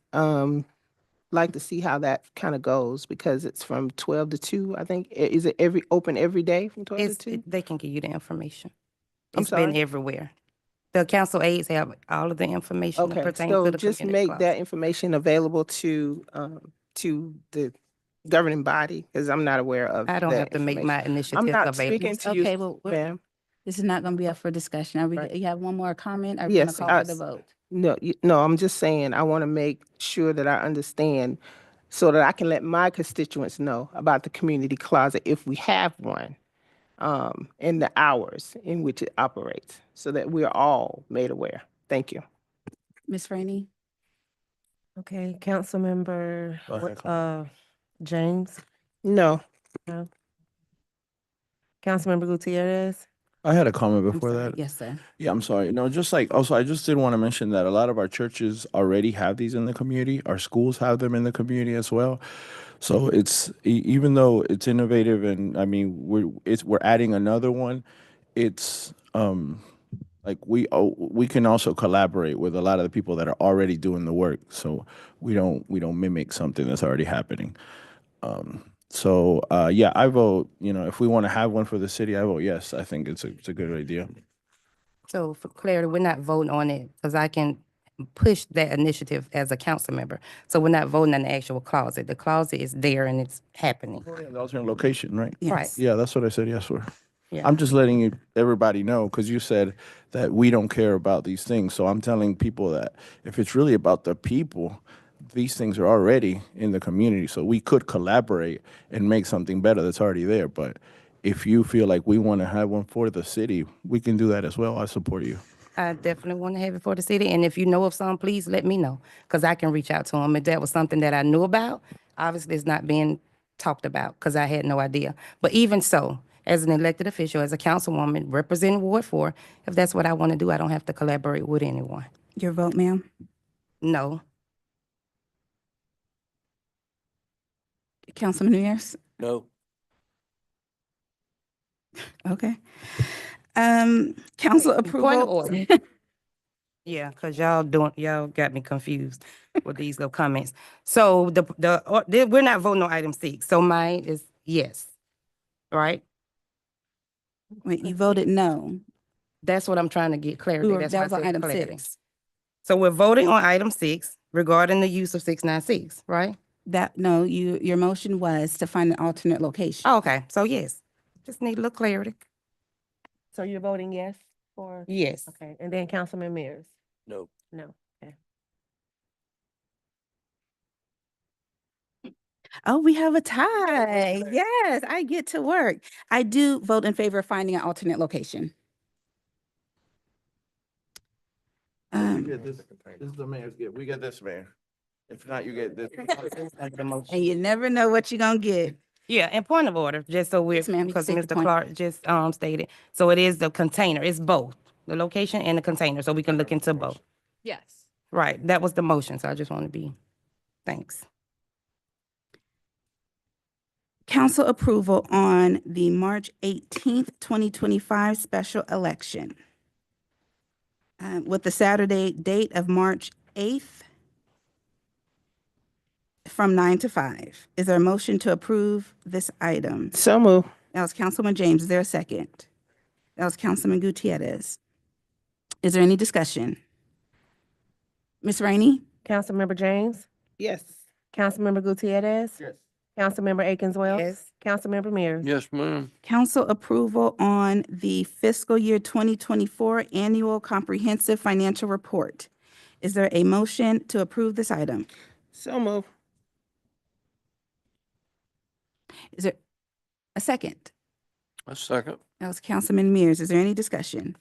like to see how that kind of goes because it's from 12 to 2, I think. Is it open every day from 12 to 2? They can give you the information. I'm It's been sorry? everywhere. The council aides have all of the information that Okay, pertains so to the just community make closet. that information available to the governing body because I'm not aware of I don't that have to make my information. initiatives I'm not available. speaking to you, Okay, well, ma'am. this is not gonna be up for discussion. Are we, Right. you have one more comment? Are we gonna Yes, call for the vote? No, I'm just saying, I want to make sure that I understand so that I can let my constituents know about the community closet if we have one, and the hours in which it operates, so that we're all made aware. Thank you. Ms. Rainey? Okay, Councilmember, Go ahead, James? No. No. Councilmember Gutierrez? I had a comment I'm before sorry. that. Yes, sir. Yeah, I'm sorry. No, just like also, I just did want to mention that a lot of our churches already have these in the community. Our schools have them in the community as well. So it's even though it's innovative, and I mean we're adding another one. It's like we can also collaborate with a lot of the people that are already doing the work. So we don't mimic something that's already happening. Yeah, I vote. If we want to have one for the city, I vote yes. I think it's a good idea. So for clarity, we're not voting on it because I can push that initiative as a council member. So we're not voting on the actual closet. The closet is there and it's happening. The alternate location, right? Right. Yeah, that's what I said yes for. Yeah. I'm just letting everybody know because you said that we don't care about these things. So I'm telling people that if it's really about the people, these things are already in the community. So we could collaborate and make something better that's already there. But if you feel like we want to have one for the city, we can do that as well. I support you. I definitely want to have it for the city. And if you know of some, please let me know because I can reach out to them. If that was something that I knew about, obviously it's not being talked about because I had no idea. But even so, as an elected official, as a councilwoman representing Ward 4, if that's what I want to do, I don't have to collaborate with anyone. Your vote, ma'am? No. Councilman Mears? No. Okay. Council Point of approval. order. Yeah, because y'all got me confused with these little comments. So we're not voting on item 6. So mine is yes, right? Wait, you voted no. That's what I'm trying to get clarity. That's why I That was on said item clarity. 6. So we're voting on item 6 regarding the use of 696, right? No, your motion was to find an alternate location. Oh, okay, so yes, just need a little clarity. So you're voting yes for? Yes. Okay, and then Councilman Mears? No. No, okay. Oh, we have a tie. Yes, I get to work. I do vote in favor of finding an alternate location. This is the mayor's gift. We get this, mayor. If not, you get this. And you never know what you're gonna get. Yeah, and point of order, just so we're, Yes, ma'am, you because can take the Mr. point. Clark just stated, so it is the container, it's both, the location and the container, so we can look into both. Yes. Right, that was the motion, so I just want to be, thanks. Council approval on the March 18th, 2025 special election. With the Saturday date of March 8th from 9 to 5. Is there a motion to approve this item? So moved. That was Councilman James. Is there a second? That was Councilman Gutierrez. Is there any discussion? Ms. Rainey? Councilmember James? Yes. Councilmember Gutierrez? Yes. Councilmember Akins Wells? Yes. Councilmember Mears? Yes, ma'am. Council approval on the fiscal year 2024 annual comprehensive financial report. Is there a motion to approve this item? So moved. Is there a second? A second. That was Councilman Mears. Is there any discussion?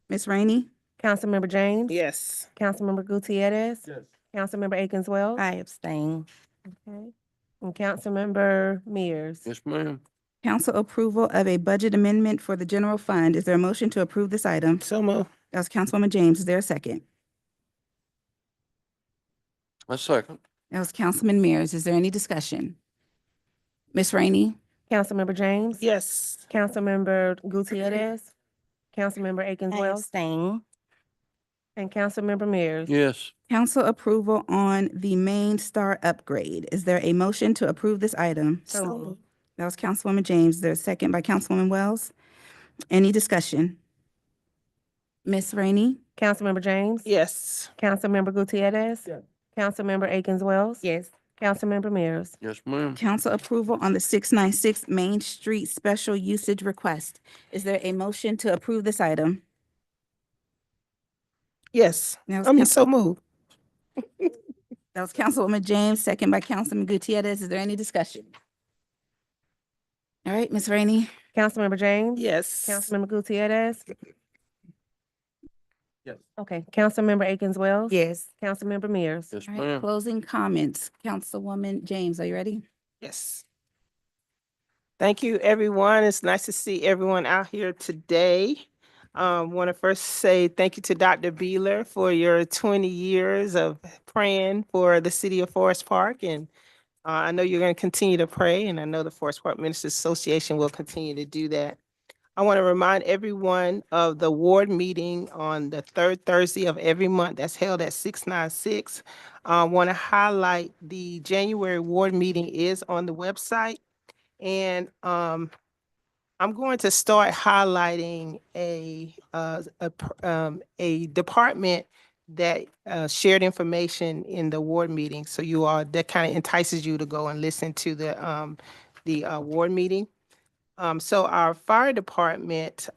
Ms. Rainey? Councilmember James? Yes. Councilmember Gutierrez? Yes. Councilmember Akins Wells? I abstain. Okay. And Councilmember Mears? Yes, ma'am. Council approval of a budget amendment for the general fund. Is there a motion to approve this item? So moved. That was Councilwoman James. Is there a second? A second. That was Councilman Mears. Is there any discussion? Ms. Rainey? Councilmember James. Yes. Councilmember Gutierrez. Councilmember Akins I Wells. abstain. And Councilmember Mears. Yes. Council approval on the main star upgrade. Is there a motion to approve this item? So moved. That was Councilwoman James. There's a second by Councilwoman Wells. Any discussion? Ms. Rainey? Councilmember James. Yes. Councilmember Gutierrez. Yes. Councilmember Akins Wells. Yes. Councilmember Mears. Yes, ma'am. Council approval on the 696 Main Street special usage request. Is there a motion to approve this item? Yes. That was I mean, Council- so moved. That was Councilwoman James, second by Councilman Gutierrez. Is there any discussion? All right, Ms. Rainey? Councilmember James. Yes. Councilmember Gutierrez. Yes. Okay. Councilmember Akins Wells. Yes. Councilmember Mears. Yes, All right, ma'am. closing comments. Councilwoman James, are you ready? Yes. Thank you, everyone. It's nice to see everyone out here today. Want to first say thank you to Dr. Beeler for your 20 years of praying for the city of Forest Park. And I know you're going to continue to pray, and I know the Forest Park Ministers Association will continue to do that. I want to remind everyone of the ward meeting on the third Thursday of every month that's held at 696. I want to highlight the January ward meeting is on the website. And I'm going to start highlighting a department that shared information in the ward meeting. So you all, that kind of entices you to go and listen to the ward meeting. So our fire department,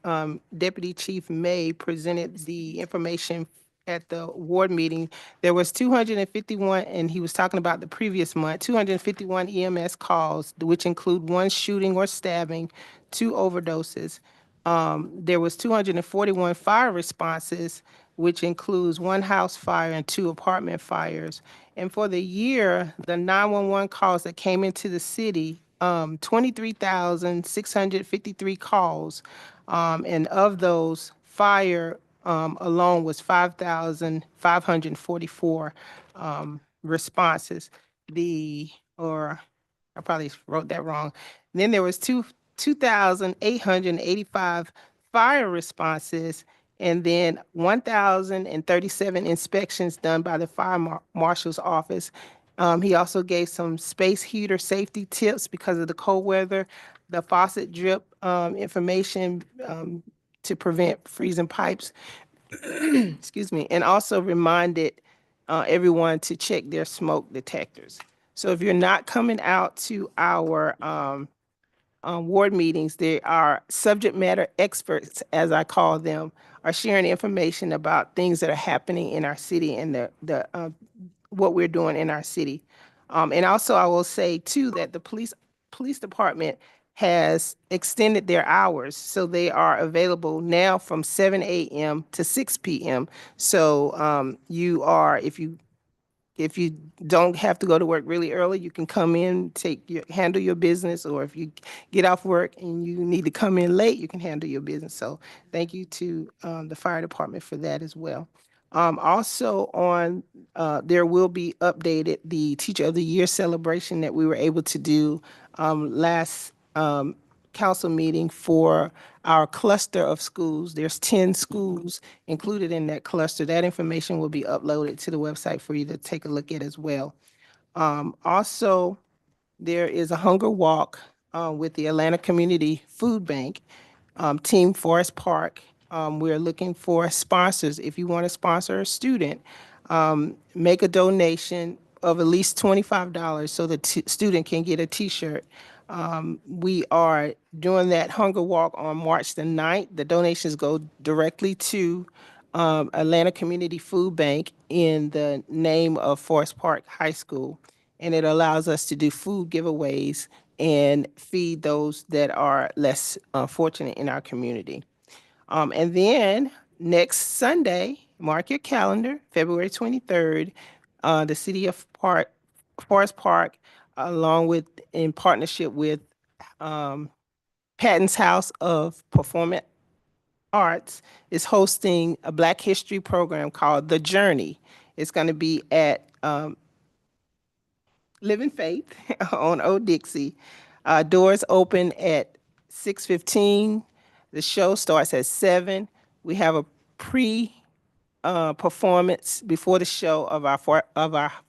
Deputy Chief May presented the information at the ward meeting. There was 251, and he was talking about the previous month, 251 EMS calls, which include 1 shooting or stabbing, 2 overdoses. There was 241 fire responses, which includes 1 house fire and 2 apartment fires. And for the year, the 911 calls that came into the city, 23,653 calls. And of those, fire alone was 5,544 responses. I probably wrote that wrong. Then there was 2,885 fire responses, and then 1,037 inspections done by the fire marshal's office. He also gave some space heater safety tips because of the cold weather, the faucet drip information to prevent freezing pipes. Excuse me, and also reminded everyone to check their smoke detectors. So if you're not coming out to our ward meetings, there are subject matter experts, as I call them, are sharing information about things that are happening in our city and what we're doing in our city. And also I will say too that the police department has extended their hours. So they are available now from 7 a.m. to 6 p.m. So if you don't have to go to work really early, you can come in, handle your business, or if you get off work and you need to come in late, you can handle your business. So thank you to the fire department for that as well. Also there will be updated the Teacher of the Year celebration that we were able to do last council meeting for our cluster of schools. There's 10 schools included in that cluster. That information will be uploaded to the website for you to take a look at as well. Also, there is a hunger walk with the Atlanta Community Food Bank, Team Forest Park. We're looking for sponsors. If you want to sponsor a student, make a donation of at least $25 so the student can get a t-shirt. We are doing that hunger walk on March the 9th. The donations go directly to Atlanta Community Food Bank in the name of Forest Park High School. And it allows us to do food giveaways and feed those that are less fortunate in our community. And then next Sunday, mark your calendar, February 23rd, the City of Forest Park, along with, in partnership with Patton's House of Performing Arts, is hosting a Black History program called The Journey. It's going to be at Living Faith on Old Dixie. Doors open at 6:15. The show starts at 7. We have a performance before the show of our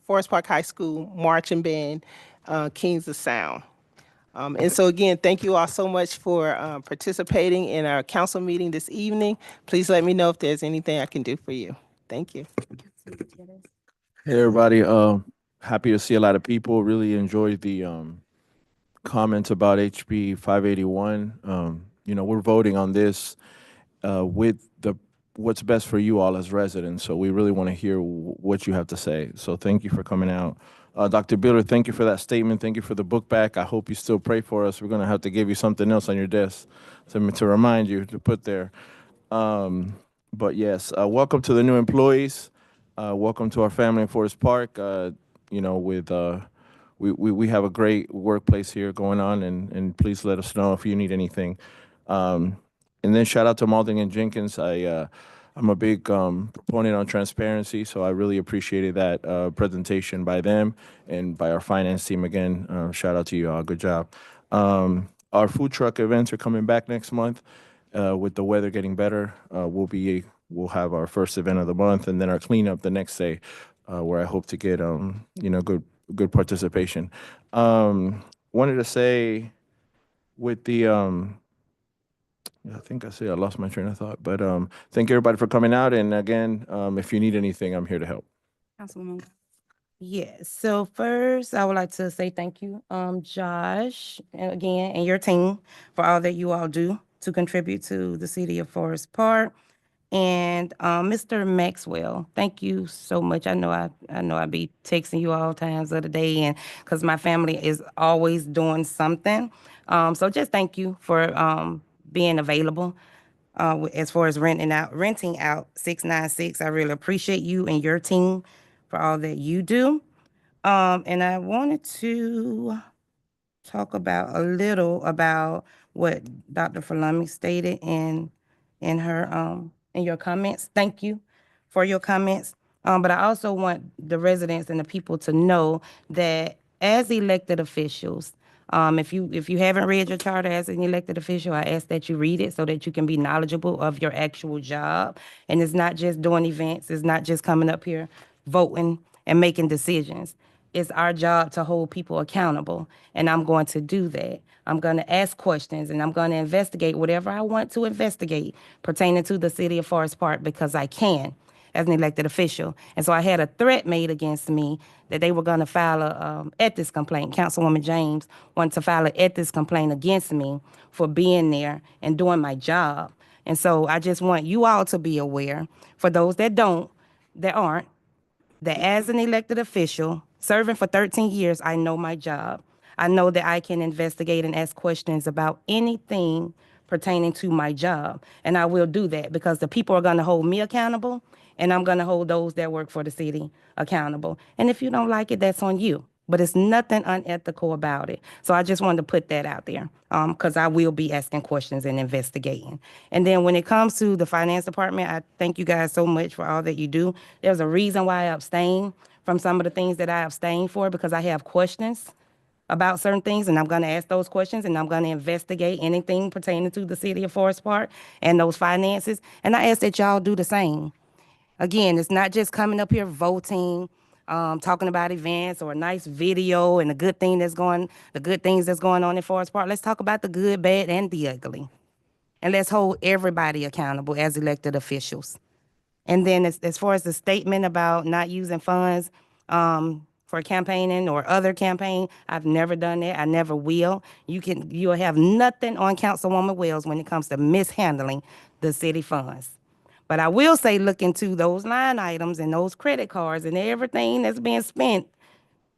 Forest Park High School marching band, Kings of Sound. And so again, thank you all so much for participating in our council meeting this evening. Please let me know if there's anything I can do for you. Thank you. Hey, everybody. Happy to see a lot of people. Really enjoyed the comments about HB 581. We're voting on this with what's best for you all as residents. So we really want to hear what you have to say. So thank you for coming out. Dr. Biller, thank you for that statement. Thank you for the book back. I hope you still pray for us. We're going to have to give you something else on your desk to remind you to put there. But yes, welcome to the new employees. Welcome to our family in Forest Park. We have a great workplace here going on, and please let us know if you need anything. And then shout out to Malding and Jenkins. I'm a big proponent on transparency, so I really appreciated that presentation by them and by our finance team again. Shout out to you all. Good job. Our food truck events are coming back next month. With the weather getting better, we'll have our first event of the month, and then our cleanup the next day, where I hope to get good participation. Wanted to say with the I think I lost my train of thought, but thank everybody for coming out. And again, if you need anything, I'm here to help. Councilwoman. Yes, so first, I would like to say thank you, Josh, and again, and your team for all that you all do to contribute to the city of Forest Park. And Mr. Maxwell, thank you so much. I know I be texting you all times of the day, and because my family is always doing something. So just thank you for being available. As far as renting out 696, I really appreciate you and your team for all that you do. And I wanted to talk a little about what Dr. Falami stated in her in your comments. Thank you for your comments. But I also want the residents and the people to know that as elected officials, if you haven't read your charter as an elected official, I ask that you read it so that you can be knowledgeable of your actual job. And it's not just doing events, it's not just coming up here voting and making decisions. It's our job to hold people accountable, and I'm going to do that. I'm going to ask questions, and I'm going to investigate whatever I want to investigate pertaining to the city of Forest Park, because I can as an elected official. And so I had a threat made against me that they were going to file a ethics complaint. Councilwoman James wanted to file an ethics complaint against me for being there and doing my job. And so I just want you all to be aware, for those that aren't, that as an elected official, serving for 13 years, I know my job. I know that I can investigate and ask questions about anything pertaining to my job. And I will do that because the people are going to hold me accountable, and I'm going to hold those that work for the city accountable. And if you don't like it, that's on you. But it's nothing unethical about it. So I just wanted to put that out there because I will be asking questions and investigating. And then when it comes to the finance department, I thank you guys so much for all that you do. There's a reason why I abstain from some of the things that I abstain for, because I have questions about certain things, and I'm going to ask those questions, and I'm going to investigate anything pertaining to the city of Forest Park and those finances. And I ask that y'all do the same. Again, it's not just coming up here voting, talking about events or a nice video and the good things that's going on in Forest Park. Let's talk about the good, bad, and the ugly. And let's hold everybody accountable as elected officials. And then as far as the statement about not using funds for campaigning or other campaign, I've never done that. I never will. You'll have nothing on Councilwoman Wells when it comes to mishandling the city funds. But I will say, look into those line items and those credit cards and everything that's being spent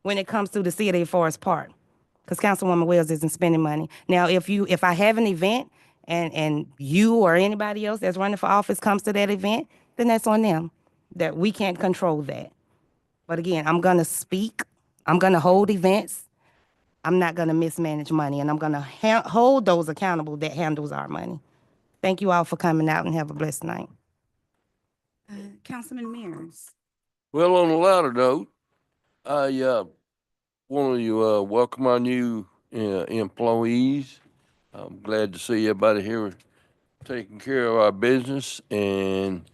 when it comes to the city of Forest Park, because Councilwoman Wells isn't spending money. Now, if I have an event and you or anybody else that's running for office comes to that event, then that's on them. That we can't control that. But again, I'm going to speak. I'm going to hold events. I'm not going to mismanage money, and I'm going to hold those accountable that handles our money. Thank you all for coming out, and have a blessed night. Councilman Mears. Well, on a lighter note, I want to welcome our new employees. I'm glad to see everybody here taking care of our business, and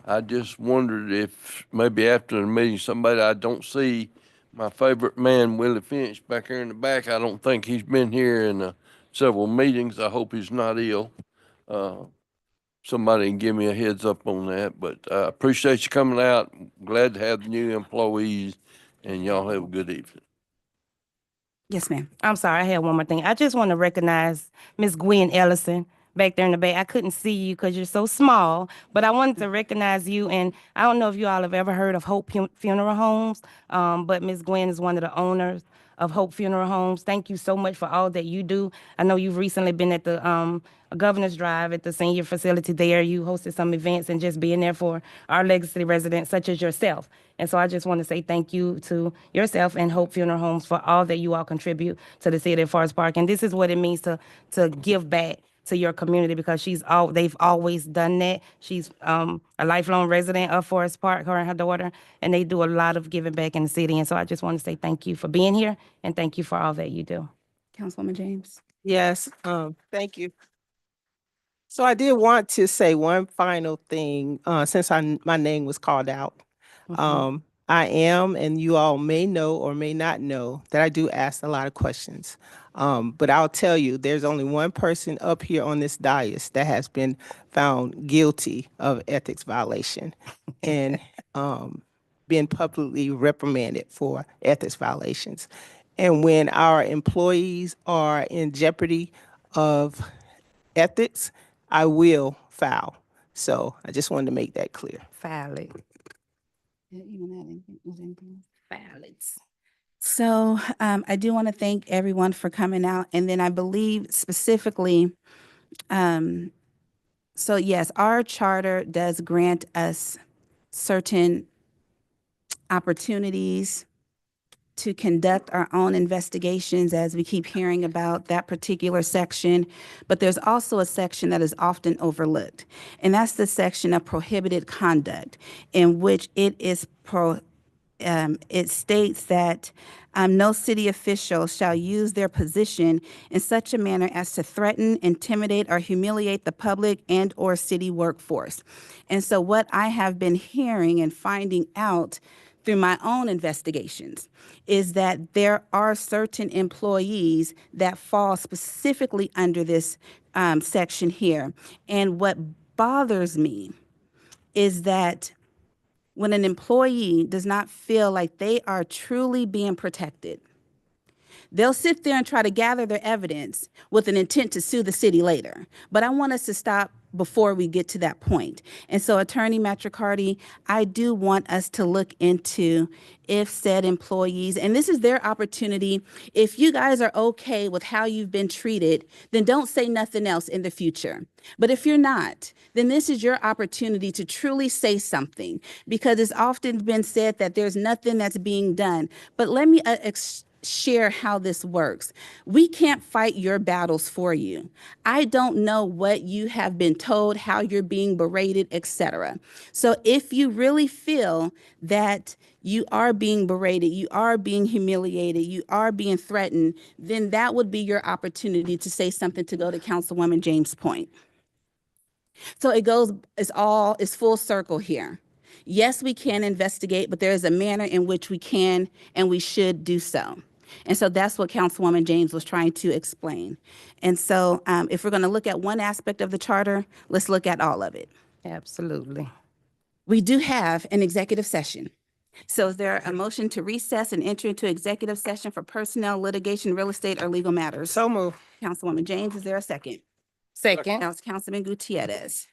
I just wondered if maybe after the meeting, somebody I don't see, my favorite man, Willie Finch, back here in the back, I don't think he's been here in several meetings. I hope he's not ill. Somebody can give me a heads up on that, but I appreciate you coming out. Glad to have the new employees, and y'all have a good evening. Yes, ma'am. I'm sorry, I had one more thing. I just want to recognize Miss Gwen Ellison back there in the back. I couldn't see you because you're so small, but I wanted to recognize you. And I don't know if you all have ever heard of Hope Funeral Homes, but Miss Gwen is one of the owners of Hope Funeral Homes. Thank you so much for all that you do. I know you've recently been at the Governor's Drive at the senior facility there. You hosted some events and just being there for our legacy residents such as yourself. And so I just want to say thank you to yourself and Hope Funeral Homes for all that you all contribute to the city of Forest Park. And this is what it means to give back to your community, because they've always done that. She's a lifelong resident of Forest Park, her and her daughter, and they do a lot of giving back in the city. And so I just want to say thank you for being here and thank you for all that you do. Councilwoman James. Yes, thank you. So I did want to say one final thing, since my name was called out. I am, and you all may know or may not know, that I do ask a lot of questions. But I'll tell you, there's only one person up here on this dais that has been found guilty of ethics violation and been publicly reprimanded for ethics violations. And when our employees are in jeopardy of ethics, I will file. So I just wanted to make that clear. Valid. Ballots. So I do want to thank everyone for coming out. And then I believe specifically, so yes, our charter does grant us certain opportunities to conduct our own investigations, as we keep hearing about that particular section. But there's also a section that is often overlooked, and that's the section of prohibited conduct, in which it states that no city official shall use their position in such a manner as to threaten, intimidate, or humiliate the public and or city workforce. And so what I have been hearing and finding out through my own investigations is that there are certain employees that fall specifically under this section here. And what bothers me is that when an employee does not feel like they are truly being protected, they'll sit there and try to gather their evidence with an intent to sue the city later. But I want us to stop before we get to that point. And so, Attorney Matricardi, I do want us to look into if said employees, and this is their opportunity, if you guys are okay with how you've been treated, then don't say nothing else in the future. But if you're not, then this is your opportunity to truly say something, because it's often been said that there's nothing that's being done. But let me share how this works. We can't fight your battles for you. I don't know what you have been told, how you're being berated, etc. So if you really feel that you are being berated, you are being humiliated, you are being threatened, then that would be your opportunity to say something, to go to Councilwoman James' point. So it's full circle here. Yes, we can investigate, but there is a manner in which we can and we should do so. And so that's what Councilwoman James was trying to explain. And so if we're going to look at one aspect of the charter, let's look at all of it. Absolutely. We do have an executive session. So is there a motion to recess and enter into executive session for personnel, litigation, real estate, or legal matters? So moved. Councilwoman James, is there a second? Second. Councilman Gutierrez.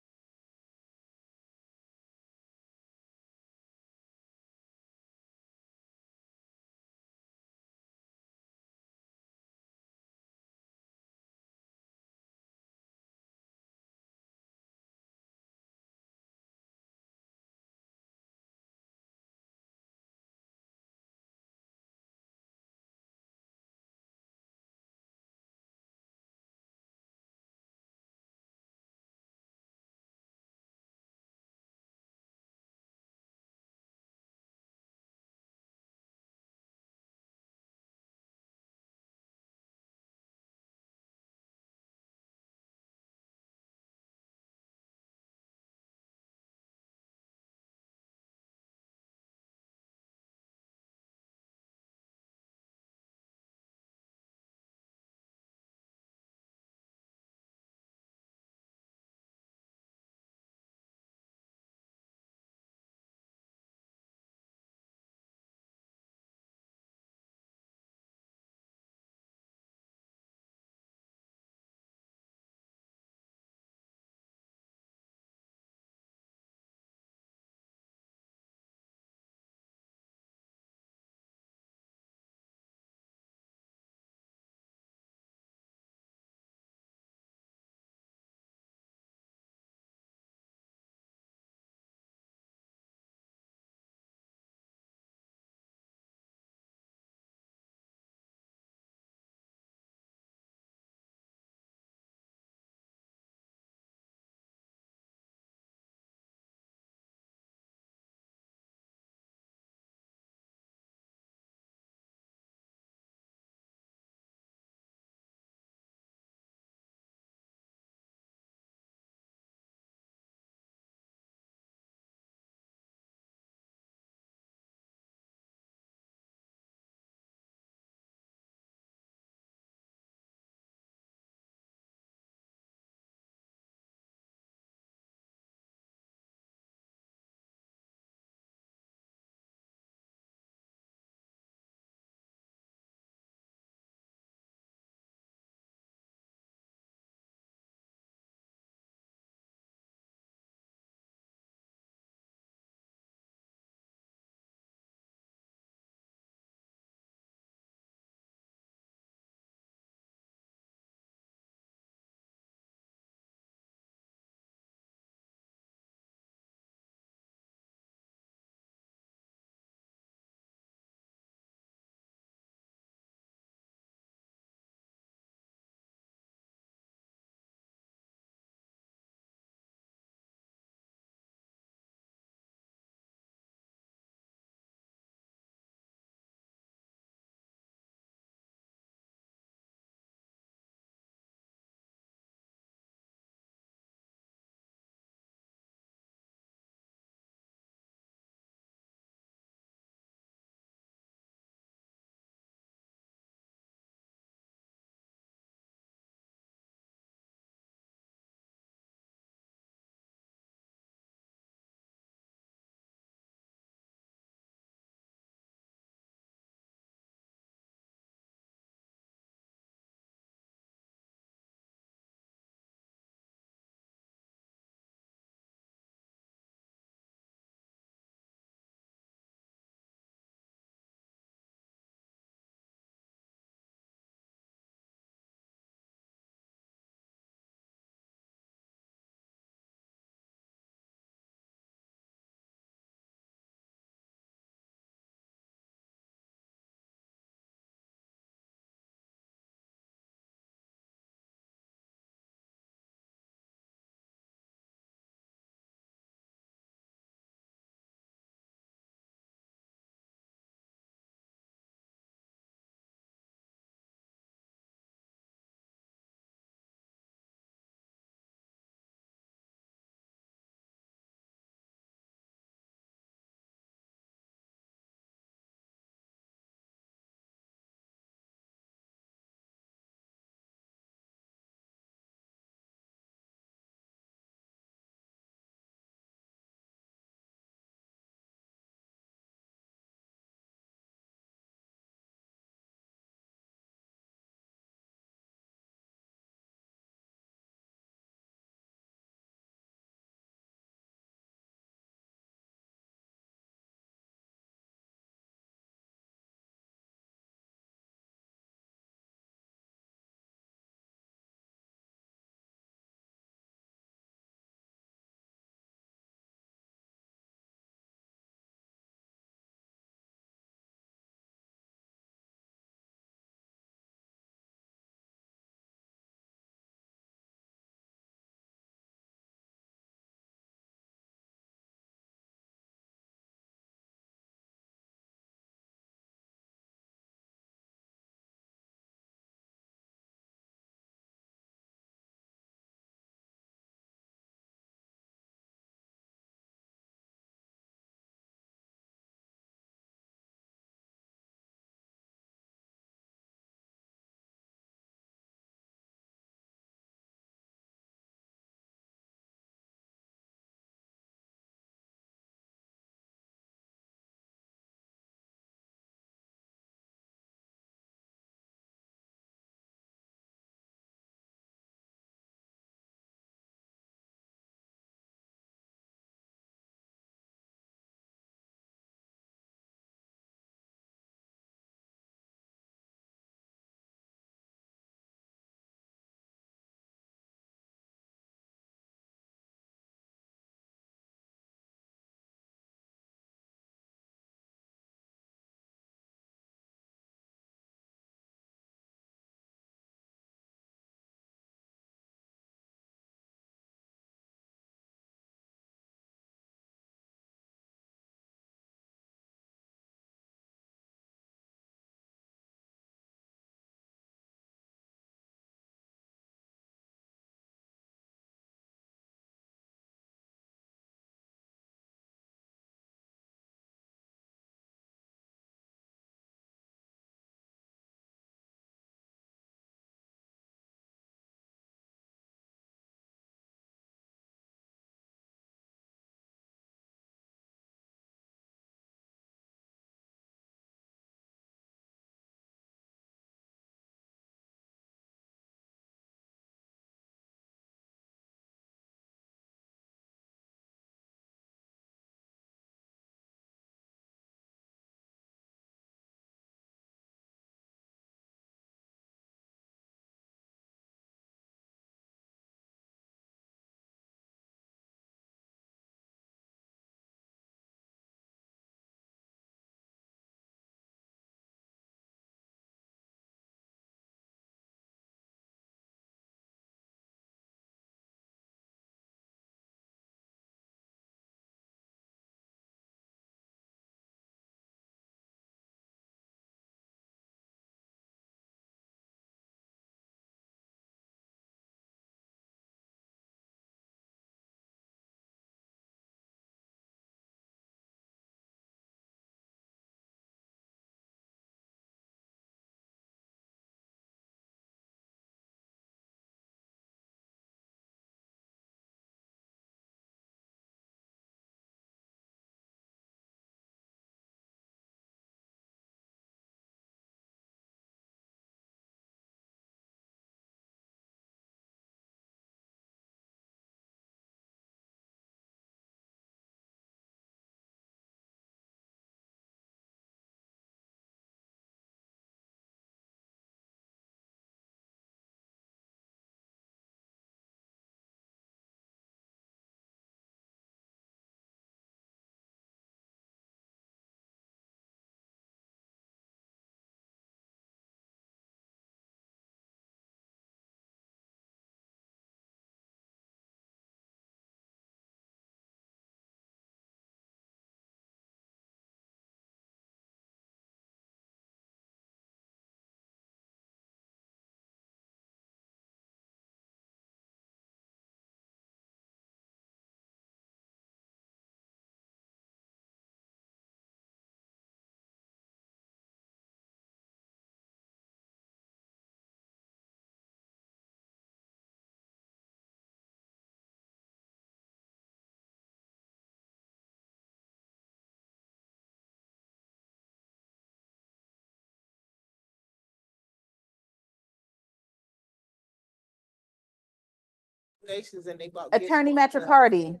Nations and they bought. Attorney gifts for Matricardi.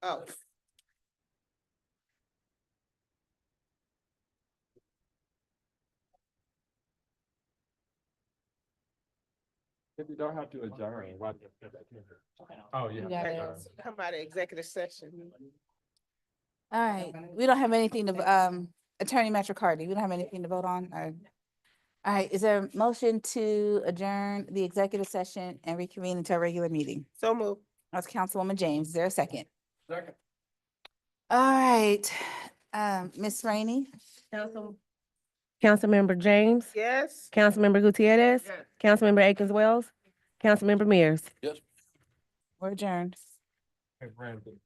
Oh. If you don't have to adjourn, why? Oh, yeah. gotta- adjourn. Come out of executive session. All right, we don't have anything to, Attorney Matricardi, we don't have anything to vote on. All right, is there a motion to adjourn the executive session and reconvene into a regular meeting? So moved. That's Councilwoman James. Is there a second? Second. All right, Ms. Rainey? Councilmember James, Yes. Councilmember Gutierrez, Councilmember Akins Wells, Councilmember Mears. Yes. We're adjourned. Hey, Brandon,